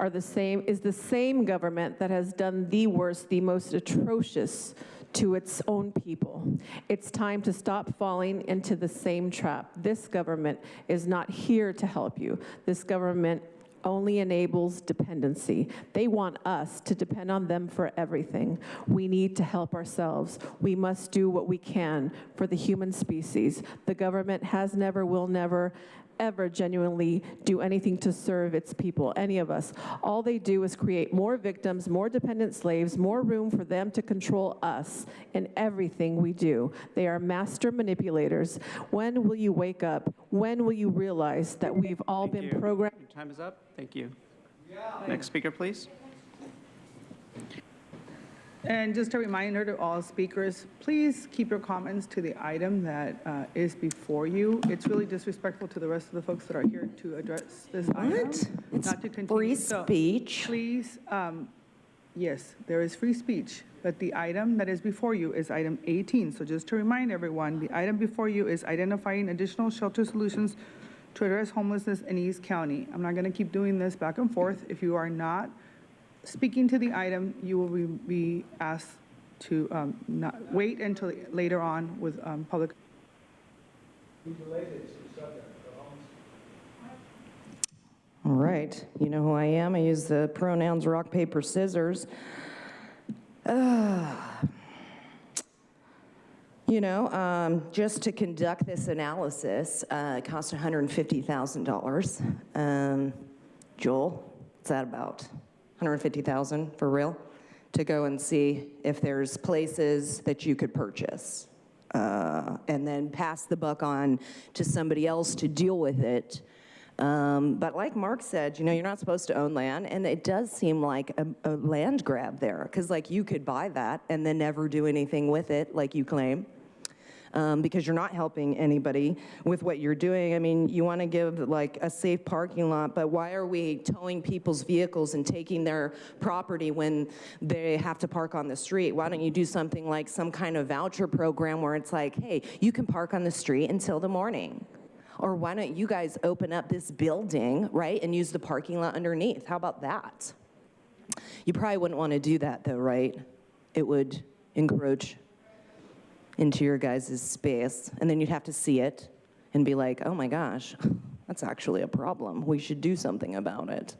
is the same government that has done the worst, the most atrocious to its own people. It's time to stop falling into the same trap. This government is not here to help you. This government only enables dependency. They want us to depend on them for everything. We need to help ourselves. We must do what we can for the human species. The government has never, will never, ever genuinely do anything to serve its people, any of us. All they do is create more victims, more dependent slaves, more room for them to control us in everything we do. They are master manipulators. When will you wake up? When will you realize that we've all been programmed? Your time is up. Thank you. Next speaker, please. And just a reminder to all speakers, please keep your comments to the item that is before you. It's really disrespectful to the rest of the folks that are here to address this item. It's not to continue. free So speech. please, yes, there is free speech, but the item that is before you is item 18. So just to remind everyone, the item before you is identifying additional shelter solutions to address homelessness in East County. I'm not going to keep doing this back and forth. If you are not speaking to the item, you will be asked to not wait until later on with public. All right, you know who I am. I use the pronouns rock, paper, scissors. You know, just to conduct this analysis cost $150,000. Joel, what's that about? 150,000 for real? To go and see if there's places that you could purchase. And then pass the buck on to somebody else to deal with it. But like Mark said, you know, you're not supposed to own land, and it does seem like a land grab there, because like you could buy that and then never do anything with it, like you claim. Because you're not helping anybody with what you're doing. I mean, you want to give like a safe parking lot, but why are we towing people's vehicles and taking their property when they have to park on the street? Why don't you do something like some kind of voucher program where it's like, hey, you can park on the street until the morning? Or why don't you guys open up this building, right, and use the parking lot underneath? How about that? You probably wouldn't want to do that though, right? It would encroach into your guys' space, and then you'd have to see it and be like, oh my gosh, that's actually a problem. We should do something about it.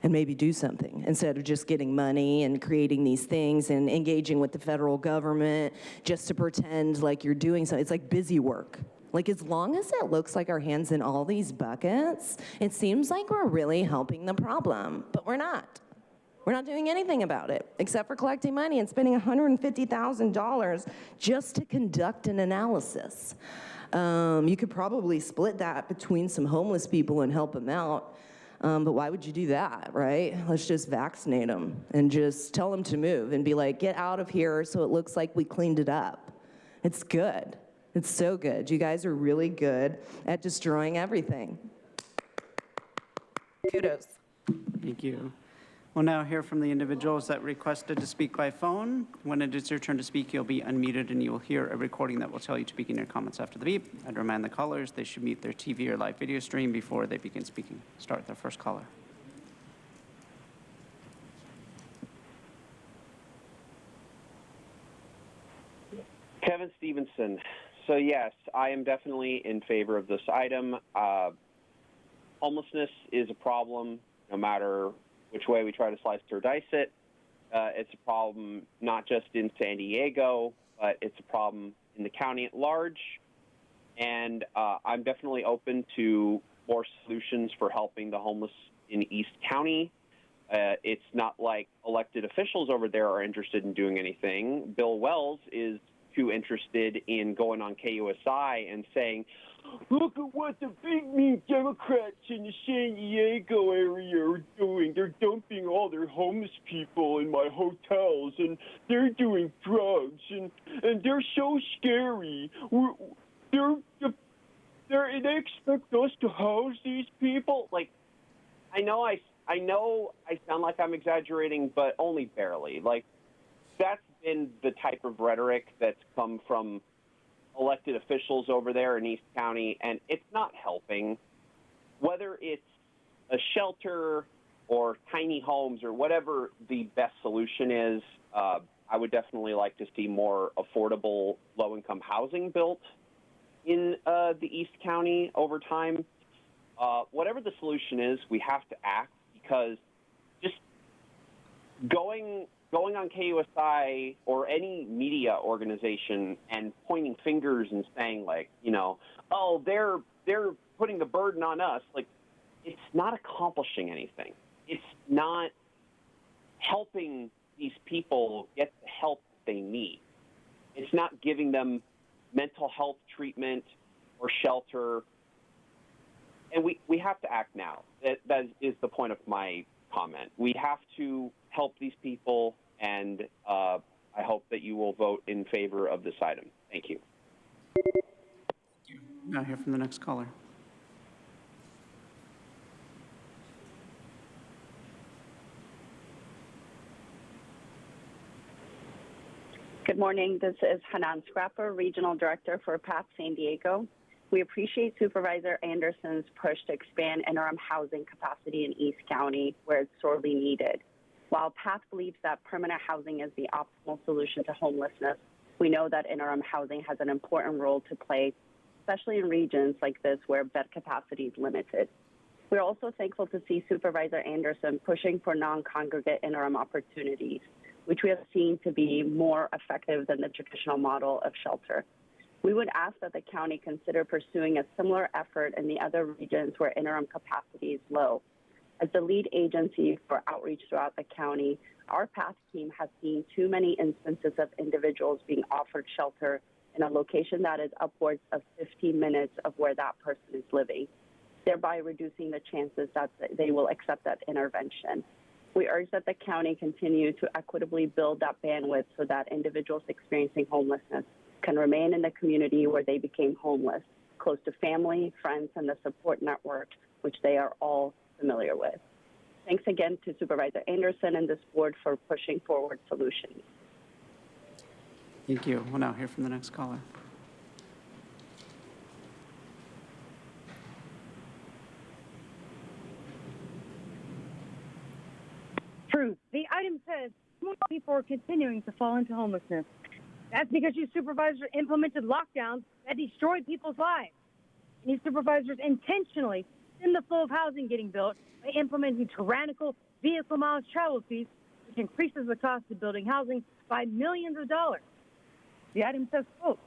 And maybe do something instead of just getting money and creating these things and engaging with the federal government just to pretend like you're doing something. It's like busy work. Like, as long as it looks like our hands in all these buckets, it seems like we're really helping the problem, but we're not. We're not doing anything about it, except for collecting money and spending $150,000 just to conduct an analysis. You could probably split that between some homeless people and help them out, but why would you do that, right? Let's just vaccinate them and just tell them to move and be like, get out of here so it looks like we cleaned it up. It's good. It's so good. You guys are really good at destroying everything. Kudos. Thank you. We'll now hear from the individuals that requested to speak by phone. When it is your turn to speak, you'll be unmuted and you will hear a recording that will tell you to begin your comments after the beep. I'd remind the callers they should mute their TV or live video stream before they begin speaking. Start with their first caller. Kevin Stevenson. So yes, I am definitely in favor of this item. Homelessness is a problem no matter which way we try to slice or dice it. It's a problem not just in San Diego, but it's a problem in the county at large. And I'm definitely open to more solutions for helping the homeless in East County. It's not like elected officials over there are interested in doing anything. Bill Wells is too interested in going on KUSI and saying, look at what the big mean Democrats in the San Diego area are doing. They're dumping all their homeless people in my hotels, and they're doing drugs, and they're so scary. They expect us to house these people. Like, I know I sound like I'm exaggerating, but only barely. Like, that's been the type of rhetoric that's come from elected officials over there in East County, and it's not helping. Whether it's a shelter or tiny homes or whatever the best solution is, I would definitely like to see more affordable low-income housing built in the East County over time. Whatever the solution is, we have to act, because just going on KUSI or any media organization and pointing fingers and saying, like, you know, oh, they're putting the burden on us, like, it's not accomplishing anything. It's not helping these people get the help that they need. It's not giving them mental health treatment or shelter. And we have to act now. That is the point of my comment. We have to help these people, and I hope that you will vote in favor of this item. Thank you. Now hear from the next caller. Good morning. This is Hanan Scrapper, Regional Director for PATH San Diego. We appreciate Supervisor Anderson's push to expand interim housing capacity in East County where it's sorely needed. While PATH believes that permanent housing is the optimal solution to homelessness, we know that interim housing has an important role to play, especially in regions like this where bed capacity is limited. We're also thankful to see Supervisor Anderson pushing for non-congregate interim opportunities, which we have seen to be more effective than the traditional model of shelter. We would ask that the county consider pursuing a similar effort in the other regions where interim capacity is low. As the lead agency for outreach throughout the county, our PATH team has seen too many instances of individuals being offered shelter in a location that is upwards of 15 minutes of where that person is living, thereby reducing the chances that they will accept that intervention. We urge that the county continue to equitably build that bandwidth so that individuals experiencing homelessness can remain in the community where they became homeless, close to family, friends, and the support network, which they are all familiar with. Thanks again to Supervisor Anderson and this board for pushing forward solutions. Thank you. We'll now hear from the next caller. Truth. The item says more people are continuing to fall into homelessness. That's because you supervisors implemented lockdowns that destroyed people's lives. And you supervisors intentionally stem the flow of housing getting built by implementing tyrannical vehicle mileage travel fees, which increases the cost of building housing by millions of dollars. The item says, quote,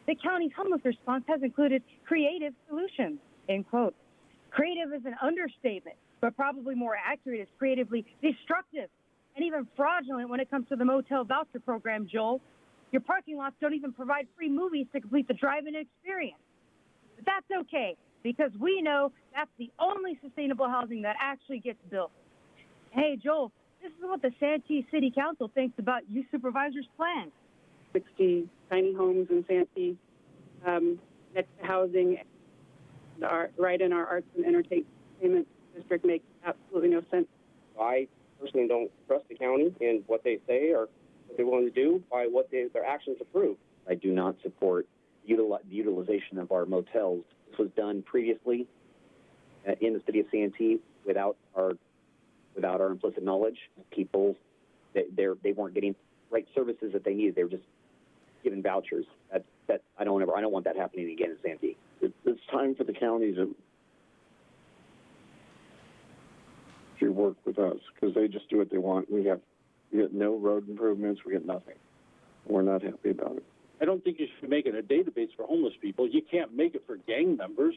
the county's homeless response has included creative solutions, end quote. Creative is an understatement, but probably more accurate is creatively destructive and even fraudulent when it comes to the motel voucher program, Joel. Your parking lots don't even provide free movies to complete the drive-in experience. But that's okay, because we know that's the only sustainable housing that actually gets built. Hey, Joel, this is what the Santee City Council thinks about you supervisors' plan. 60 tiny homes in Santee next to housing, right in our arts and entertainment district makes absolutely no sense. I personally don't trust the county and what they say or what they want to do by what their actions approve. I do not support the utilization of our motels. This was done previously in the city of Santee without our implicit knowledge. People, they weren't getting right services that they needed. They were just given vouchers. I don't want that happening again in Santee. It's time for the county to work with us, because they just do what they want. We get no road improvements. We get nothing. We're not happy about it. I don't think you should make it a database for homeless people. You can't make it for gang members.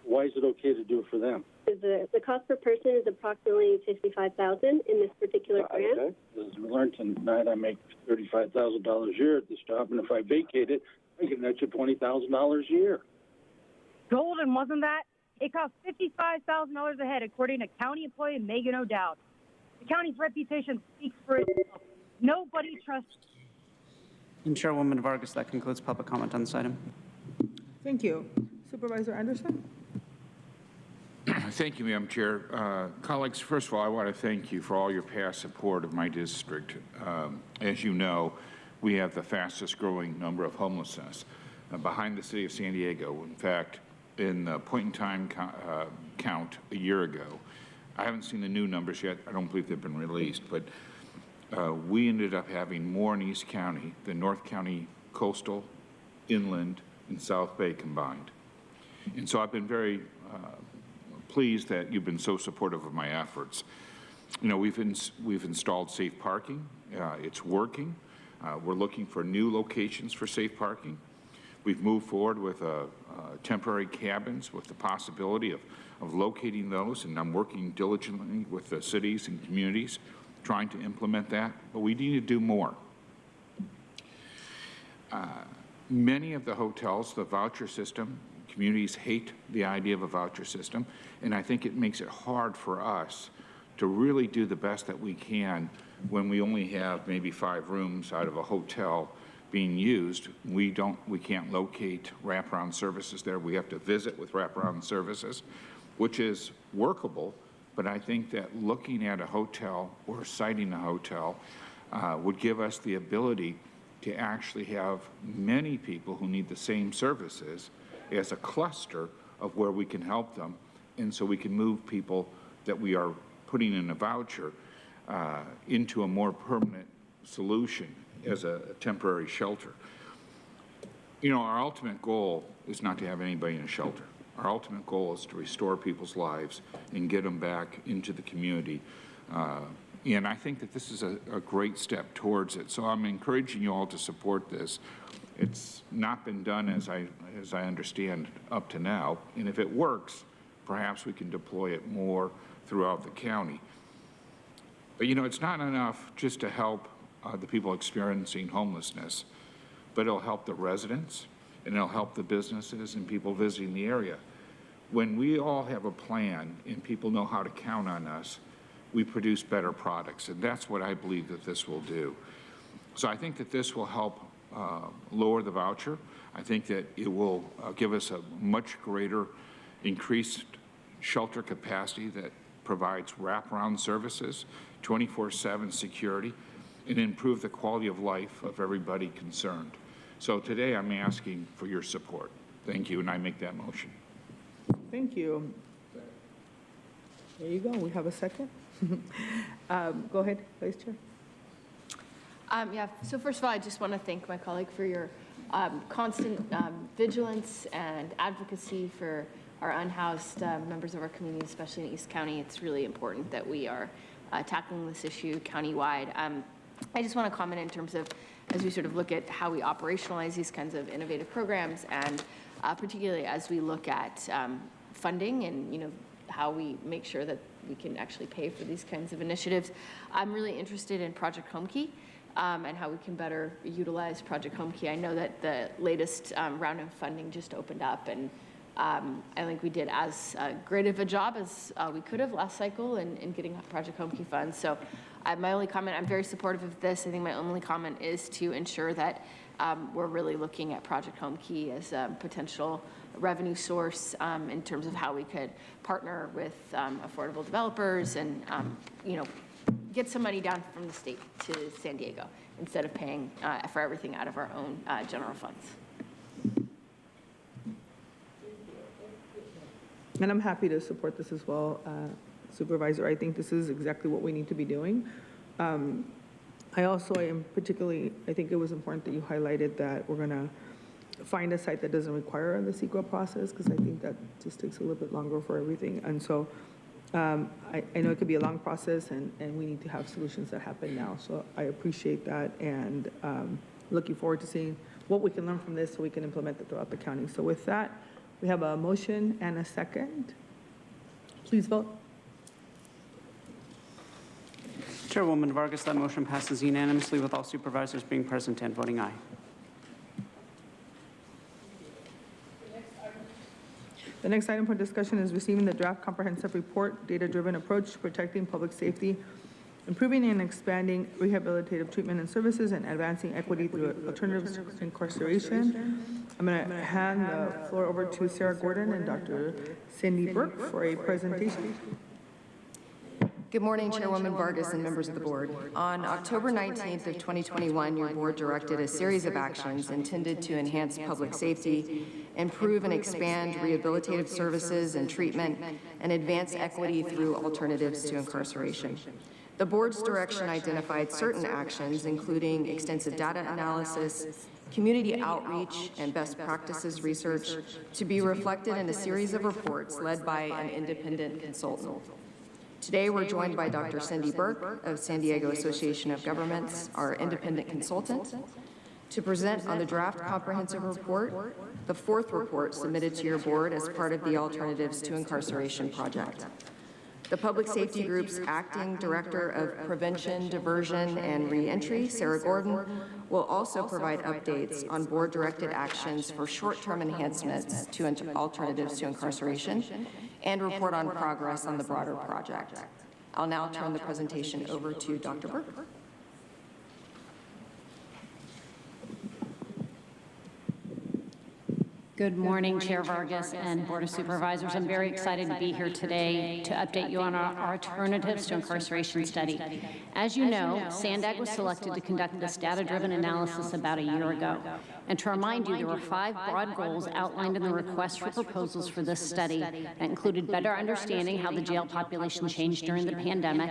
Why is it okay to do it for them? The cost per person is approximately $55,000 in this particular grant. Okay. As we learned tonight, I make $35,000 a year at this job, and if I vacate it, I get an extra $20,000 a year. Golden, wasn't that? It costs $55,000 a head, according to county employee Megan O'Dowd. The county's reputation speaks for itself. Nobody trusts. And Chairwoman Vargas, that concludes public comment on this item. Thank you. Supervisor Anderson? Thank you, Madam Chair. Colleagues, first of all, I want to thank you for all your past support of my district. As you know, we have the fastest growing number of homelessness behind the city of San Diego. In fact, in the point-in-time count a year ago, I haven't seen the new numbers yet. I don't believe they've been released, but we ended up having more in East County than North County coastal, inland, and South Bay combined. And so I've been very pleased that you've been so supportive of my efforts. You know, we've installed safe parking. It's working. We're looking for new locations for safe parking. We've moved forward with temporary cabins with the possibility of locating those, and I'm working diligently with the cities and communities trying to implement that, but we need to do more. Many of the hotels, the voucher system, communities hate the idea of a voucher system, and I think it makes it hard for us to really do the best that we can when we only have maybe 5 rooms out of a hotel being used. We can't locate wraparound services there. We have to visit with wraparound services, which is workable, but I think that looking at a hotel or citing a hotel would give us the ability to actually have many people who need the same services as a cluster of where we can help them, and so we can move people that we are putting in a voucher into a more permanent solution as a temporary shelter. You know, our ultimate goal is not to have anybody in a shelter. Our ultimate goal is to restore people's lives and get them back into the community. And I think that this is a great step towards it. So I'm encouraging you all to support this. It's not been done, as I understand, up to now. And if it works, perhaps we can deploy it more throughout the county. But you know, it's not enough just to help the people experiencing homelessness, but it'll help the residents, and it'll help the businesses and people visiting the area. When we all have a plan and people know how to count on us, we produce better products, and that's what I believe that this will do. So I think that this will help lower the voucher. I think that it will give us a much greater increased shelter capacity that provides wraparound services, 24/7 security, and improve the quality of life of everybody concerned. So today I'm asking for your support. Thank you, and I make that motion. Thank you. There you go. We have a second. Go ahead, Vice Chair. Yeah, so first of all, I just want to thank my colleague for your constant vigilance and advocacy for our unhoused members of our community, especially in East County. It's really important that we are tackling this issue countywide. I just want to comment in terms of, as we sort of look at how we operationalize these kinds of innovative programs, and particularly as we look at funding and, you know, how we make sure that we can actually pay for these kinds of initiatives. I'm really interested in Project Homekey and how we can better utilize Project Homekey. I know that the latest round of funding just opened up, and I think we did as great of a job as we could have last cycle in getting Project Homekey funds. So my only comment, I'm very supportive of this. I think my only comment is to ensure that we're really looking at Project Homekey as a potential revenue source in terms of how we could partner with affordable developers and, you know, get some money down from the state to San Diego instead of paying for everything out of our own general funds. And I'm happy to support this as well, Supervisor. I think this is exactly what we need to be doing. I am particularly, I think it was important that you highlighted that we're going to find a site that doesn't require the CEQA process, because I think that just takes a little bit longer for everything. And so I know it could be a long process, and we need to have solutions that happen now. So I appreciate that, and looking forward to seeing what we can learn from this so we can implement it throughout the county. So with that, we have a motion and a second. Please vote. Chairwoman Vargas, that motion passes unanimously with all supervisors being present and voting aye. The next item for discussion is receiving the draft comprehensive report, data-driven approach to protecting public safety, improving and expanding rehabilitative treatment and services, and advancing equity through alternatives to incarceration. I'm going to hand the floor over to Sarah Gordon and Dr. Cindy Burke for a presentation. Good morning, Chairwoman Vargas and members of the board. On October 19th of 2021, your board directed a series of actions intended to enhance public safety, improve and expand rehabilitative services and treatment, and advance equity through alternatives to incarceration. The board's direction identified certain actions, including extensive data analysis, community outreach, and best practices research, to be reflected in a series of reports led by an independent consultant. Today, we're joined by Dr. Cindy Burke of San Diego Association of Governments, our independent consultant. to present on the draft comprehensive report, the fourth report submitted to your board as part of the Alternatives to Incarceration project. The Public Safety Group's Acting Director of Prevention, Diversion, and Reentry, Sarah Gordon, will also provide updates on board-directed actions for short-term enhancements to alternatives to incarceration and report on progress on the broader project. I'll now turn the presentation over to Dr. Burke. Good morning, Chair Vargas and Board of Supervisors. I'm very excited to be here today to update you on our Alternatives to Incarceration study. As you know, SANDAG was selected to conduct this data-driven analysis about a year ago. And to remind you, there were 5 broad goals outlined in the request for proposals for this study that included better understanding how the jail population changed during the pandemic,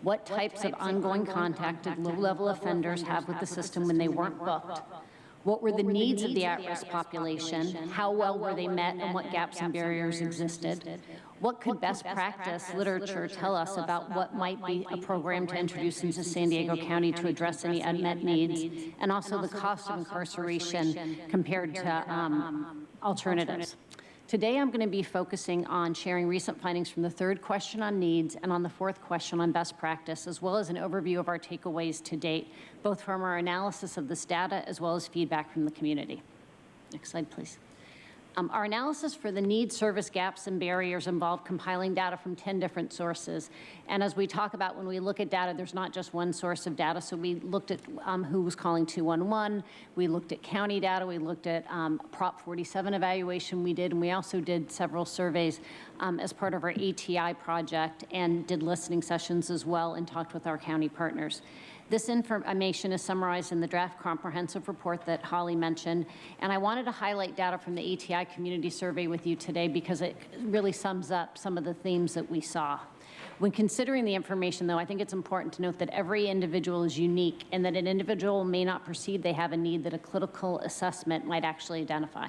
what types of ongoing contact did low-level offenders have with the system when they weren't booked, what were the needs of the at-risk population? How well were they met, and what gaps and barriers existed? What could best practice literature tell us about what might be a program to introduce into San Diego County to address any unmet needs, and also the cost of incarceration compared to alternatives? Today, I'm going to be focusing on sharing recent findings from the 3rd question on needs and on the 4th question on best practice, as well as an overview of our takeaways to date, both from our analysis of this data as well as feedback from the community. Next slide, please. Our analysis for the needs, service gaps, and barriers involved compiling data from 10 different sources. And as we talk about when we look at data, there's not just one source of data. So we looked at who was calling 211. We looked at county data. We looked at Prop 47 evaluation we did. And we also did several surveys as part of our ATI project and did listening sessions as well and talked with our county partners. This information is summarized in the draft comprehensive report that Holly mentioned, and I wanted to highlight data from the ATI community survey with you today because it really sums up some of the themes that we saw. When considering the information, though, I think it's important to note that every individual is unique and that an individual may not perceive they have a need that a clinical assessment might actually identify.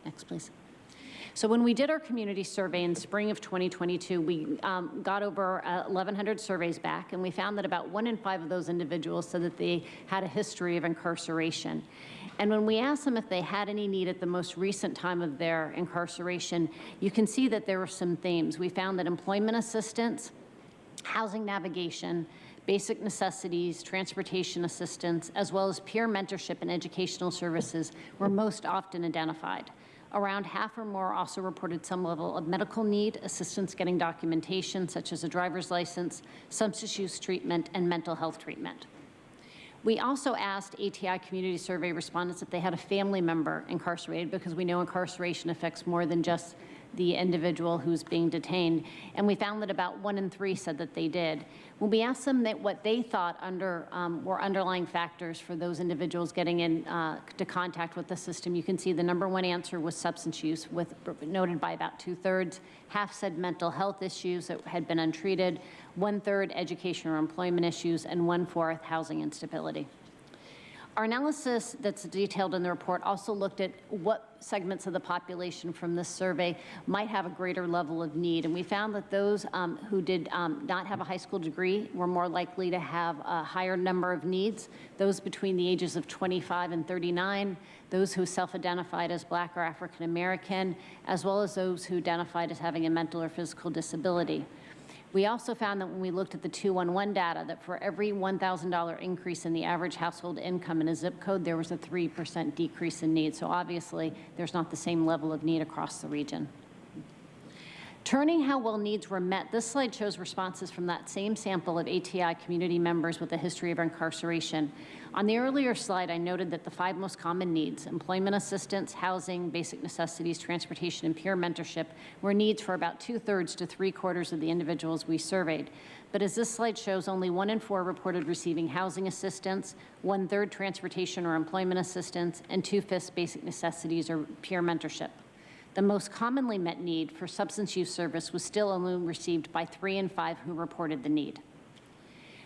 Next, please. So when we did our community survey in spring of 2022, we got over 1,100 surveys back, and we found that about 1 in 5 of those individuals said that they had a history of incarceration. And when we asked them if they had any need at the most recent time of their incarceration, you can see that there were some themes. We found that employment assistance, housing navigation, basic necessities, transportation assistance, as well as peer mentorship and educational services were most often identified. Around half or more also reported some level of medical need, assistance getting documentation, such as a driver's license, substance use treatment, and mental health treatment. We also asked ATI community survey respondents if they had a family member incarcerated, because we know incarceration affects more than just the individual who's being detained, and we found that about 1 in 3 said that they did. When we asked them what they thought were underlying factors for those individuals getting to contact with the system, you can see the #1 answer was substance use, noted by about 2/3. Half said mental health issues that had been untreated, 1/3 education or employment issues, and 1/4 housing instability. Our analysis that's detailed in the report also looked at what segments of the population from this survey might have a greater level of need. And we found that those who did not have a high school degree were more likely to have a higher number of needs, those between the ages of 25 and 39, those who self-identified as Black or African American, as well as those who identified as having a mental or physical disability. We also found that when we looked at the 211 data, that for every $1,000 increase in the average household income in a zip code, there was a 3% decrease in need. So obviously, there's not the same level of need across the region. Turning how well needs were met, this slide shows responses from that same sample of ATI community members with a history of incarceration. On the earlier slide, I noted that the 5 most common needs, employment assistance, housing, basic necessities, transportation, and peer mentorship, were needs for about 2/3 to 3/4 of the individuals we surveyed. But as this slide shows, only 1 in 4 reported receiving housing assistance, 1/3 transportation or employment assistance, and 2/5 basic necessities or peer mentorship. The most commonly met need for substance use service was still only received by 3 in 5 who reported the need.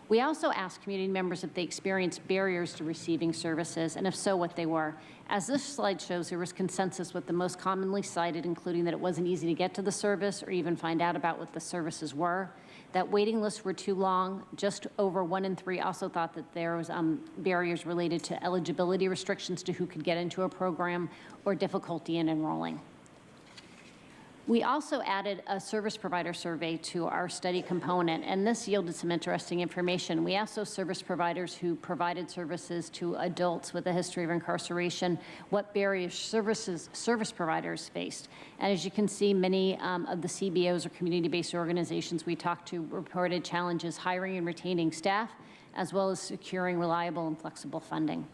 We also asked community members if they experienced barriers to receiving services, and if so, what they were. As this slide shows, there was consensus with the most commonly cited, including that it wasn't easy to get to the service or even find out about what the services were, that waiting lists were too long. Just over 1 in 3 also thought that there was barriers related to eligibility restrictions to who could get into a program or difficulty in enrolling. We also added a service provider survey to our study component, and this yielded some interesting information. We asked those service providers who provided services to adults with a history of incarceration what barriers service providers faced. And as you can see, many of the CBOs or community-based organizations we talked to reported challenges hiring and retaining staff, as well as securing reliable and flexible funding.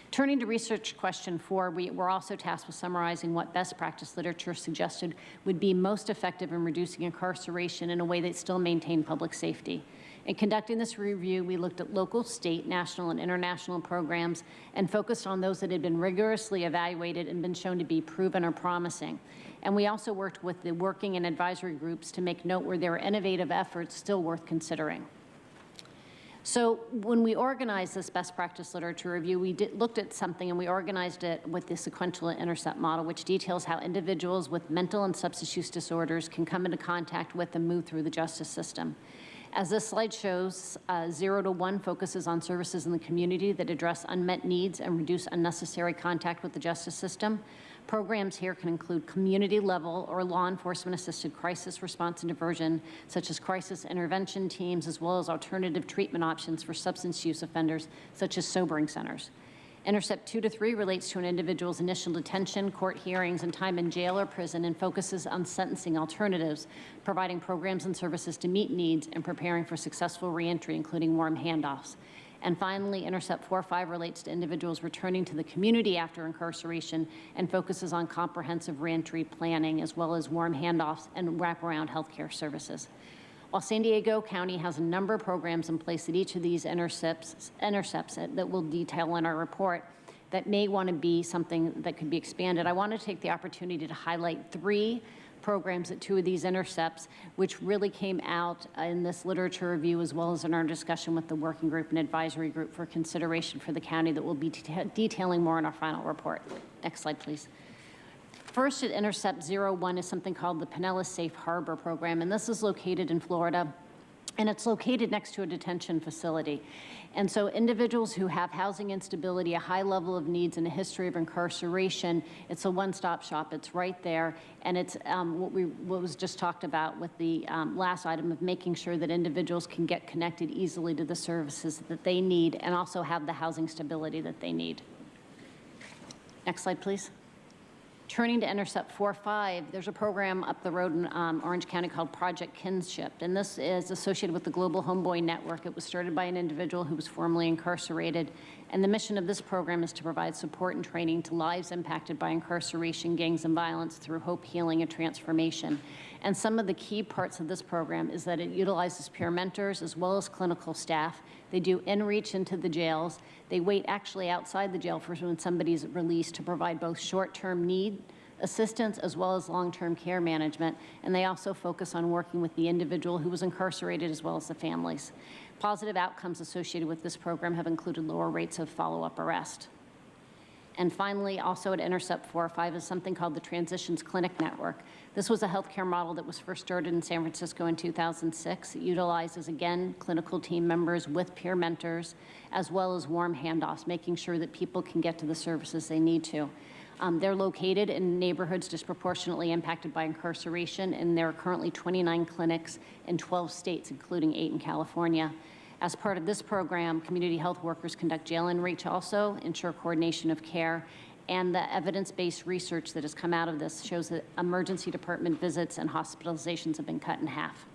Turning to research question 4, we were also tasked with summarizing what best practice literature suggested would be most effective in reducing incarceration in a way that still maintained public safety. In conducting this review, we looked at local, state, national, and international programs and focused on those that had been rigorously evaluated and been shown to be proven or promising. And we also worked with the working and advisory groups to make note where there were innovative efforts still worth considering. So when we organized this best practice literature review, we looked at something and we organized it with the sequential intercept model, which details how individuals with mental and substance use disorders can come into contact with and move through the justice system. As this slide shows, 0 to 1 focuses on services in the community that address unmet needs and reduce unnecessary contact with the justice system. Programs here can include community-level or law enforcement-assisted crisis response and diversion, such as crisis intervention teams, as well as alternative treatment options for substance use offenders, such as sobering centers. Intercept 2 to 3 relates to an individual's initial detention, court hearings, and time in jail or prison, and focuses on sentencing alternatives, providing programs and services to meet needs and preparing for successful reentry, including warm handoffs. And finally, Intercept 4-5 relates to individuals returning to the community after incarceration and focuses on comprehensive reentry planning, as well as warm handoffs and wraparound healthcare services. While San Diego County has a number of programs in place at each of these intercepts that we'll detail in our report that may want to be something that could be expanded, I want to take the opportunity to highlight 3 programs at 2 of these intercepts, which really came out in this literature review, as well as in our discussion with the working group and advisory group for consideration for the county that we'll be detailing more in our final report. Next slide, please. First at Intercept 01 is something called the Pinellas Safe Harbor Program, and this is located in Florida, and it's located next to a detention facility. And so individuals who have housing instability, a high level of needs, and a history of incarceration, it's a one-stop shop. It's right there, and it's what was just talked about with the last item of making sure that individuals can get connected easily to the services that they need and also have the housing stability that they need. Next slide, please. Turning to Intercept 4-5, there's a program up the road in Orange County called Project Kinship, and this is associated with the Global Homeboy Network. It was started by an individual who was formerly incarcerated, and the mission of this program is to provide support and training to lives impacted by incarceration, gangs, and violence through hope, healing, and transformation. And some of the key parts of this program is that it utilizes peer mentors as well as clinical staff. They do in-reach into the jails. They wait actually outside the jail for when somebody's released to provide both short-term need assistance as well as long-term care management. And they also focus on working with the individual who was incarcerated as well as the families. Positive outcomes associated with this program have included lower rates of follow-up arrest. And finally, also at Intercept 4-5 is something called the Transitions Clinic Network. This was a healthcare model that was first started in San Francisco in 2006. It utilizes, again, clinical team members with peer mentors, as well as warm handoffs, making sure that people can get to the services they need to. They're located in neighborhoods disproportionately impacted by incarceration, and there are currently 29 clinics in 12 states, including 8 in California. As part of this program, community health workers conduct jail in-reach also, ensure coordination of care, and the evidence-based research that has come out of this shows that emergency department visits and hospitalizations have been cut in half.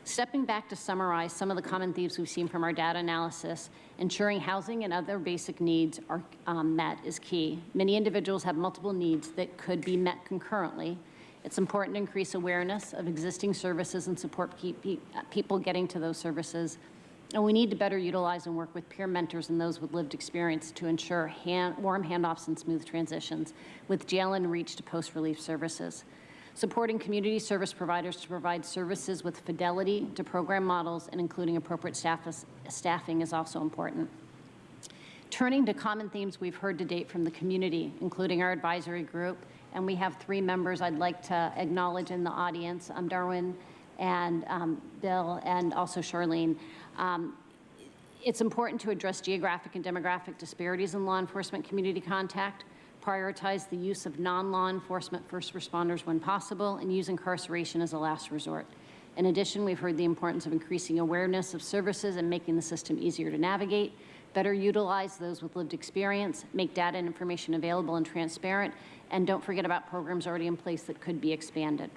Stepping back to summarize some of the common themes we've seen from our data analysis, ensuring housing and other basic needs are met is key. Many individuals have multiple needs that could be met concurrently. It's important to increase awareness of existing services and support people getting to those services. And we need to better utilize and work with peer mentors and those with lived experience to ensure warm handoffs and smooth transitions with jail and reach to post-relief services. Supporting community service providers to provide services with fidelity to program models and including appropriate staffing is also important. Turning to common themes we've heard to date from the community, including our advisory group, and we have 3 members I'd like to acknowledge in the audience, Darwin and Bill and also Charlene. It's important to address geographic and demographic disparities in law enforcement community contact, prioritize the use of non-law enforcement first responders when possible, and use incarceration as a last resort. In addition, we've heard the importance of increasing awareness of services and making the system easier to navigate, better utilize those with lived experience, make data and information available and transparent, and don't forget about programs already in place that could be expanded.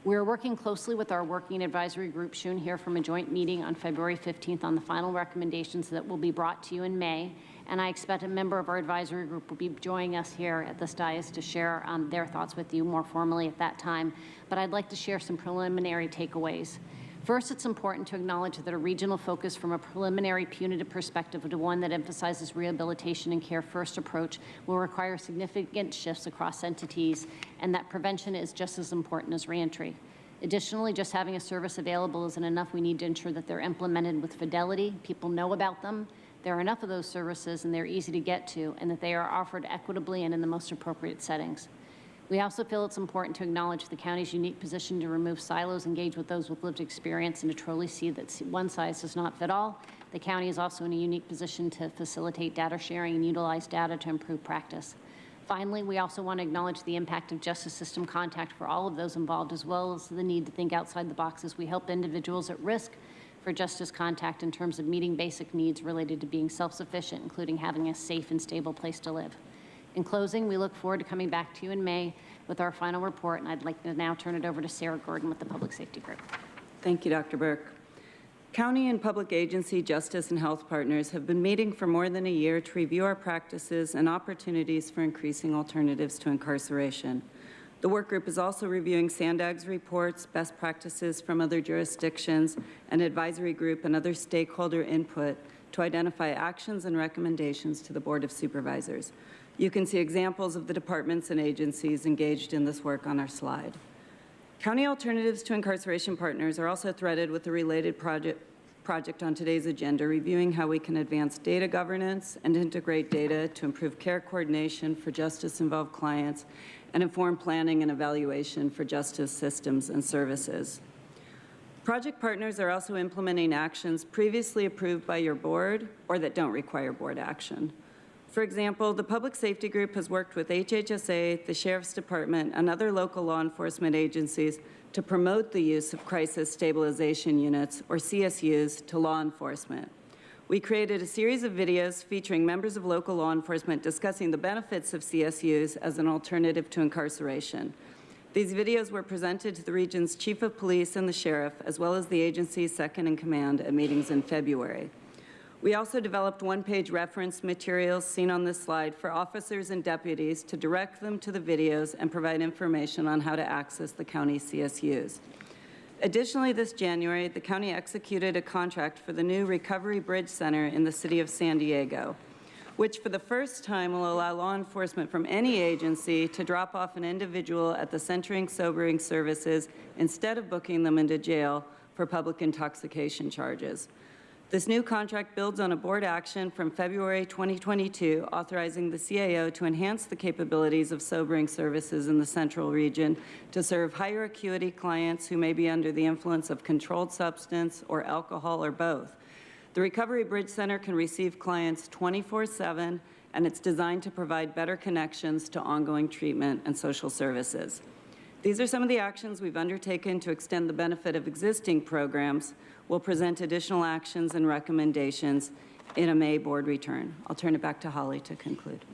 We're working closely with our working advisory group shown here from a joint meeting on February 15th on the final recommendations that will be brought to you in May, and I expect a member of our advisory group will be joining us here at this dais to share their thoughts with you more formally at that time, but I'd like to share some preliminary takeaways. First, it's important to acknowledge that a regional focus from a preliminary punitive perspective to one that emphasizes rehabilitation and care first approach will require significant shifts across entities, and that prevention is just as important as reentry. Additionally, just having a service available isn't enough. We need to ensure that they're implemented with fidelity, people know about them, there are enough of those services and they're easy to get to, and that they are offered equitably and in the most appropriate settings. We also feel it's important to acknowledge the county's unique position to remove silos, engage with those with lived experience, and to truly see that one size does not fit all. The county is also in a unique position to facilitate data sharing and utilize data to improve practice. Finally, we also want to acknowledge the impact of justice system contact for all of those involved, as well as the need to think outside the box as we help individuals at risk for justice contact in terms of meeting basic needs related to being self-sufficient, including having a safe and stable place to live. In closing, we look forward to coming back to you in May with our final report, and I'd like to now turn it over to Sarah Gordon with the Public Safety Group. Thank you, Dr. Burke. County and public agency justice and health partners have been meeting for more than a year to review our practices and opportunities for increasing alternatives to incarceration. The work group is also reviewing SANDAG's reports, best practices from other jurisdictions, and advisory group and other stakeholder input to identify actions and recommendations to the Board of Supervisors. You can see examples of the departments and agencies engaged in this work on our slide. County alternatives to incarceration partners are also threaded with a related project on today's agenda, reviewing how we can advance data governance and integrate data to improve care coordination for justice-involved clients and inform planning and evaluation for justice systems and services. Project partners are also implementing actions previously approved by your board or that don't require board action. For example, the Public Safety Group has worked with HHSA, the Sheriff's Department, and other local law enforcement agencies to promote the use of crisis stabilization units, or CSUs, to law enforcement. We created a series of videos featuring members of local law enforcement discussing the benefits of CSUs as an alternative to incarceration. These videos were presented to the region's Chief of Police and the Sheriff, as well as the agency's second in command at meetings in February. We also developed one-page reference materials seen on this slide for officers and deputies to direct them to the videos and provide information on how to access the county CSUs. Additionally, this January, the county executed a contract for the new Recovery Bridge Center in the city of San Diego, which for the first time will allow law enforcement from any agency to drop off an individual at the Centering Sobering Services instead of booking them into jail for public intoxication charges. This new contract builds on a board action from February 2022 authorizing the CAO to enhance the capabilities of sobering services in the central region to serve higher acuity clients who may be under the influence of controlled substance or alcohol or both. The Recovery Bridge Center can receive clients 24/7, and it's designed to provide better connections to ongoing treatment and social services. These are some of the actions we've undertaken to extend the benefit of existing programs. We'll present additional actions and recommendations in a May board return. I'll turn it back to Holly to conclude.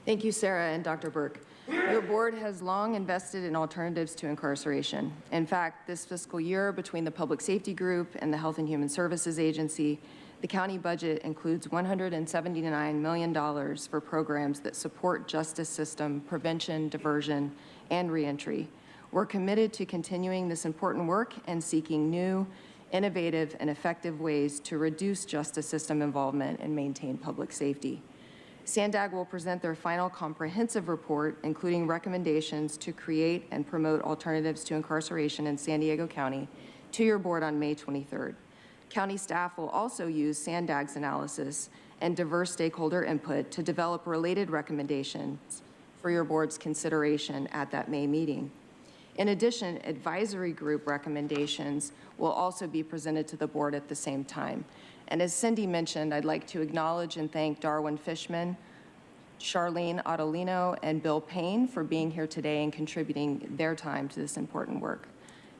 Thank you, Sarah and Dr. Burke. Your board has long invested in alternatives to incarceration. In fact, this fiscal year, between the Public Safety Group and the Health and Human Services Agency, the county budget includes $179 million for programs that support justice system prevention, diversion, and reentry. We're committed to continuing this important work and seeking new, innovative, and effective ways to reduce justice system involvement and maintain public safety. SANDAG will present their final comprehensive report, including recommendations to create and promote alternatives to incarceration in San Diego County, to your board on May 23rd. County staff will also use SANDAG's analysis and diverse stakeholder input to develop related recommendations for your board's consideration at that May meeting. In addition, advisory group recommendations will also be presented to the board at the same time. And as Cindy mentioned, I'd like to acknowledge and thank Darwin Fishman, Charlene Ottolino, and Bill Payne for being here today and contributing their time to this important work.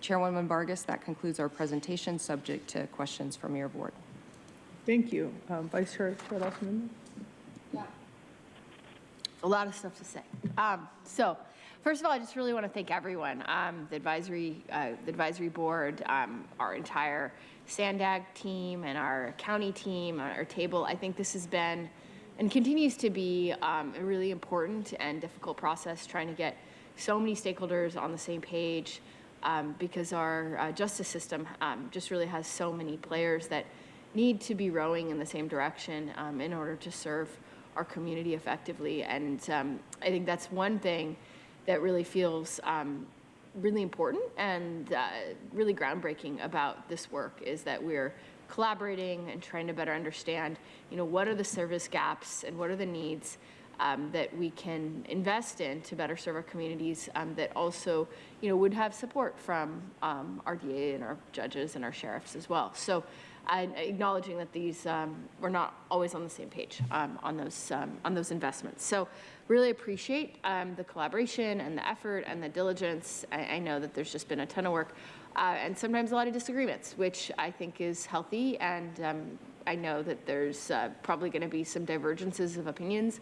Chairwoman Vargas, that concludes our presentation, subject to questions from your board. Thank you. Vice Chair Lawson. A lot of stuff to say. So, first of all, I just really want to thank everyone, the advisory board, our entire SANDAG team, and our county team, our table. I think this has been and continues to be a really important and difficult process, trying to get so many stakeholders on the same page, because our justice system just really has so many players that need to be rowing in the same direction in order to serve our community effectively. And I think that's one thing that really feels really important and really groundbreaking about this work, is that we're collaborating and trying to better understand, what are the service gaps and what are the needs that we can invest in to better serve our communities, that also, would have support from our DA and our judges and our sheriffs as well. So acknowledging that these, we're not always on the same page on those investments. So really appreciate the collaboration and the effort and the diligence. I know that there's just been a ton of work and sometimes a lot of disagreements, which I think is healthy. And I know that there's probably going to be some divergences of opinions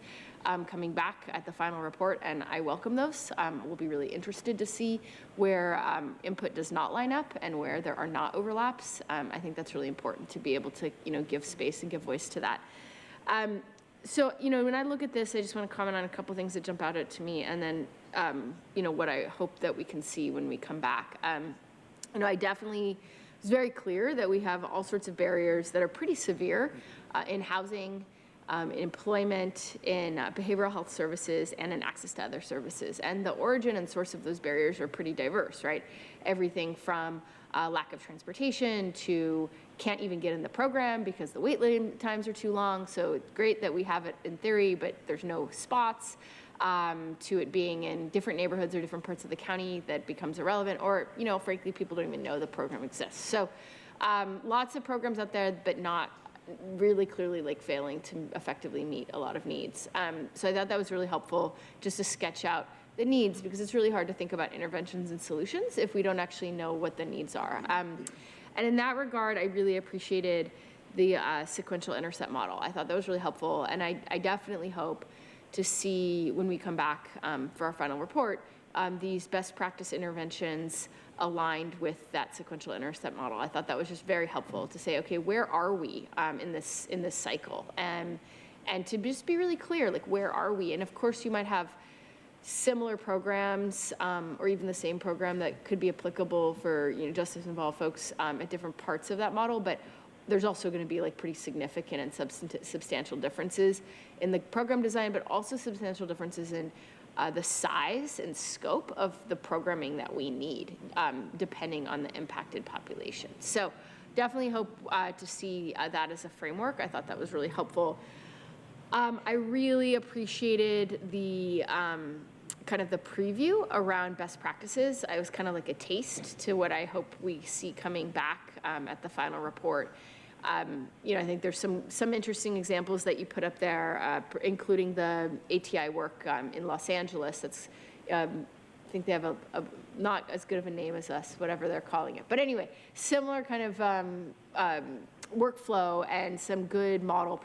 coming back at the final report, and I welcome those. We'll be really interested to see where input does not line up and where there are not overlaps. I think that's really important to be able to, give space and give voice to that. So, when I look at this, I just want to comment on a couple things that jump out to me, and then, what I hope that we can see when we come back. I definitely was very clear that we have all sorts of barriers that are pretty severe in housing, in employment, in behavioral health services, and in access to other services. And the origin and source of those barriers are pretty diverse, right? Everything from lack of transportation to can't even get in the program because the wait times are too long. So it's great that we have it in theory, but there's no spots. To it being in different neighborhoods or different parts of the county that becomes irrelevant, or, frankly, people don't even know the program exists. So lots of programs out there, but not really clearly failing to effectively meet a lot of needs. So I thought that was really helpful just to sketch out the needs, because it's really hard to think about interventions and solutions if we don't actually know what the needs are. And in that regard, I really appreciated the sequential intercept model. I thought that was really helpful, and I definitely hope to see, when we come back for our final report, these best practice interventions aligned with that sequential intercept model. I thought that was just very helpful to say, okay, where are we in this cycle? And to just be really clear, where are we? And of course, you might have similar programs or even the same program that could be applicable for justice-involved folks at different parts of that model, but there's also going to be pretty significant and substantial differences in the program design, but also substantial differences in the size and scope of the programming that we need, depending on the impacted population. So definitely hope to see that as a framework. I thought that was really helpful. I really appreciated the kind of the preview around best practices. I was kind of like a taste to what I hope we see coming back at the final report. I think there's some interesting examples that you put up there, including the ATI work in Los Angeles. That's, I think they have a not as good of a name as us, whatever they're calling it. But anyway, similar kind of workflow and some good model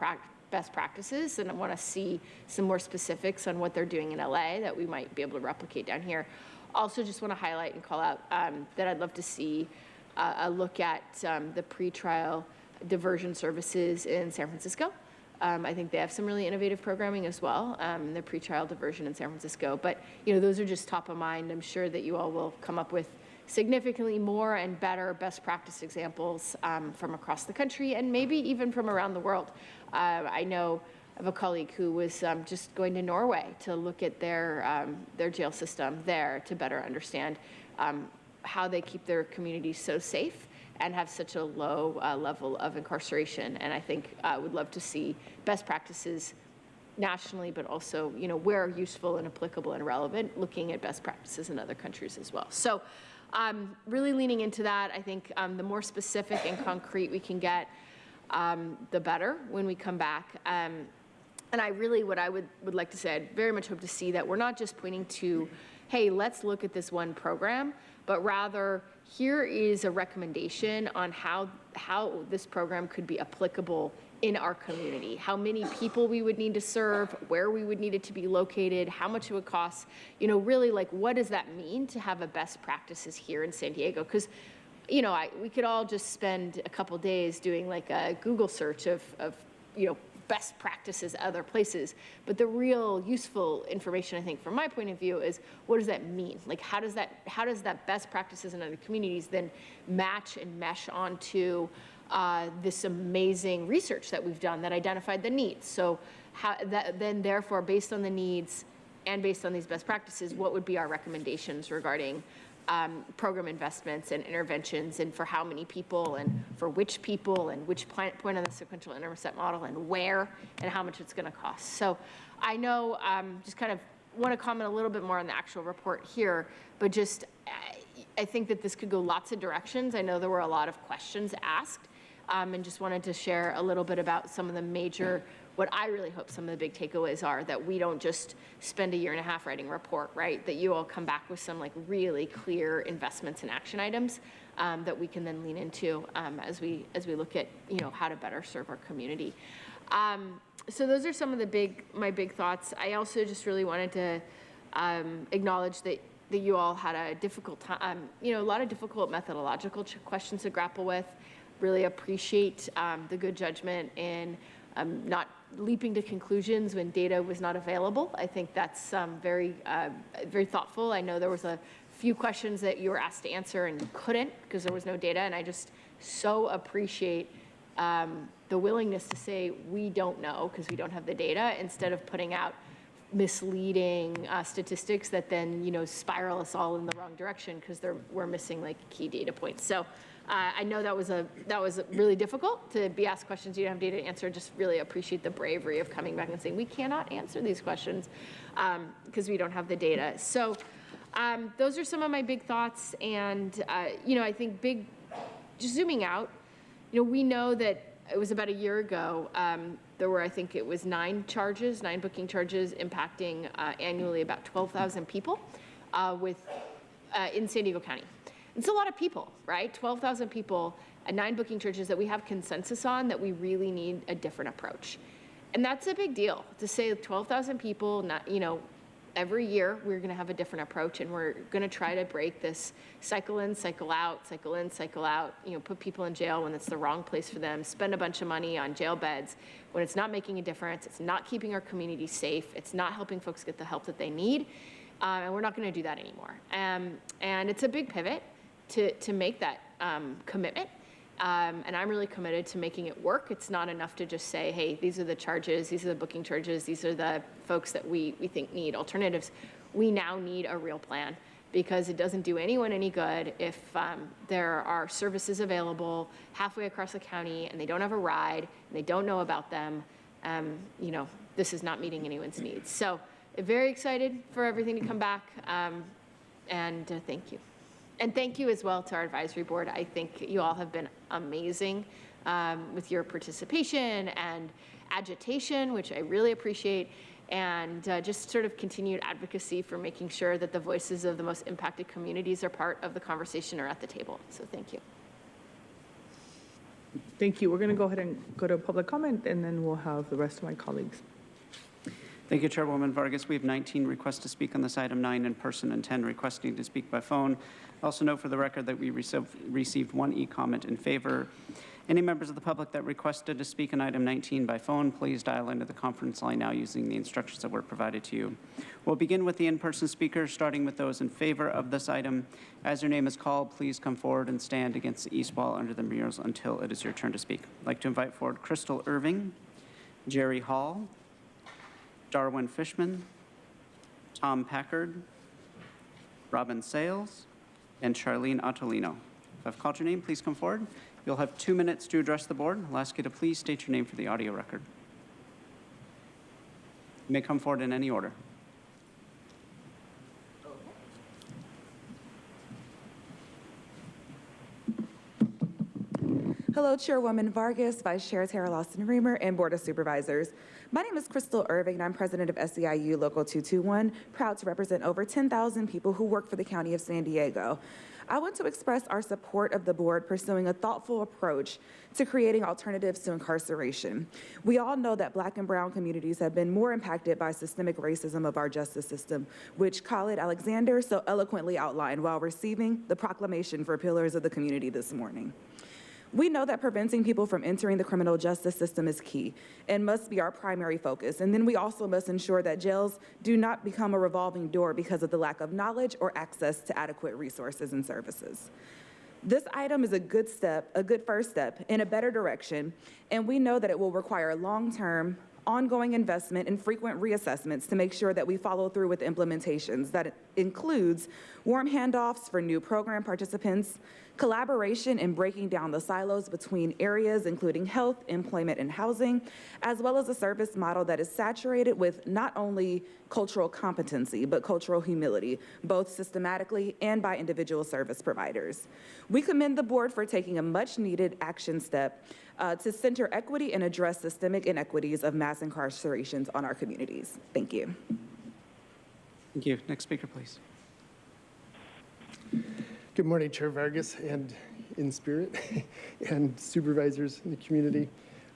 best practices. And I want to see some more specifics on what they're doing in LA that we might be able to replicate down here. Also, just want to highlight and call out that I'd love to see a look at the pretrial diversion services in San Francisco. I think they have some really innovative programming as well, the pretrial diversion in San Francisco. But those are just top of mind. I'm sure that you all will come up with significantly more and better best practice examples from across the country and maybe even from around the world. I know have a colleague who was just going to Norway to look at their jail system there to better understand how they keep their communities so safe and have such a low level of incarceration. And I think would love to see best practices nationally, but also, where useful and applicable and relevant, looking at best practices in other countries as well. So really leaning into that. I think the more specific and concrete we can get, the better when we come back. And what I would like to say, I'd very much hope to see that we're not just pointing to, hey, let's look at this one program, but rather here is a recommendation on how this program could be applicable in our community, how many people we would need to serve, where we would need it to be located, how much it would cost, really like what does that mean to have a best practices here in San Diego? Because, we could all just spend a couple days doing like a Google search of best practices other places, but the real useful information, I think, from my point of view, is what does that mean? Like, how does that best practices in other communities then match and mesh onto this amazing research that we've done that identified the needs? So therefore, based on the needs and based on these best practices, what would be our recommendations regarding program investments and interventions, and for how many people and for which people and which point on the sequential intercept model and where and how much it's going to cost. So I know just kind of want to comment a little bit more on the actual report here, but just I think that this could go lots of directions. I know there were a lot of questions asked, and just wanted to share a little bit about some of the major, what I really hope some of the big takeaways are, that we don't just spend a year and a half writing a report, right? That you all come back with some like really clear investments and action items that we can then lean into as we look at how to better serve our community. So those are some of my big thoughts. I also just really wanted to acknowledge that you all had a difficult time, a lot of difficult methodological questions to grapple with. Really appreciate the good judgment in not leaping to conclusions when data was not available. I think that's very thoughtful. I know there was a few questions that you were asked to answer and you couldn't because there was no data, and I just so appreciate the willingness to say we don't know because we don't have the data, instead of putting out misleading statistics that then spiral us all in the wrong direction because we're missing like key data points. So I know that was really difficult to be asked questions you don't have data to answer. Just really appreciate the bravery of coming back and saying we cannot answer these questions because we don't have the data. So those are some of my big thoughts, and I think just zooming out, we know that it was about a year ago. There were, I think it was 9 booking charges impacting annually about 12,000 people in San Diego County. It's a lot of people, right? 12,000 people, 9 booking charges that we have consensus on that we really need a different approach. And that's a big deal to say 12,000 people, every year we're going to have a different approach, and we're going to try to break this cycle in, cycle out, cycle in, cycle out, put people in jail when it's the wrong place for them, spend a bunch of money on jail beds when it's not making a difference, it's not keeping our community safe, it's not helping folks get the help that they need, and we're not going to do that anymore. And it's a big pivot to make that commitment. And I'm really committed to making it work. It's not enough to just say, hey, these are the charges, these are the booking charges, these are the folks that we think need alternatives. We now need a real plan, because it doesn't do anyone any good if there are services available halfway across the county and they don't have a ride and they don't know about them. This is not meeting anyone's needs. So very excited for everything to come back, and thank you. And thank you as well to our advisory board. I think you all have been amazing with your participation and agitation, which I really appreciate, and just sort of continued advocacy for making sure that the voices of the most impacted communities are part of the conversation or at the table. So thank you. Thank you. We're going to go ahead and go to public comment, and then we'll have the rest of my colleagues. Thank you, Chairwoman Vargas. We have 19 requests to speak on this item, 9 in person and 10 requesting to speak by phone. Also note for the record that we received 1 e-comment in favor. Any members of the public that requested to speak on item 19 by phone, please dial into the conference line now using the instructions that were provided to you. We'll begin with the in-person speakers, starting with those in favor of this item. As your name is called, please come forward and stand against the east wall under the murals until it is your turn to speak. I'd like to invite forward Crystal Irving, Jerry Hall, Darwin Fishman, Tom Packard, Robin Sales, and Charlene Ottolino. If I've called your name, please come forward. You'll have 2 minutes to address the board. I'll ask you to please state your name for the audio record. You may come forward in any order. Hello, Chairwoman Vargas, Vice Chair Tara Lawson-Remer, and Board of Supervisors. My name is Crystal Irving, and I'm president of SEIU Local 221, proud to represent over 10,000 people who work for the County of San Diego. I want to express our support of the board pursuing a thoughtful approach to creating alternatives to incarceration. We all know that Black and brown communities have been more impacted by systemic racism of our justice system, which Khalid Alexander so eloquently outlined while receiving the proclamation for Pillars of the Community this morning. We know that preventing people from entering the criminal justice system is key and must be our primary focus. And then we also must ensure that jails do not become a revolving door because of the lack of knowledge or access to adequate resources and services. This item is a good step, a good first step in a better direction, and we know that it will require long-term, ongoing investment and frequent reassessments to make sure that we follow through with implementations. That includes warm handoffs for new program participants, collaboration in breaking down the silos between areas, including health, employment, and housing, as well as a service model that is saturated with not only cultural competency, but cultural humility, both systematically and by individual service providers. We commend the board for taking a much-needed action step to center equity and address systemic inequities of mass incarcerations on our communities. Thank you. Thank you. Next speaker, please. Good morning, Chair Vargas, and in spirit, and supervisors in the community.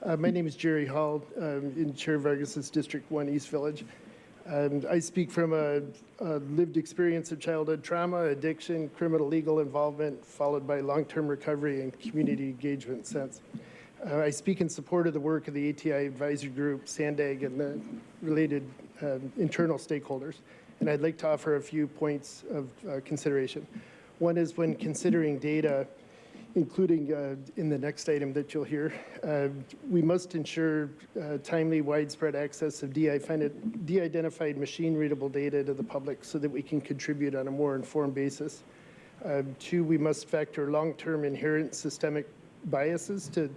My name is Jerry Hall, in Chair Vargas's District 1 East Village. I speak from a lived experience of childhood trauma, addiction, criminal legal involvement, followed by long-term recovery and community engagement since. I speak in support of the work of the ATI Advisory Group, SANDAG, and the related internal stakeholders. And I'd like to offer a few points of consideration. One is when considering data, including in the next item that you'll hear, we must ensure timely, widespread access of de-identified machine-readable data to the public so that we can contribute on a more informed basis. Two, we must factor long-term inherent systemic biases to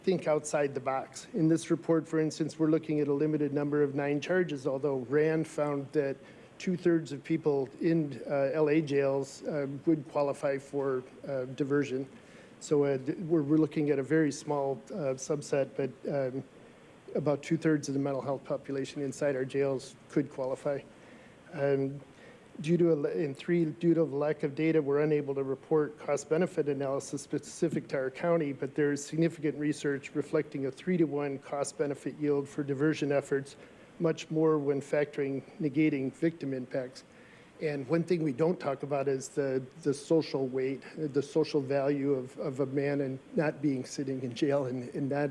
think outside the box. In this report, for instance, we're looking at a limited number of 9 charges, although RAND found that 2/3 of people in LA jails would qualify for diversion. So we're looking at a very small subset, but about 2/3 of the mental health population inside our jails could qualify. Due to lack of data, we're unable to report cost-benefit analysis specific to our county, but there is significant research reflecting a 3-to-1 cost-benefit yield for diversion efforts, much more when negating victim impacts. And one thing we don't talk about is the social weight, the social value of a man and not being sitting in jail and not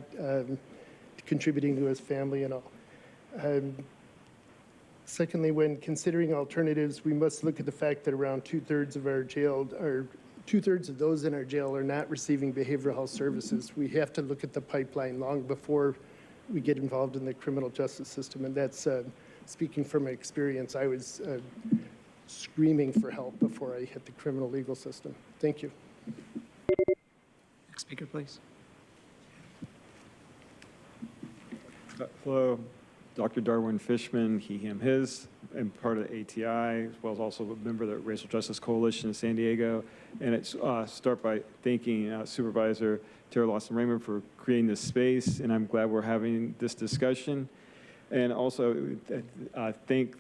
contributing to his family and all. Secondly, when considering alternatives, we must look at the fact that around 2/3 of our jailed, or 2/3 of those in our jail are not receiving behavioral health services. We have to look at the pipeline long before we get involved in the criminal justice system, and that's speaking from experience. I was screaming for help before I hit the criminal legal system. Thank you. Next speaker, please. Hello, Dr. Darwin Fishman, he, him, his, and part of the ATI, as well as also a member of the Racial Justice Coalition in San Diego. And it's start by thanking Supervisor Tara Lawson-Remer for creating this space, and I'm glad we're having this discussion. And also thank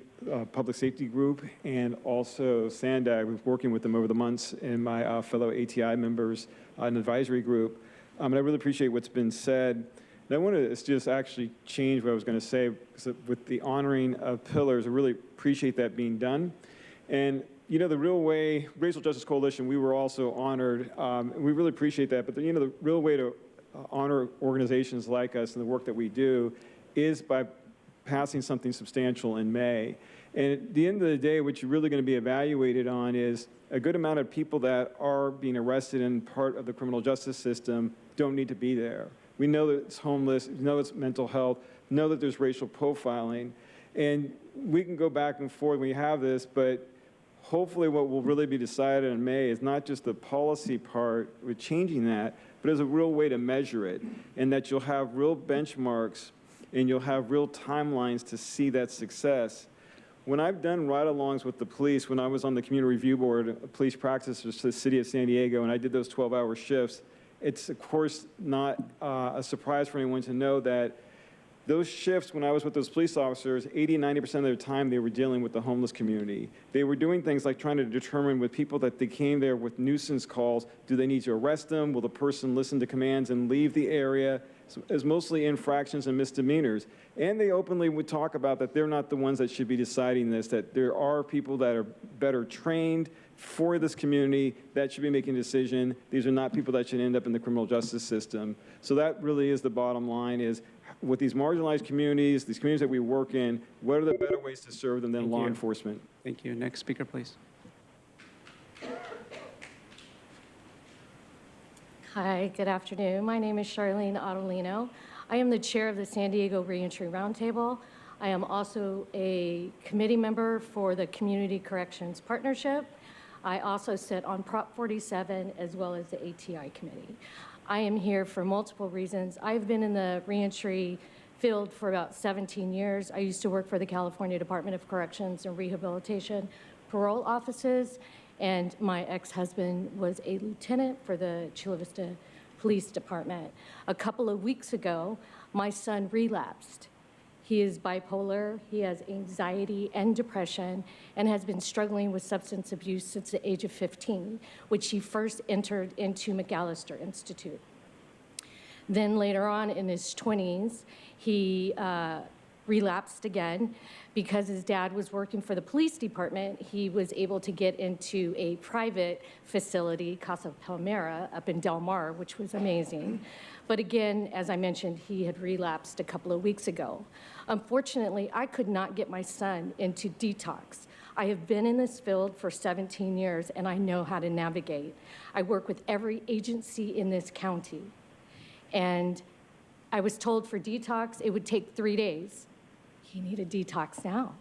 Public Safety Group and also SANDAG. We've been working with them over the months, and my fellow ATI members in the advisory group. And I really appreciate what's been said. And I want to just actually change what I was going to say, because with the honoring of pillars, I really appreciate that being done. And you know, the real way, Racial Justice Coalition, we were also honored. And we really appreciate that. But you know, the real way to honor organizations like us and the work that we do is by passing something substantial in May. And at the end of the day, what you're really going to be evaluated on is a good amount of people that are being arrested in part of the criminal justice system don't need to be there. We know that it's homeless, we know it's mental health, know that there's racial profiling. And we can go back and forth when we have this, but hopefully what will really be decided in May is not just the policy part with changing that, but as a real way to measure it, and that you'll have real benchmarks and you'll have real timelines to see that success. When I've done ride-alongs with the police, when I was on the Community Review Board of Police Practices for the City of San Diego, and I did those 12-hour shifts, it's, of course, not a surprise for anyone to know that those shifts, when I was with those police officers, 80, 90% of their time, they were dealing with the homeless community. They were doing things like trying to determine with people that they came there with nuisance calls, do they need to arrest them? Will the person listen to commands and leave the area? So it's mostly infractions and misdemeanors. And they openly would talk about that they're not the ones that should be deciding this, that there are people that are better trained for this community that should be making a decision. These are not people that should end up in the criminal justice system. So that really is the bottom line, is with these marginalized communities, these communities that we work in, what are the better ways to serve them than law enforcement? Thank you. Next speaker, please. Hi, good afternoon. My name is Charlene Ottolino. I am the chair of the San Diego Reentry Roundtable. I am also a committee member for the Community Corrections Partnership. I also sit on Prop 47 as well as the ATI committee. I am here for multiple reasons. I've been in the reentry field for about 17 years. I used to work for the California Department of Corrections and Rehabilitation parole offices, and my ex-husband was a lieutenant for the Chula Vista Police Department. A couple of weeks ago, my son relapsed. He is bipolar, he has anxiety and depression, and has been struggling with substance abuse since the age of 15, which he first entered into McAllister Institute. Then later on in his 20s, he relapsed again. Because his dad was working for the police department, he was able to get into a private facility, Casa Palmera, up in Del Mar, which was amazing. But again, as I mentioned, he had relapsed a couple of weeks ago. Unfortunately, I could not get my son into detox. I have been in this field for 17 years, and I know how to navigate. I work with every agency in this county. And I was told for detox, it would take 3 days. He needed detox now.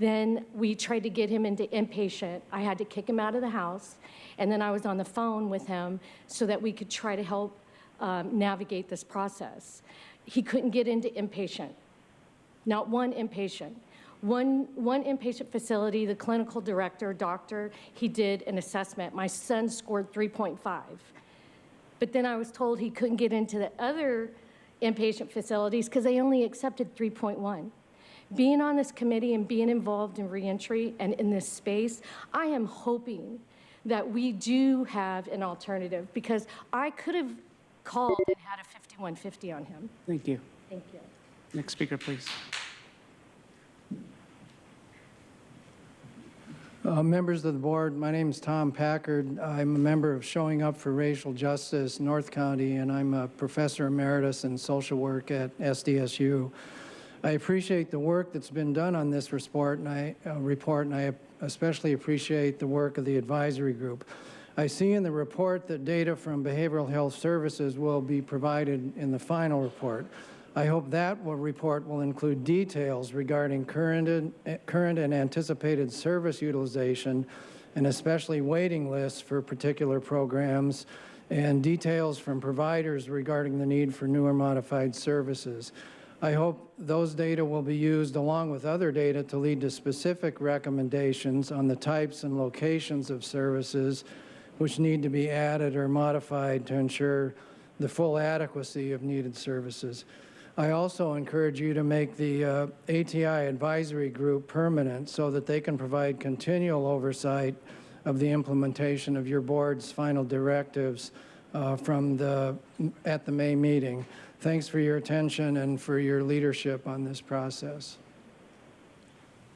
Then we tried to get him into inpatient. I had to kick him out of the house, and then I was on the phone with him so that we could try to help navigate this process. He couldn't get into inpatient. Not one inpatient. One inpatient facility, the clinical director, doctor, he did an assessment. My son scored 3.5. But then I was told he couldn't get into the other inpatient facilities because they only accepted 3.1. Being on this committee and being involved in reentry and in this space, I am hoping that we do have an alternative, because I could have called and had a 5150 on him. Thank you. Thank you. Next speaker, please. Members of the board, my name is Tom Packard. I'm a member of Showing Up for Racial Justice, North County, and I'm a professor emeritus in social work at SDSU. I appreciate the work that's been done on this report, and I especially appreciate the work of the advisory group. I see in the report that data from behavioral health services will be provided in the final report. I hope that report will include details regarding current and anticipated service utilization, and especially waiting lists for particular programs, and details from providers regarding the need for newer modified services. I hope those data will be used along with other data to lead to specific recommendations on the types and locations of services which need to be added or modified to ensure the full adequacy of needed services. I also encourage you to make the ATI advisory group permanent so that they can provide continual oversight of the implementation of your board's final directives at the May meeting. Thanks for your attention and for your leadership on this process.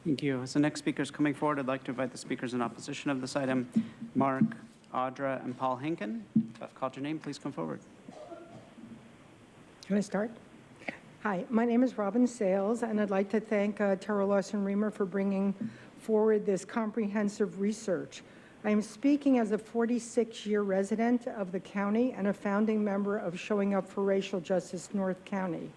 Thank you. As the next speaker is coming forward, I'd like to invite the speakers in opposition of this item, Mark, Audra, and Paul Henkin. If I've called your name, please come forward. Can I start? Hi, my name is Robin Sales, and I'd like to thank Tara Lawson-Remer for bringing forward this comprehensive research. I am speaking as a 46-year resident of the county and a founding member of Showing Up for Racial Justice North County.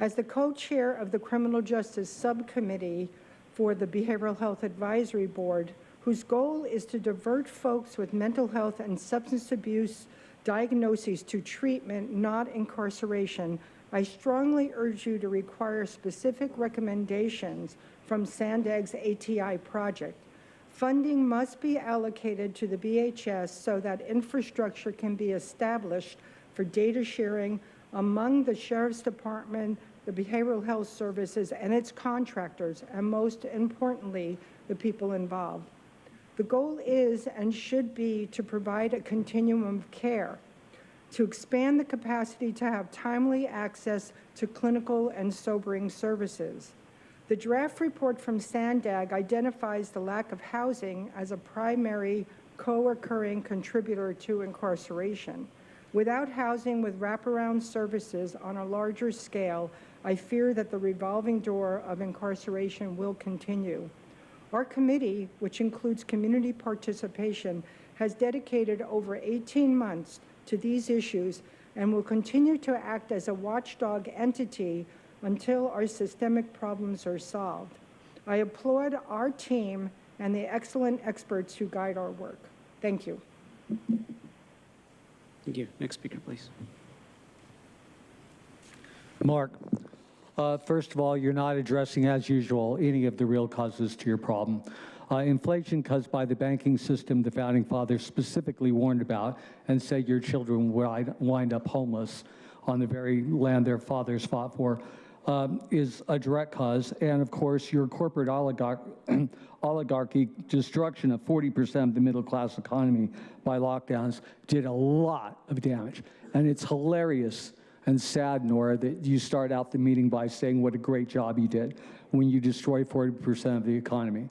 As the co-chair of the Criminal Justice Subcommittee for the Behavioral Health Advisory Board, whose goal is to divert folks with mental health and substance abuse diagnoses to treatment, not incarceration, I strongly urge you to require specific recommendations from SANDAG's ATI project. Funding must be allocated to the BHS so that infrastructure can be established for data sharing among the Sheriff's Department, the Behavioral Health Services, and its contractors, and most importantly, the people involved. The goal is and should be to provide a continuum of care, to expand the capacity to have timely access to clinical and sobering services. The draft report from SANDAG identifies the lack of housing as a primary co-occurring contributor to incarceration. Without housing with wraparound services on a larger scale, I fear that the revolving door of incarceration will continue. Our committee, which includes community participation, has dedicated over 18 months to these issues and will continue to act as a watchdog entity until our systemic problems are solved. I applaud our team and the excellent experts who guide our work. Thank you. Thank you. Next speaker, please. Mark, first of all, you're not addressing, as usual, any of the real causes to your problem. Inflation caused by the banking system the Founding Fathers specifically warned about and said your children will wind up homeless on the very land their fathers fought for, is a direct cause. And of course, your corporate oligarchy destruction of 40% of the middle class economy by lockdowns did a lot of damage. And it's hilarious and sad, Nora, that you start out the meeting by saying what a great job you did when you destroy 40% of the economy.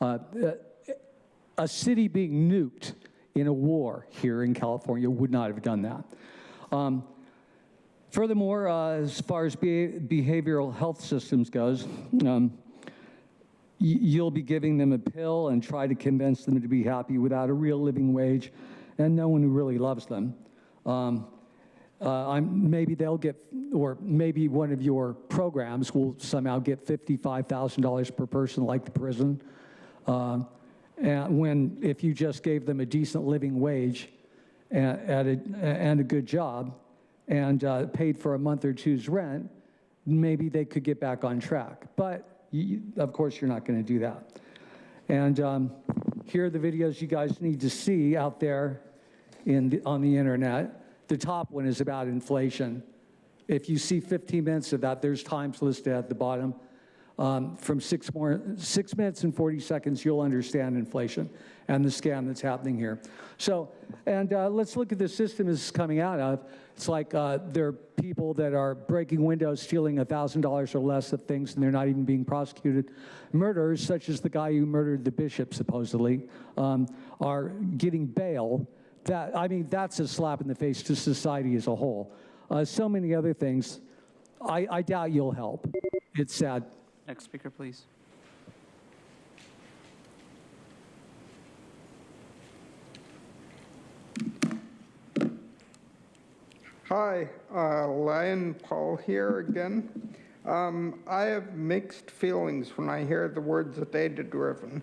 A city being nuked in a war here in California would not have done that. Furthermore, as far as behavioral health systems goes, you'll be giving them a pill and try to convince them to be happy without a real living wage and no one who really loves them. Maybe they'll get, or maybe one of your programs will somehow get $55,000 per person like the prison. And if you just gave them a decent living wage and a good job and paid for a month or two's rent, maybe they could get back on track. But of course, you're not going to do that. And here are the videos you guys need to see out there on the internet. The top one is about inflation. If you see 15 minutes of that, there's times listed at the bottom. From 6 minutes and 40 seconds, you'll understand inflation and the scam that's happening here. So, and let's look at the system it's coming out of. It's like there are people that are breaking windows, stealing $1,000 or less of things, and they're not even being prosecuted. Murderers, such as the guy who murdered the bishop, supposedly, are getting bail. That's a slap in the face to society as a whole. So many other things. I doubt you'll help. It's sad. Next speaker, please. Hi, Lion Paul here again. I have mixed feelings when I hear the words data-driven.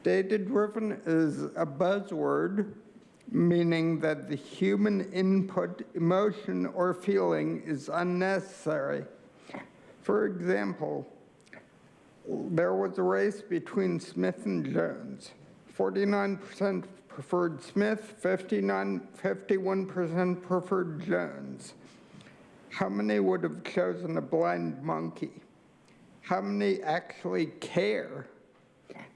Data-driven is a buzzword meaning that the human input, emotion, or feeling is unnecessary. For example, there was a race between Smith and Jones. 49% preferred Smith, 51% preferred Jones. How many would have chosen a blind monkey? How many actually care?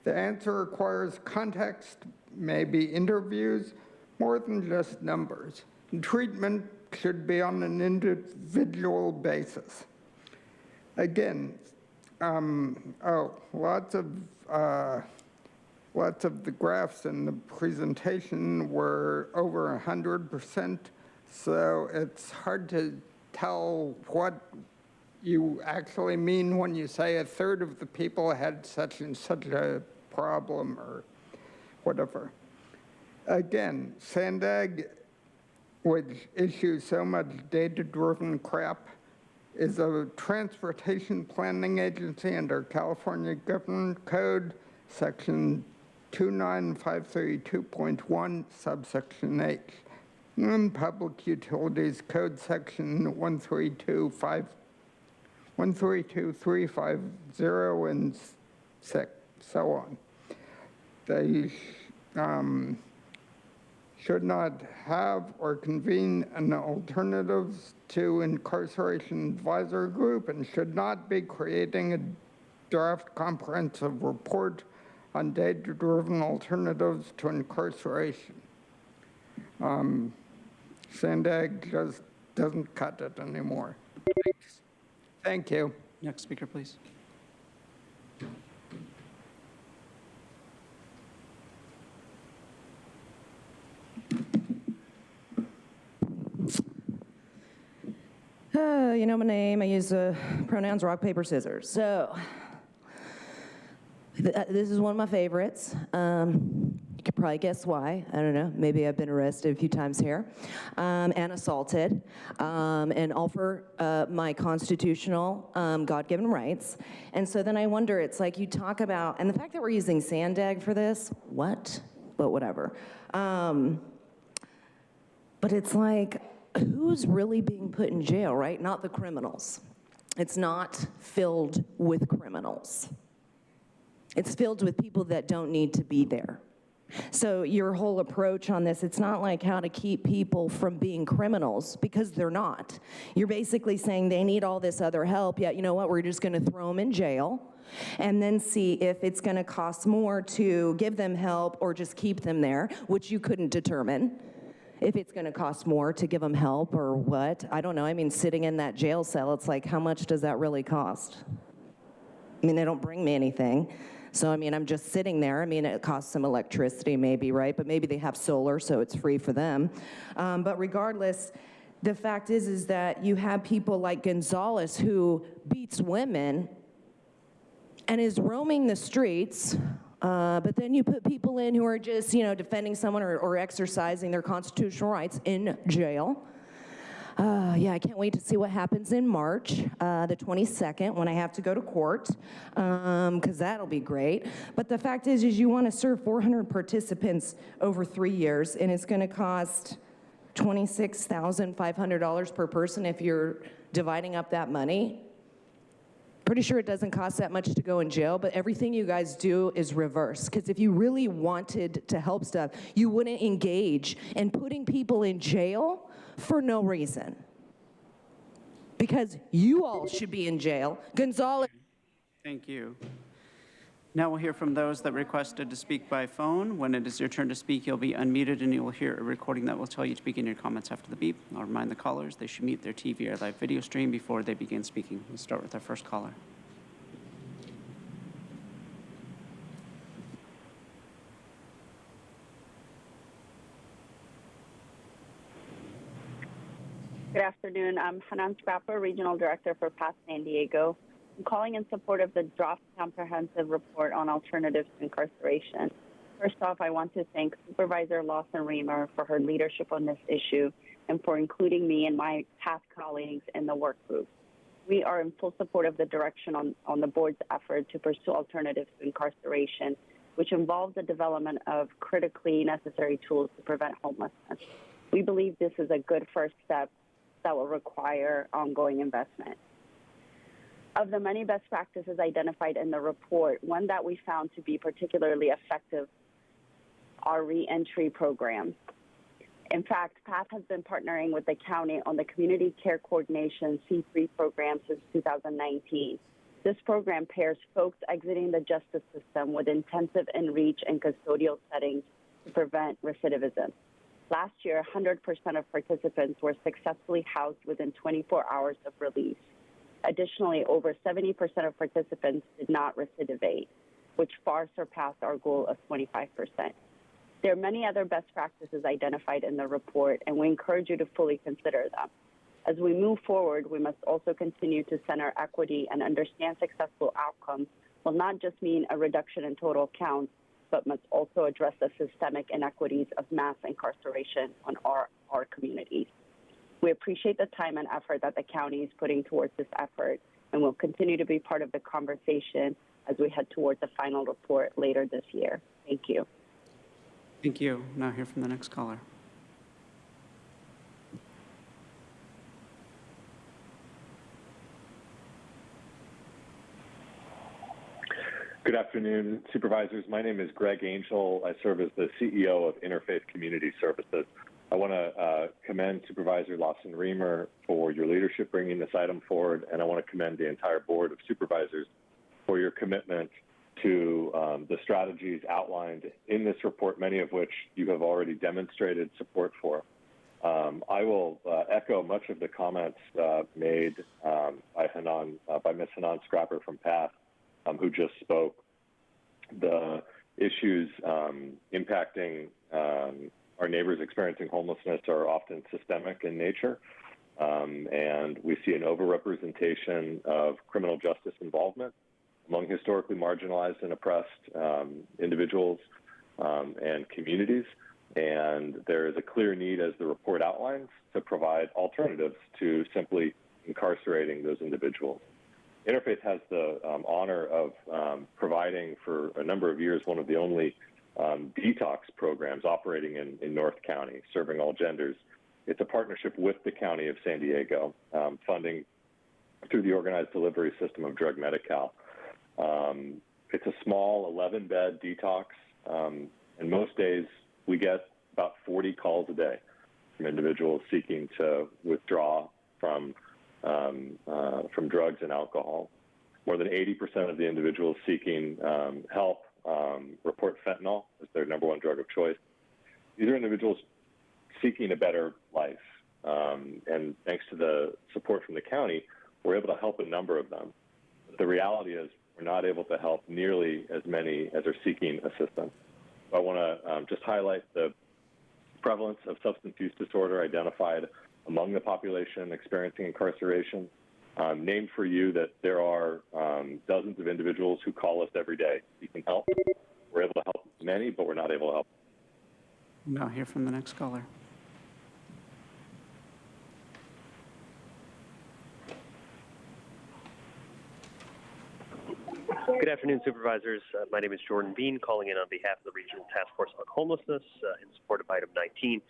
The answer requires context, maybe interviews, more than just numbers. And treatment should be on an individual basis. Again, lots of the graphs in the presentation were over 100%, so it's hard to tell what you actually mean when you say a third of the people had such and such a problem or whatever. Again, SANDAG, which issues so much data-driven crap, is a transportation planning agency under California Government Code, Section 29532.1, subsection H, and Public Utilities Code, Section 132350 and 6, so on. They should not have or convene an alternatives to incarceration advisory group and should not be creating a draft comprehensive report on data-driven alternatives to incarceration. Sandag just doesn't cut it anymore. Thanks. Thank you. Next speaker, please. You know my name. I use pronouns rock, paper, scissors. So this is one of my favorites. You could probably guess why. I don't know. Maybe I've been arrested a few times here and assaulted, and all for my constitutional God-given rights. And so then I wonder, it's like you talk about, and the fact that we're using Sandag for this, what? But whatever. But it's like, who's really being put in jail, right? Not the criminals. It's not filled with criminals. It's filled with people that don't need to be there. So your whole approach on this, it's not like how to keep people from being criminals, because they're not. You're basically saying they need all this other help, yet you know what, we're just gonna throw them in jail and then see if it's gonna cost more to give them help or just keep them there, which you couldn't determine. If it's gonna cost more to give them help or what, I don't know. I mean, sitting in that jail cell, it's like, how much does that really cost? I mean, they don't bring me anything. So, I mean, I'm just sitting there. I mean, it costs some electricity maybe, right? But maybe they have solar, so it's free for them. But regardless, the fact is that you have people like Gonzalez who beats women and is roaming the streets. But then you put people in who are just, you know, defending someone or exercising their constitutional rights in jail. Yeah, I can't wait to see what happens in March, the 22nd, when I have to go to court, because that'll be great. But the fact is you want to serve 400 participants over 3 years, and it's going to cost $26,500 per person if you're dividing up that money. Pretty sure it doesn't cost that much to go in jail, but everything you guys do is reverse. Because if you really wanted to help stuff, you wouldn't engage in putting people in jail for no reason. Because you all should be in jail. Gonzalez. Thank you. Now we'll hear from those that requested to speak by phone. When it is your turn to speak, you'll be unmuted and you will hear a recording that will tell you to begin your comments after the beep. I'll remind the callers they should mute their TV or live video stream before they begin speaking. We'll start with our first caller. Good afternoon. I'm Hanan Scrapper, Regional Director for PATH San Diego. I'm calling in support of the draft comprehensive report on alternatives to incarceration. First off, I want to thank Supervisor Lawson Reamer for her leadership on this issue and for including me and my PATH colleagues in the work group. We are in full support of the direction on the board's effort to pursue alternatives to incarceration, which involves the development of critically necessary tools to prevent homelessness. We believe this is a good first step that will require ongoing investment. Of the many best practices identified in the report, one that we found to be particularly effective are re-entry programs. In fact, PATH has been partnering with the county on the Community Care Coordination C3 program since 2019. This program pairs folks exiting the justice system with intensive in-reach and custodial settings to prevent recidivism. Last year, 100% of participants were successfully housed within 24 hours of release. Additionally, over 70% of participants did not recidivate, which far surpassed our goal of 25%. There are many other best practices identified in the report, and we encourage you to fully consider them. As we move forward, we must also continue to center equity and understand successful outcomes will not just mean a reduction in total counts, but must also address the systemic inequities of mass incarceration on our communities. We appreciate the time and effort that the county is putting towards this effort, and will continue to be part of the conversation as we head towards the final report later this year. Thank you. Thank you. Now hear from the next caller. Good afternoon, Supervisors. My name is Greg Angel. I serve as the CEO of Interfaith Community Services. I want to commend Supervisor Lawson Reamer for your leadership bringing this item forward, and I want to commend the entire Board of Supervisors for your commitment to the strategies outlined in this report, many of which you have already demonstrated support for. I will echo much of the comments made by Ms. Hanan Scrapper from PATH, who just spoke. The issues impacting our neighbors experiencing homelessness are often systemic in nature, and we see an overrepresentation of criminal justice involvement among historically marginalized and oppressed individuals and communities. And there is a clear need, as the report outlines, to provide alternatives to simply incarcerating those individuals. Interfaith has the honor of providing for a number of years one of the only detox programs operating in North County, serving all genders. It's a partnership with the County of San Diego, funding through the organized delivery system of Drug Medi-Cal. It's a small 11-bed detox, and most days we get about 40 calls a day from individuals seeking to withdraw from drugs and alcohol. More than 80% of the individuals seeking help report fentanyl as their #1 drug of choice. These are individuals seeking a better life, and thanks to the support from the county, we're able to help a number of them. But the reality is we're not able to help nearly as many as are seeking assistance. So I want to just highlight the prevalence of substance use disorder identified among the population experiencing incarceration. Name for you that there are dozens of individuals who call us every day seeking help. We're able to help many, but we're not able to help. Now hear from the next caller. Good afternoon, Supervisors. My name is Jordan Bean, calling in on behalf of the Regional Task Force on Homelessness in support of item 19.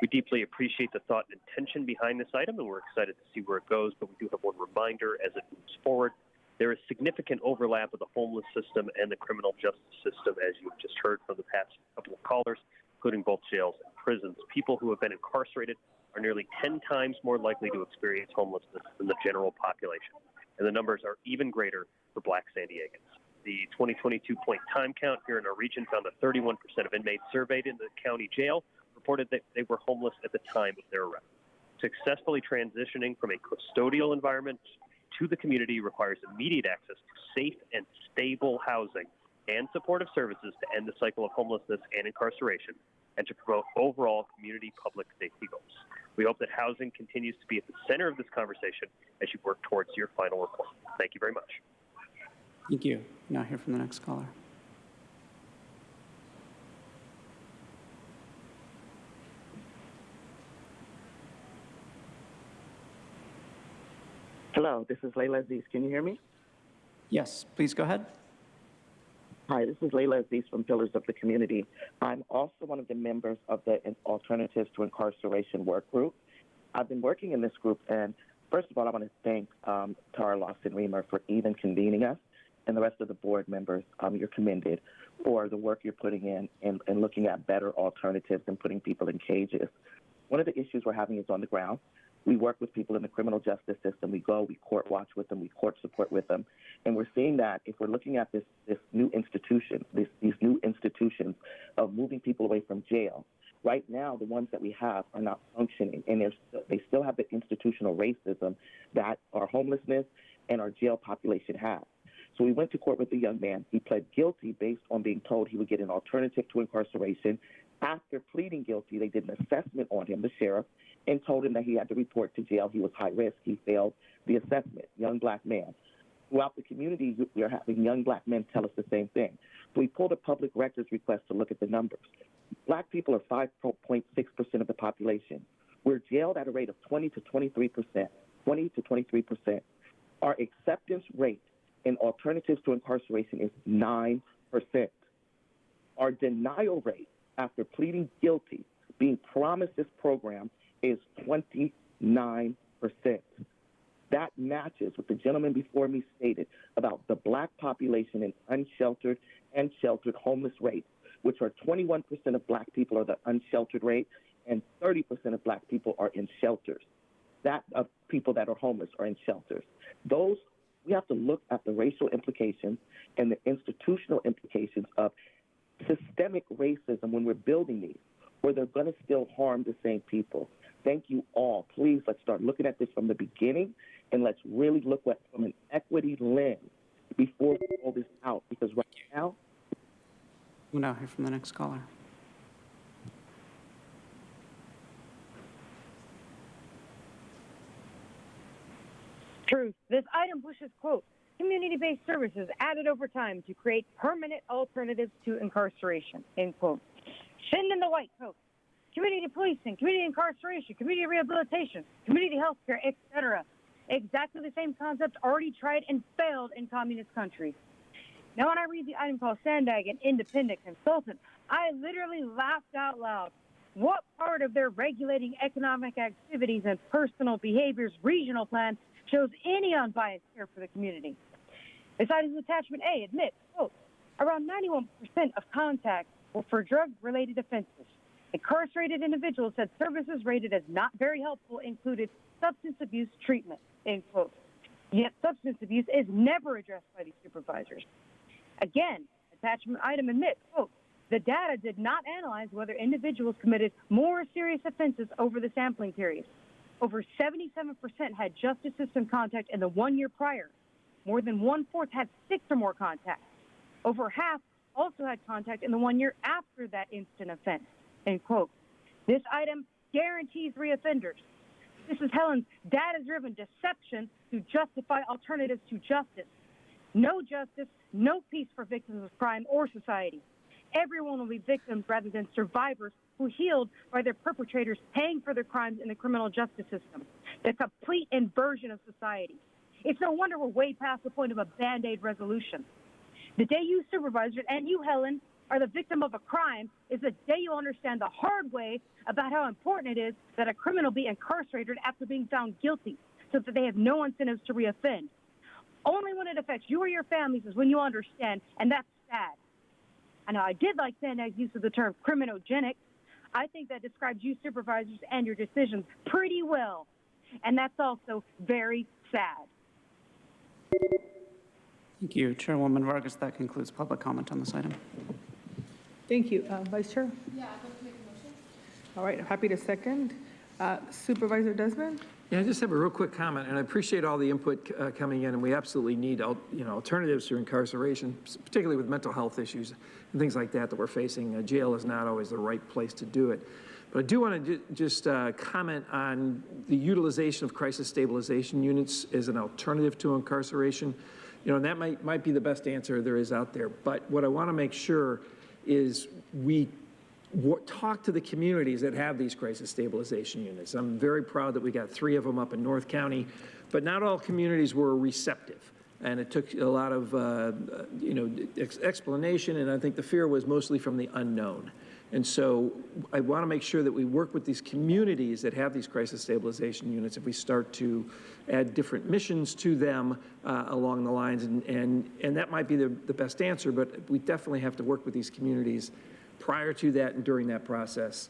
We deeply appreciate the thought and intention behind this item, and we're excited to see where it goes, but we do have one reminder as it moves forward. There is significant overlap of the homeless system and the criminal justice system, as you've just heard from the past couple of callers, including both jails and prisons. People who have been incarcerated are nearly 10 times more likely to experience homelessness than the general population, and the numbers are even greater for Black San Diegans. The 2022 point time count here in our region found that 31% of inmates surveyed in the county jail reported that they were homeless at the time of their arrest. Successfully transitioning from a custodial environment to the community requires immediate access to safe and stable housing and supportive services to end the cycle of homelessness and incarceration, and to promote overall community public safety goals. We hope that housing continues to be at the center of this conversation as you work towards your final report. Thank you very much. Thank you. Now hear from the next caller. Hello, this is Layla Aziz. Can you hear me? Yes, please go ahead. Hi, this is Layla Aziz from Pillars of the Community. I'm also one of the members of the Alternatives to Incarceration work group. I've been working in this group, and first of all, I want to thank Tara Lawson Reamer for even convening us, and the rest of the board members. You're commended for the work you're putting in and looking at better alternatives and putting people in cages. One of the issues we're having is on the ground. We work with people in the criminal justice system. We go, we court watch with them, we court support with them. And we're seeing that if we're looking at this new institution, these new institutions of moving people away from jail, right now the ones that we have are not functioning. And they still have the institutional racism that our homelessness and our jail population has. So we went to court with a young man. He pled guilty based on being told he would get an alternative to incarceration. After pleading guilty, they did an assessment on him, the sheriff, and told him that he had to report to jail. He was high risk. He failed the assessment, young Black man. Throughout the community, we are having young Black men tell us the same thing. So we pulled a public records request to look at the numbers. Black people are 5.6% of the population. We're jailed at a rate of 20 to 23%. Our acceptance rate in alternatives to incarceration is 9%. Our denial rate after pleading guilty, being promised this program, is 29%. That matches what the gentleman before me stated about the black population in unsheltered and sheltered homeless rates, which are 21% of black people are the unsheltered rate, and 30% of black people are in shelters. That of people that are homeless are in shelters. Those, we have to look at the racial implications and the institutional implications of systemic racism when we're building these, where they're going to still harm the same people. Thank you all. Please, let's start looking at this from the beginning, and let's really look at from an equity lens before we roll this out, because right now... We'll now hear from the next caller. Truth. This item pushes, quote, community-based services added over time to create permanent alternatives to incarceration, end quote. Send in the white coat. Community policing, community incarceration, community rehabilitation, community health care, etc. Exactly the same concepts already tried and failed in communist countries. Now, when I read the item called Sandag, an independent consultant, I literally laughed out loud. What part of their regulating economic activities and personal behaviors regional plan shows any unbiased care for the community? This item's attachment A admits, quote, around 91% of contacts were for drug-related offenses. Incarcerated individuals said services rated as not very helpful included substance abuse treatment, end quote. Yet substance abuse is never addressed by these supervisors. Again, attachment item admits, quote, the data did not analyze whether individuals committed more serious offenses over the sampling period. Over 77% had justice system contact in the 1 year prior. More than 1/4 had 6 or more contacts. Over half also had contact in the 1 year after that instant offense, end quote. This item guarantees reoffenders. This is Helen's data-driven deception to justify alternatives to justice. No justice, no peace for victims of crime or society. Everyone will be victims rather than survivors who healed by their perpetrators paying for their crimes in the criminal justice system. The complete inversion of society. It's no wonder we're way past the point of a Band-Aid resolution. The day you supervisors, and you, Helen, are the victim of a crime is the day you understand the hard way about how important it is that a criminal be incarcerated after being found guilty so that they have no incentives to reoffend. Only when it affects you or your families is when you understand, and that's sad. I know I did like Sandag's use of the term criminogenic. I think that describes you supervisors and your decisions pretty well. And that's also very sad. Thank you, Chairwoman Vargas. That concludes public comment on this item. Thank you. Vice Chair? Yeah, I'd like to make a motion. All right, happy to second. Supervisor Desmond? Yeah, I just have a real quick comment, and I appreciate all the input coming in, and we absolutely need alternatives to incarceration, particularly with mental health issues and things like that we're facing. Jail is not always the right place to do it. But I do want to just comment on the utilization of crisis stabilization units as an alternative to incarceration. And that might be the best answer there is out there. But what I want to make sure is we talk to the communities that have these crisis stabilization units. I'm very proud that we got 3 of them up in North County, but not all communities were receptive. And it took a lot of, explanation, and I think the fear was mostly from the unknown. And so I want to make sure that we work with these communities that have these crisis stabilization units if we start to add different missions to them along the lines. And that might be the best answer, but we definitely have to work with these communities prior to that and during that process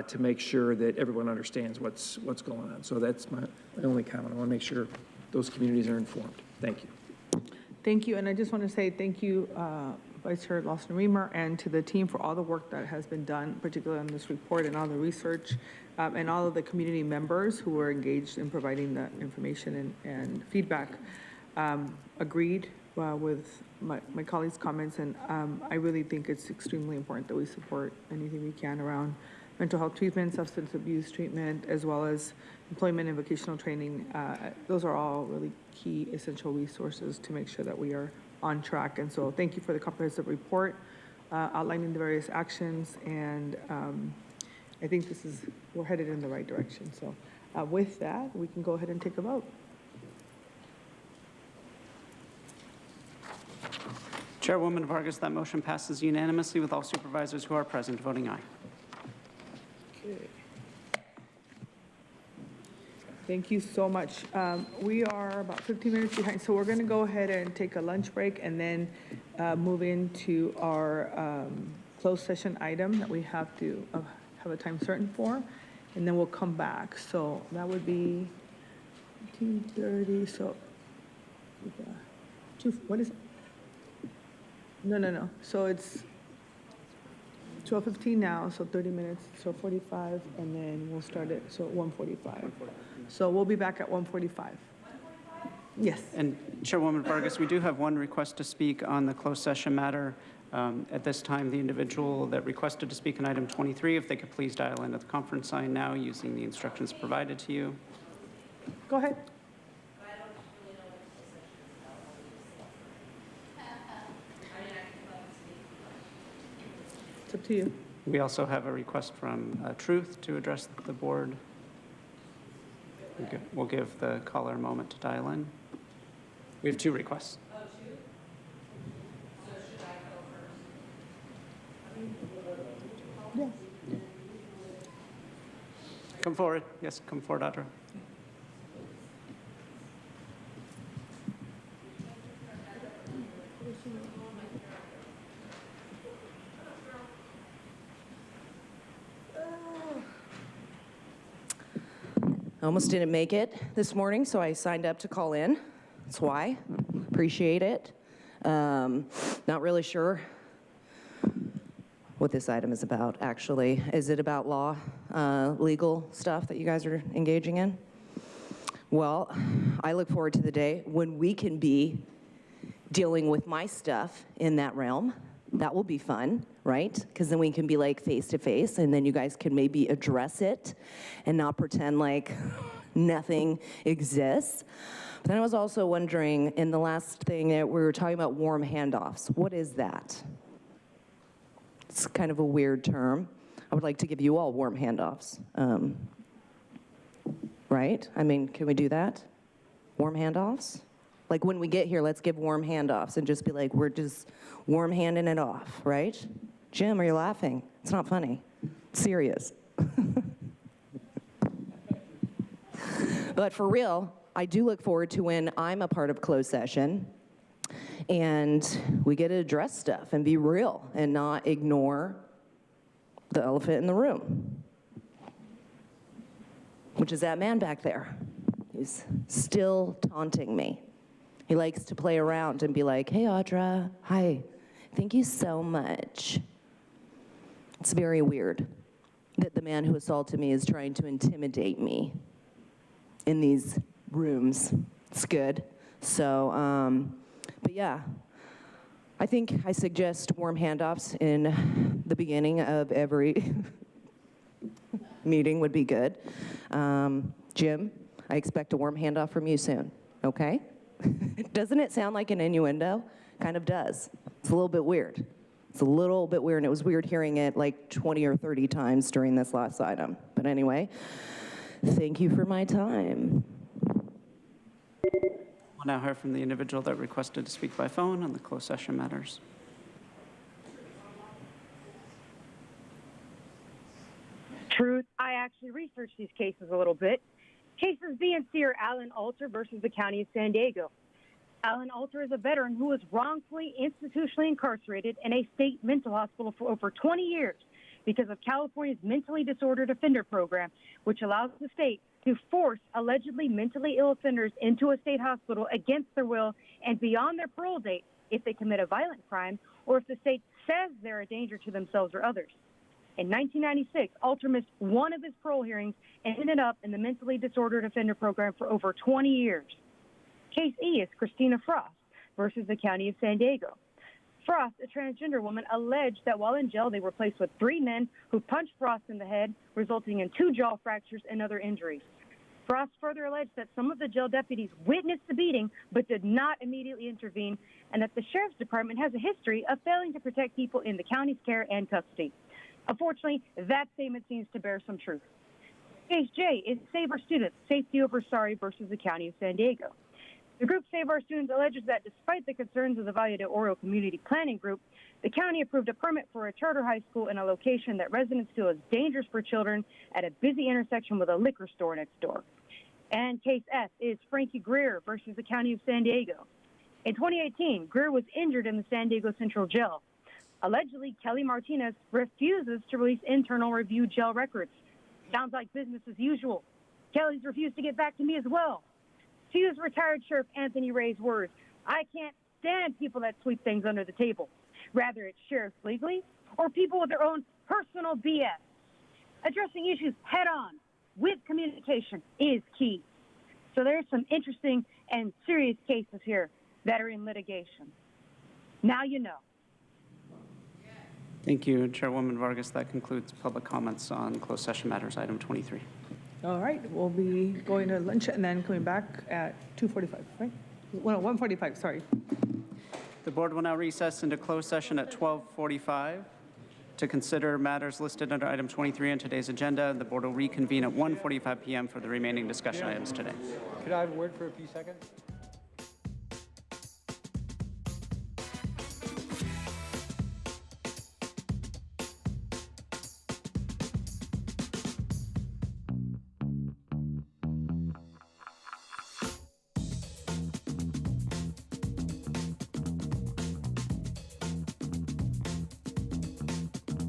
to make sure that everyone understands what's going on. So that's my only comment. I want to make sure those communities are informed. Thank you. Thank you, and I just want to say thank you, Vice Chair Lawson-Remer, and to the team for all the work that has been done, particularly on this report and all the research, and all of the community members who were engaged in providing the information and feedback. Agreed with my colleagues' comments, and I really think it's extremely important that we support anything we can around mental health treatment, substance abuse treatment, as well as employment and vocational training. Those are all really key essential resources to make sure that we are on track. And so thank you for the comprehensive report outlining the various actions and I think we're headed in the right direction. So with that, we can go ahead and take a vote. Chairwoman Vargas, that motion passes unanimously with all supervisors who are present voting aye. Okay. Thank you so much. We are about 15 minutes behind, so we're going to go ahead and take a lunch break and then move into our closed session item that we have to have a time certain for, and then we'll come back. So that would be 2:30. So what is it? No. So it's 12:15 now, so 30 minutes, so 45, and then we'll start it, so 1:45. So we'll be back at 1:45. Yes. And Chairwoman Vargas, we do have one request to speak on the closed session matter. At this time, the individual that requested to speak on item 23, if they could please dial into the conference line now using the instructions provided to you. Go ahead. It's up to you. We also have a request from Truth to address the board. We'll give the caller a moment to dial in. We have two requests. Oh, two? So should I go first? Yes. Come forward. Yes, come forward, Audra. I almost didn't make it this morning, so I signed up to call in. That's why. Appreciate it. Not really sure what this item is about, actually. Is it about law, legal stuff that you guys are engaging in? Well, I look forward to the day when we can be dealing with my stuff in that realm. That will be fun, right? Because then we can be like face to face, and then you guys can maybe address it and not pretend like nothing exists. But then I was also wondering, in the last thing that we were talking about warm handoffs, what is that? It's kind of a weird term. I would like to give you all warm handoffs. Right? I mean, can we do that? Warm handoffs? Like when we get here, let's give warm handoffs and just be like, we're just warm handing it off, right? Jim, are you laughing? It's not funny. It's serious. But for real, I do look forward to when I'm a part of closed session and we get to address stuff and be real and not ignore the elephant in the room, which is that man back there. He's still taunting me. He likes to play around and be like, hey, Audra, hi, thank you so much. It's very weird that the man who assaulted me is trying to intimidate me in these rooms. It's good. So, but yeah, I think I suggest warm handoffs in the beginning of every meeting would be good. Jim, I expect a warm handoff from you soon, okay? Doesn't it sound like an innuendo? Kind of does. It's a little bit weird. It's a little bit weird, and it was weird hearing it like 20 or 30 times during this last item. But anyway, thank you for my time. We'll now hear from the individual that requested to speak by phone on the closed session matters. Truth, I actually researched these cases a little bit. Cases B and C are Alan Alter versus the County of San Diego. Alan Alter is a veteran who was wrongfully institutionally incarcerated in a state mental hospital for over 20 years because of California's mentally disordered offender program, which allows the state to force allegedly mentally ill offenders into a state hospital against their will and beyond their parole date if they commit a violent crime or if the state says they're a danger to themselves or others. In 1996, Alter missed one of his parole hearings and ended up in the mentally disordered offender program for over 20 years. Case E is Christina Frost versus the County of San Diego. Frost, a transgender woman, alleged that while in jail, they were placed with 3 men who punched Frost in the head, resulting in 2 jaw fractures and other injuries. Frost further alleged that some of the jail deputies witnessed the beating but did not immediately intervene, and that the sheriff's department has a history of failing to protect people in the county's care and custody. Unfortunately, that statement seems to bear some truth. Case J is Save Our Students, Safety Over Sorry versus the County of San Diego. The group Save Our Students alleges that despite the concerns of the Valle de Oro Community Planning Group, the county approved a permit for a charter high school in a location that residents feel is dangerous for children at a busy intersection with a liquor store next door. And Case F is Frankie Greer versus the County of San Diego. In 2018, Greer was injured in the San Diego Central Jail. Allegedly, Kelly Martinez refuses to release internal review jail records. Sounds like business as usual. Kelly's refused to get back to me as well. To use retired Sheriff Anthony Ray's words, I can't stand people that sweep things under the table. Rather it's sheriffs legally or people with their own personal BS. Addressing issues head on with communication is key. So there's some interesting and serious cases here that are in litigation. Now you know. Thank you, Chairwoman Vargas. That concludes public comments on closed session matters, item 23. All right, we'll be going to lunch and then coming back at 2:45, right? Well, 1:45, sorry. The board will now recess into closed session at 12:45 to consider matters listed under item 23 on today's agenda. The board will reconvene at 1:45 p.m. for the remaining discussion items today. Could I have a word for a few seconds?